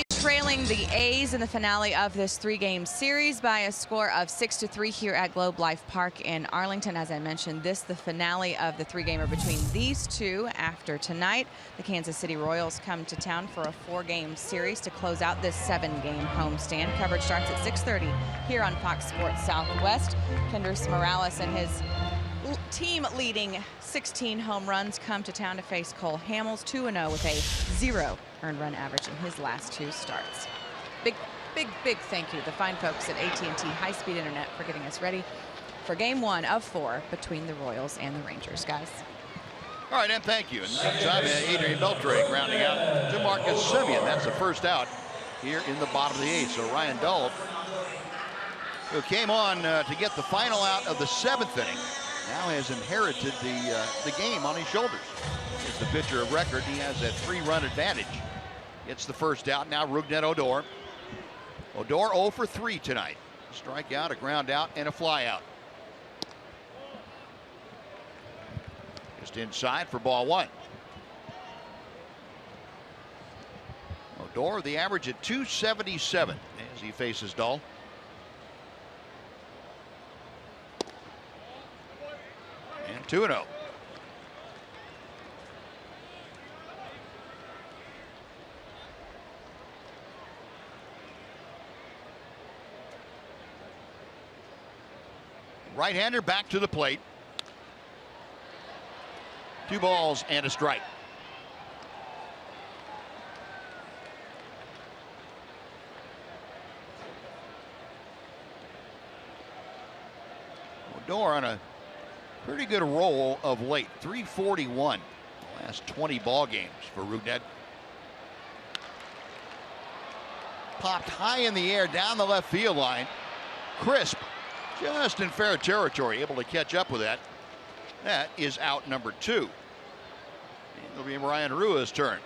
Trailing the A's in the finale of this 3-game series by a score of 6-3 here at Globe Life Park in Arlington. As I mentioned, this the finale of the 3-gamer between these two. After tonight, the Kansas City Royals come to town for a 4-game series to close out this 7-game homestand. Coverage starts at 6:30 here on Fox Sports Southwest. Kendrys Morales and his team leading 16 home runs come to town to face Cole Hamels, 2-0 with a 0 earned run average in his last 2 starts. Big thank you to the fine folks at AT&T High-Speed Internet for getting us ready for game 1 of 4 between the Royals and the Rangers, guys. All right, and thank you. And next time, Adrian Beltre grounding out DeMarcus Semien. That's the first out here in the bottom of the 8th. So Ryan Dull, who came on to get the final out of the 7th inning, now has inherited the game on his shoulders. He's the pitcher of record. He has that 3-run advantage. Gets the first out. Now Rougned Odor. Odor 0 for 3 tonight. A strikeout, a ground out, and a fly out. Just inside for ball 1. Odor, the average at 277 as he faces Dull. And 2-0. Right-hander back to the plate. 2 balls and a strike. Odor on a pretty good roll of late. 341 the last 20 ball games for Rougned. Popped high in the air down the left field line. Crisp, just in fair territory, able to catch up with that. That is out number 2. And it'll be Ryan Rua's turn.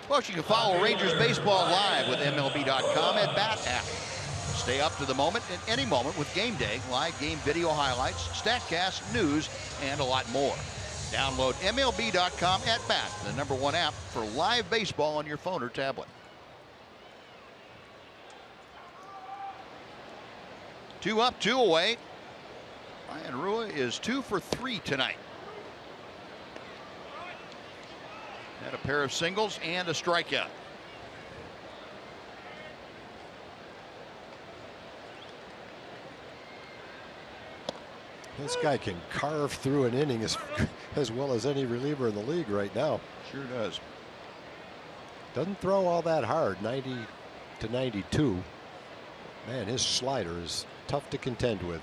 Well, you can follow Rangers baseball live with MLB.com at Bat app. Stay up to the moment at any moment with Game Day, live game video highlights, StatCast, news, and a lot more. Download MLB.com at Bat, the #1 app for live baseball on your phone or tablet. 2 up, 2 away. Ryan Rua is 2 for 3 tonight. Had a pair of singles and a strikeout. This guy can carve through an inning as well as any reliever in the league right now. Sure does. Doesn't throw all that hard, 90 to 92. Man, his slider is tough to contend with.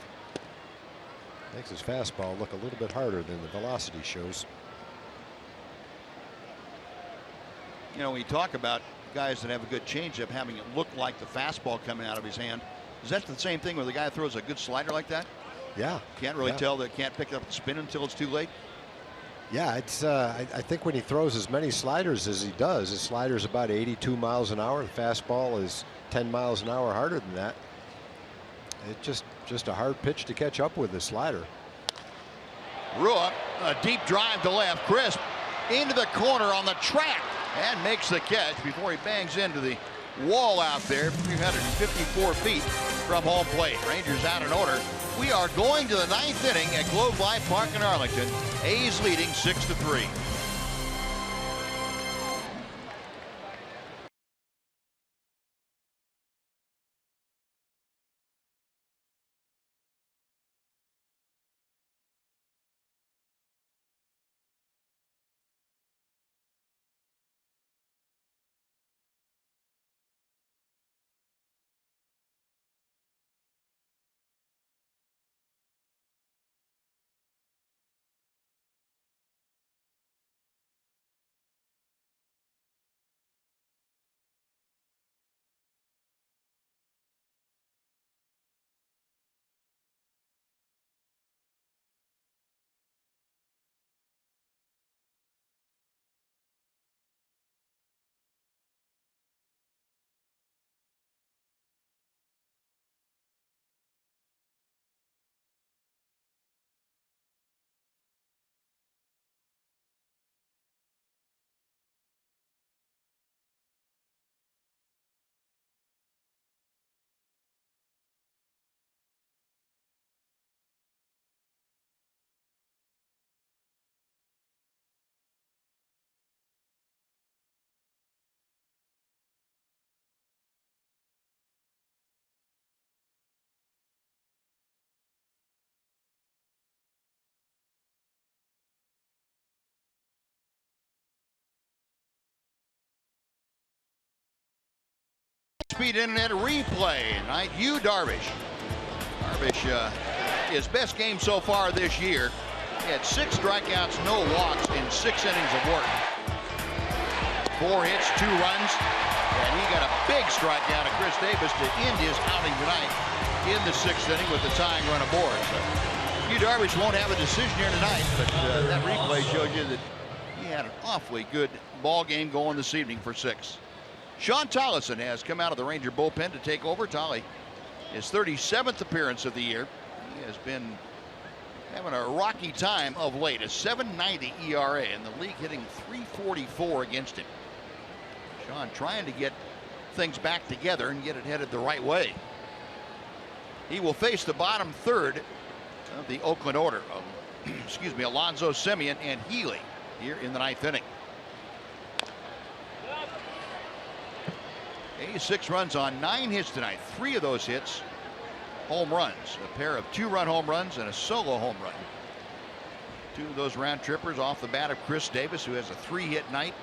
Makes his fastball look a little bit harder than the velocity shows. You know, we talk about guys that have a good changeup having it look like the fastball coming out of his hand. Is that the same thing where the guy throws a good slider like that? Yeah. Can't really tell that, can't pick up the spin until it's too late? Yeah, it's. I think when he throws as many sliders as he does, his slider's about 82 miles an hour. The fastball is 10 miles an hour harder than that. It's just a hard pitch to catch up with, the slider. Rua, a deep drive to left. Crisp into the corner on the track and makes the catch before he bangs into the wall out there, 354 feet from home plate. Rangers out in order. We are going to the 9th inning at Globe Life Park in Arlington. A's leading 6-3. Speed Internet replay tonight. Yu Darvish. Darvish, his best game so far this year. He had 6 strikeouts, no walks in 6 innings of work. 4 hits, 2 runs, and he got a big strikeout of Chris Davis to end his outing tonight in the 6th inning with the tying run aboard. So Yu Darvish won't have a decision here tonight, but that replay shows you that he had an awfully good ball game going this evening for 6. Sean Tollefson has come out of the Ranger bullpen to take over. Tolly, his 37th appearance of the year. He has been having a rocky time of late. A 7.90 ERA and the league hitting .344 against him. Sean trying to get things back together and get it headed the right way. He will face the bottom 3rd of the Oakland order of excuse me, Alonso, Semien, and Healy here in the 9th inning. 6 runs on 9 hits tonight. 3 of those hits home runs, a pair of 2-run home runs and a solo home run. 2 of those round trippers off the bat of Chris Davis, who has a 3-hit night.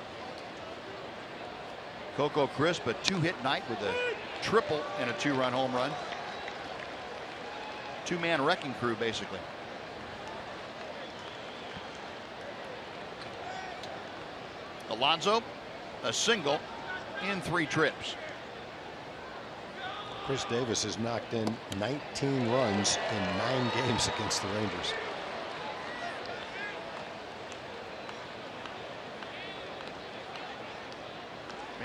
Coco Crisp, a 2-hit night with a triple and a 2-run home run. 2-man wrecking crew, basically. Alonso, a single in 3 trips. Chris Davis has knocked in 19 runs in 9 games against the Rangers.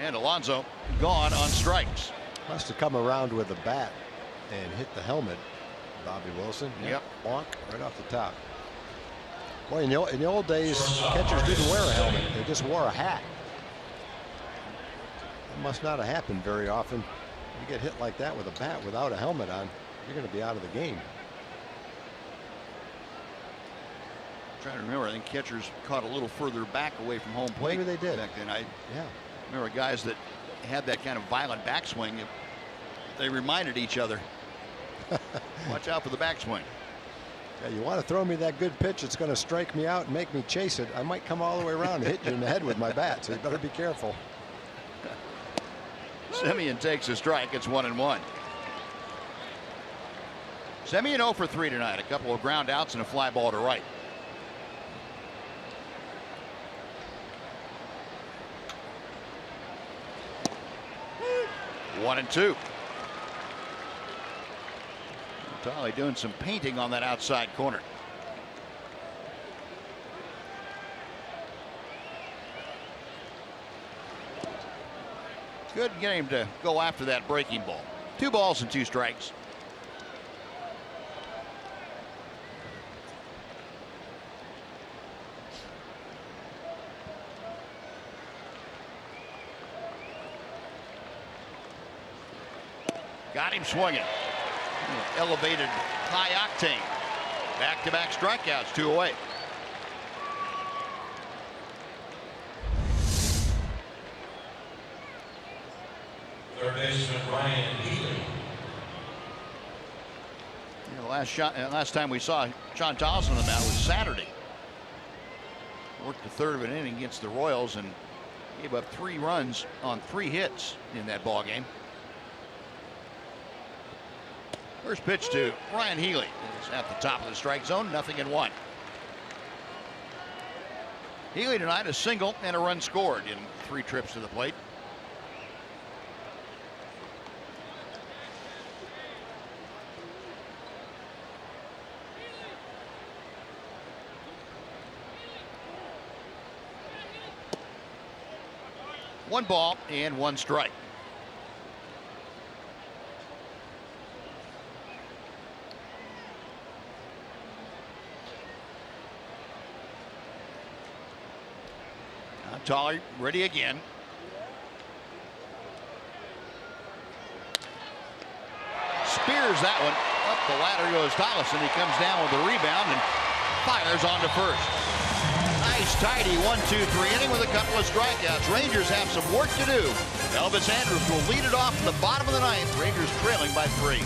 And Alonso gone on strikes. Must have come around with a bat and hit the helmet. Bobby Wilson. Yep. Bonk right off the top. Boy, in the old days, catchers didn't wear a helmet. They just wore a hat. It must not have happened very often. You get hit like that with a bat without a helmet on, you're going to be out of the game. I'm trying to remember, I think catchers caught a little further back away from home plate. Maybe they did. Back then. I Yeah. remember guys that had that kind of violent backswing. They reminded each other, watch out for the backswing. Yeah, you want to throw me that good pitch, it's going to strike me out and make me chase it. I might come all the way around and hit you in the head with my bat, so you better be careful. Semien takes a strike. It's 1-1. Semien 0 for 3 tonight. A couple of ground outs and a fly ball to right. One and 2. Tolly doing some painting on that outside corner. Good getting him to go after that breaking ball. 2 balls and 2 strikes. Got him swinging. Elevated high octane. Back-to-back strikeouts, 2 away. Third baseman Ryan Healy. Last time we saw Sean Thomas on the mound was Saturday. Worked the third of an inning against the Royals and gave up 3 runs on 3 hits in that ball game. First pitch to Ryan Healy is at the top of the strike zone, 0-1. Healy tonight a single and a run scored in 3 trips to the plate. One ball and 1 strike. Now Tolley ready again. Spears that one. Up the ladder goes Tyson. He comes down with the rebound and fires on to first. Nice tidy 1-2-3 inning with a couple of strikeouts. Rangers have some work to do. Elvis Andrus will lead it off in the bottom of the 9th. Rangers trailing by 3.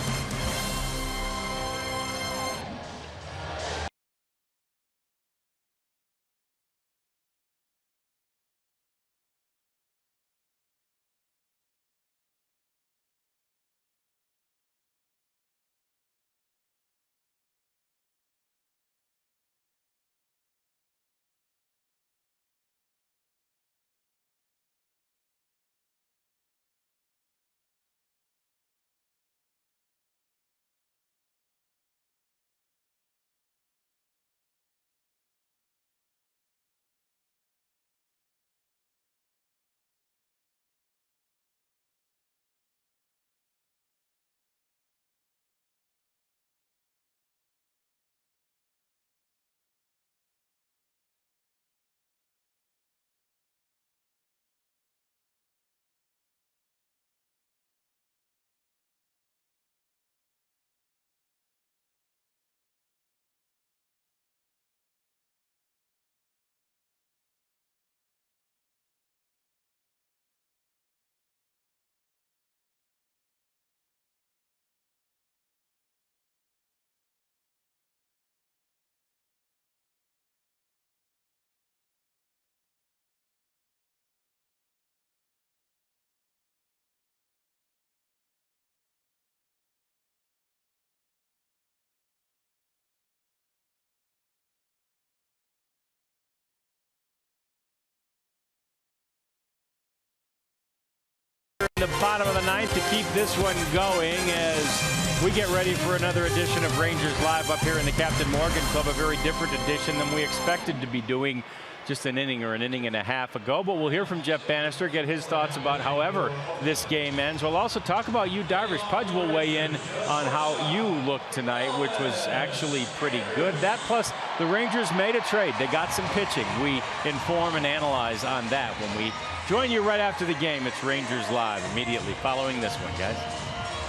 the bottom of the ninth to keep this one going as we get ready for another edition of Rangers Live up here in the Captain Morgan Club. A very different edition than we expected to be doing just an inning or an inning and a half ago. But we'll hear from Jeff Bannister, get his thoughts about however this game ends. We'll also talk about Yu Darvish. Pudge will weigh in on how you looked tonight, which was actually pretty good. That plus the Rangers made a trade. They got some pitching. We inform and analyze on that when we join you right after the game. It's Rangers Live immediately following this one, guys.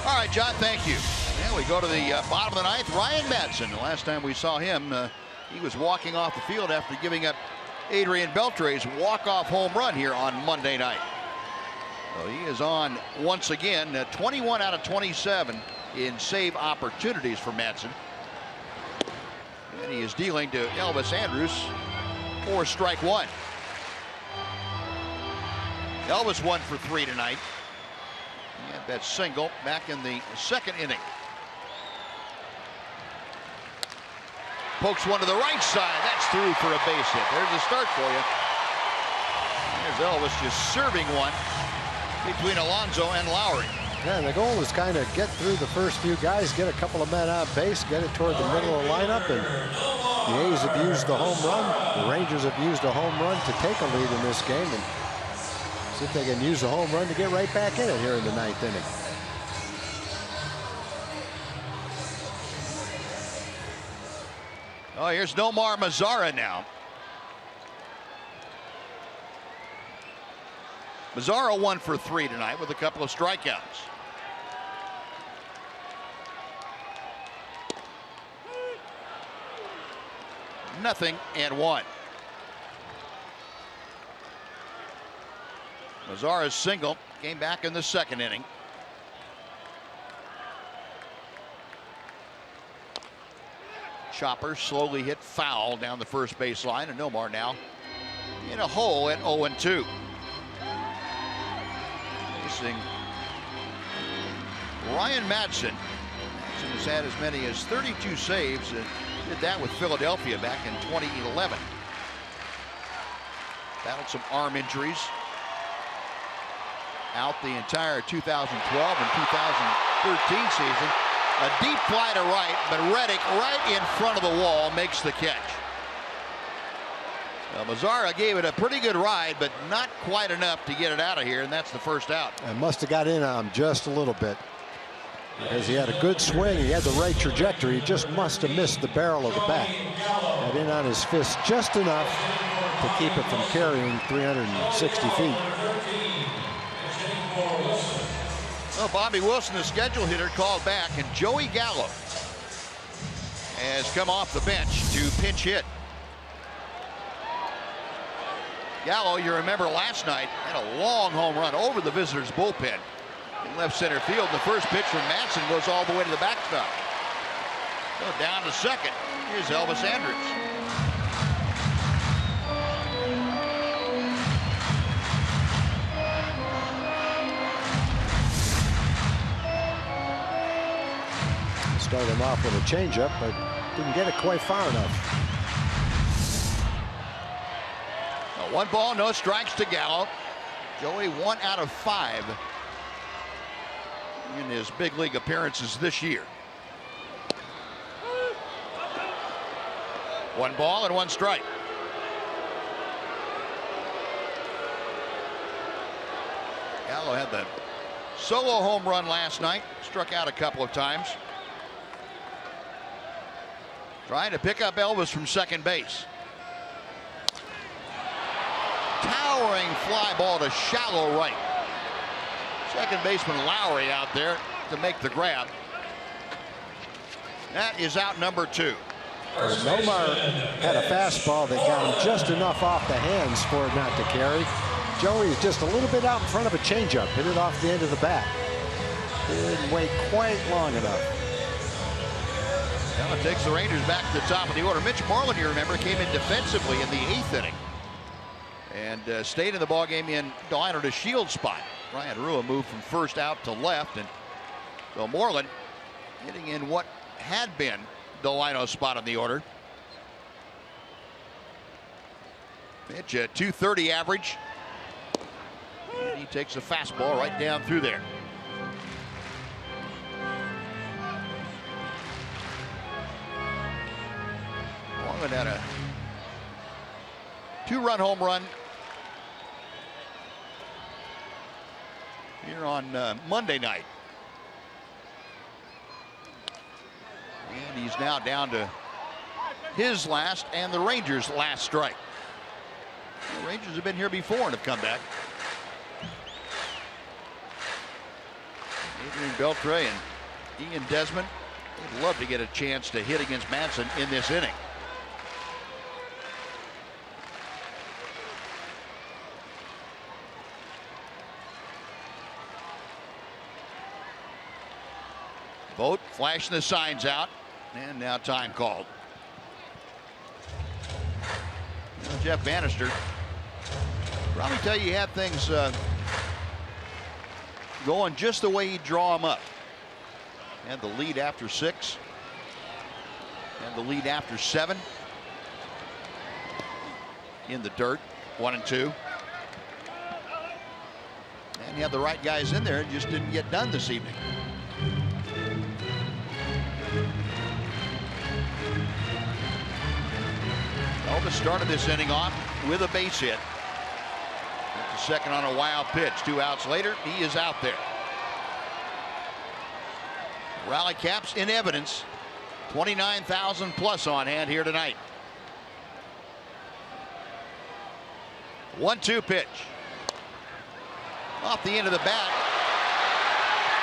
All right, John, thank you. And we go to the bottom of the ninth. Ryan Madson. The last time we saw him, he was walking off the field after giving up Adrian Beltre's walk-off home run here on Monday night. Well, he is on once again, 21 out of 27 in save opportunities for Madson. And he is dealing to Elvis Andrus for strike one. Elvis 1 for 3 tonight. He had that single back in the second inning. Pokes one to the right side. That's through for a base hit. There's a start for you. There's Elvis just serving one between Alonso and Lowry. Yeah, and the goal is kind of get through the first few guys, get a couple of men on base, get it toward the middle of the lineup, and the A's have used the home run. The Rangers have used a home run to take a lead in this game, and see if they can use the home run to get right back in it here in the ninth inning. Oh, here's Nomar Mazara now. Mazara 1 for 3 tonight with a couple of strikeouts. Nothing and 1. Mazara's single came back in the second inning. Chopper slowly hit foul down the first baseline, and Nomar now in a hole at 0-2. Facing Ryan Madson. Madson has had as many as 32 saves and did that with Philadelphia back in 2011. Battled some arm injuries. Out the entire 2012 and 2013 season. A deep fly to right, but Reddick right in front of the wall makes the catch. Well, Mazara gave it a pretty good ride, but not quite enough to get it out of here, and that's the first out. I must have got in on him just a little bit because he had a good swing. He had the right trajectory. He just must have missed the barrel of the bat. Got in on his fist just enough to keep it from carrying 360 feet. Well, Bobby Wilson, the schedule hitter, called back, and Joey Gallo has come off the bench to pinch hit. Gallo, you remember last night, had a long home run over the visitors' bullpen in left center field. The first pitch from Madson goes all the way to the backstop. So down to second. Here's Elvis Andrus. Started him off with a changeup, but didn't get it quite far enough. 1 ball, no strikes to Gallo. Joey 1 out of 5 in his big league appearances this year. 1 ball and 1 strike. Gallo had the solo home run last night, struck out a couple of times. Trying to pick up Elvis from second base. Towering fly ball to shallow right. Second baseman Lowry out there to make the grab. That is out number 2. Nomar had a fastball that got him just enough off the hands for it not to carry. Joey is just a little bit out in front of a changeup. Hit it off the end of the bat. Didn't wait quite long enough. Well, it takes the Rangers back to the top of the order. Mitch Moreland, you remember, came in defensively in the 8th inning and stayed in the ballgame in Delino to Shield spot. Ryan Rua moved from first out to left, and so Moreland hitting in what had been Delino's spot on the order. Mitch, a .230 average. And he takes a fastball right down through there. Morgan had a 2-run home run here on Monday night. And he's now down to his last and the Rangers' last strike. The Rangers have been here before and have come back. Adrian Beltre and Ian Desmond would love to get a chance to hit against Madsen in this inning. Vogt flashing the signs out, and now time called. Jeff Bannister probably tell you he had things going just the way he'd draw them up. Had the lead after 6, and the lead after 7 in the dirt, 1 and 2. And he had the right guys in there, it just didn't get done this evening. Elvis started this inning off with a base hit. That's the second on a wild pitch. 2 outs later, he is out there. Rally caps in evidence. 29,000 plus on hand here tonight. 1-2 pitch. Off the end of the bat.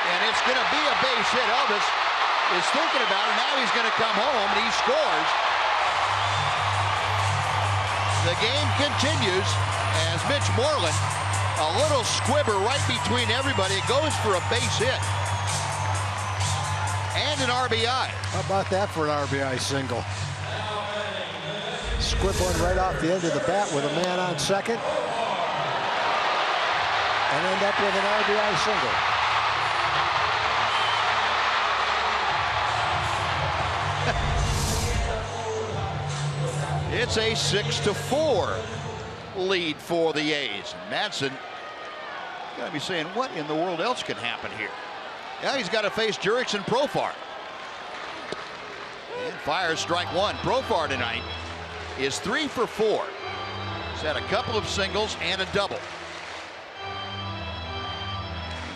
And it's going to be a base hit. Elvis is thinking about it. Now he's going to come home and he scores. The game continues as Mitch Moreland, a little squibber right between everybody. It goes for a base hit and an RBI. How about that for an RBI single? Squibbling right off the end of the bat with a man on second and end up with an RBI single. It's a 6-4 lead for the A's. Madsen gotta be saying, what in the world else can happen here? Now he's got to face Jurickson Profar. And fires strike 1. Profar tonight is 3 for 4. He's had a couple of singles and a double.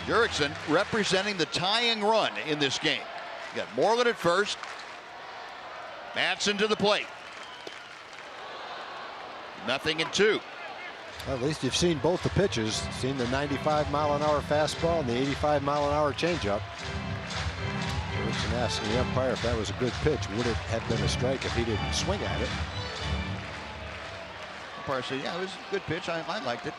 Jurickson representing the tying run in this game. You got Moreland at first. Madsen to the plate. 0-2. Well, at least you've seen both the pitches. Seen the 95-mile-an-hour fastball and the 85-mile-an-hour changeup. Jurickson asking the umpire if that was a good pitch. Would it have been a strike if he didn't swing at it? Umpire said, yeah, it was a good pitch. I liked it.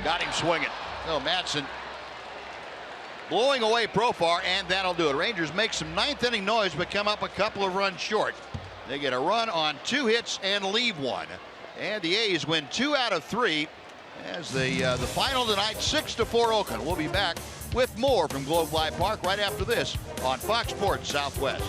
Got him swinging. So Madsen blowing away Profar, and that'll do it. Rangers make some 9th inning noise, but come up a couple of runs short. They get a run on 2 hits and leave 1. And the A's win 2 out of 3 as the final tonight, 6-4 Oakland. We'll be back with more from Globe Life Park right after this on Fox Sports Southwest.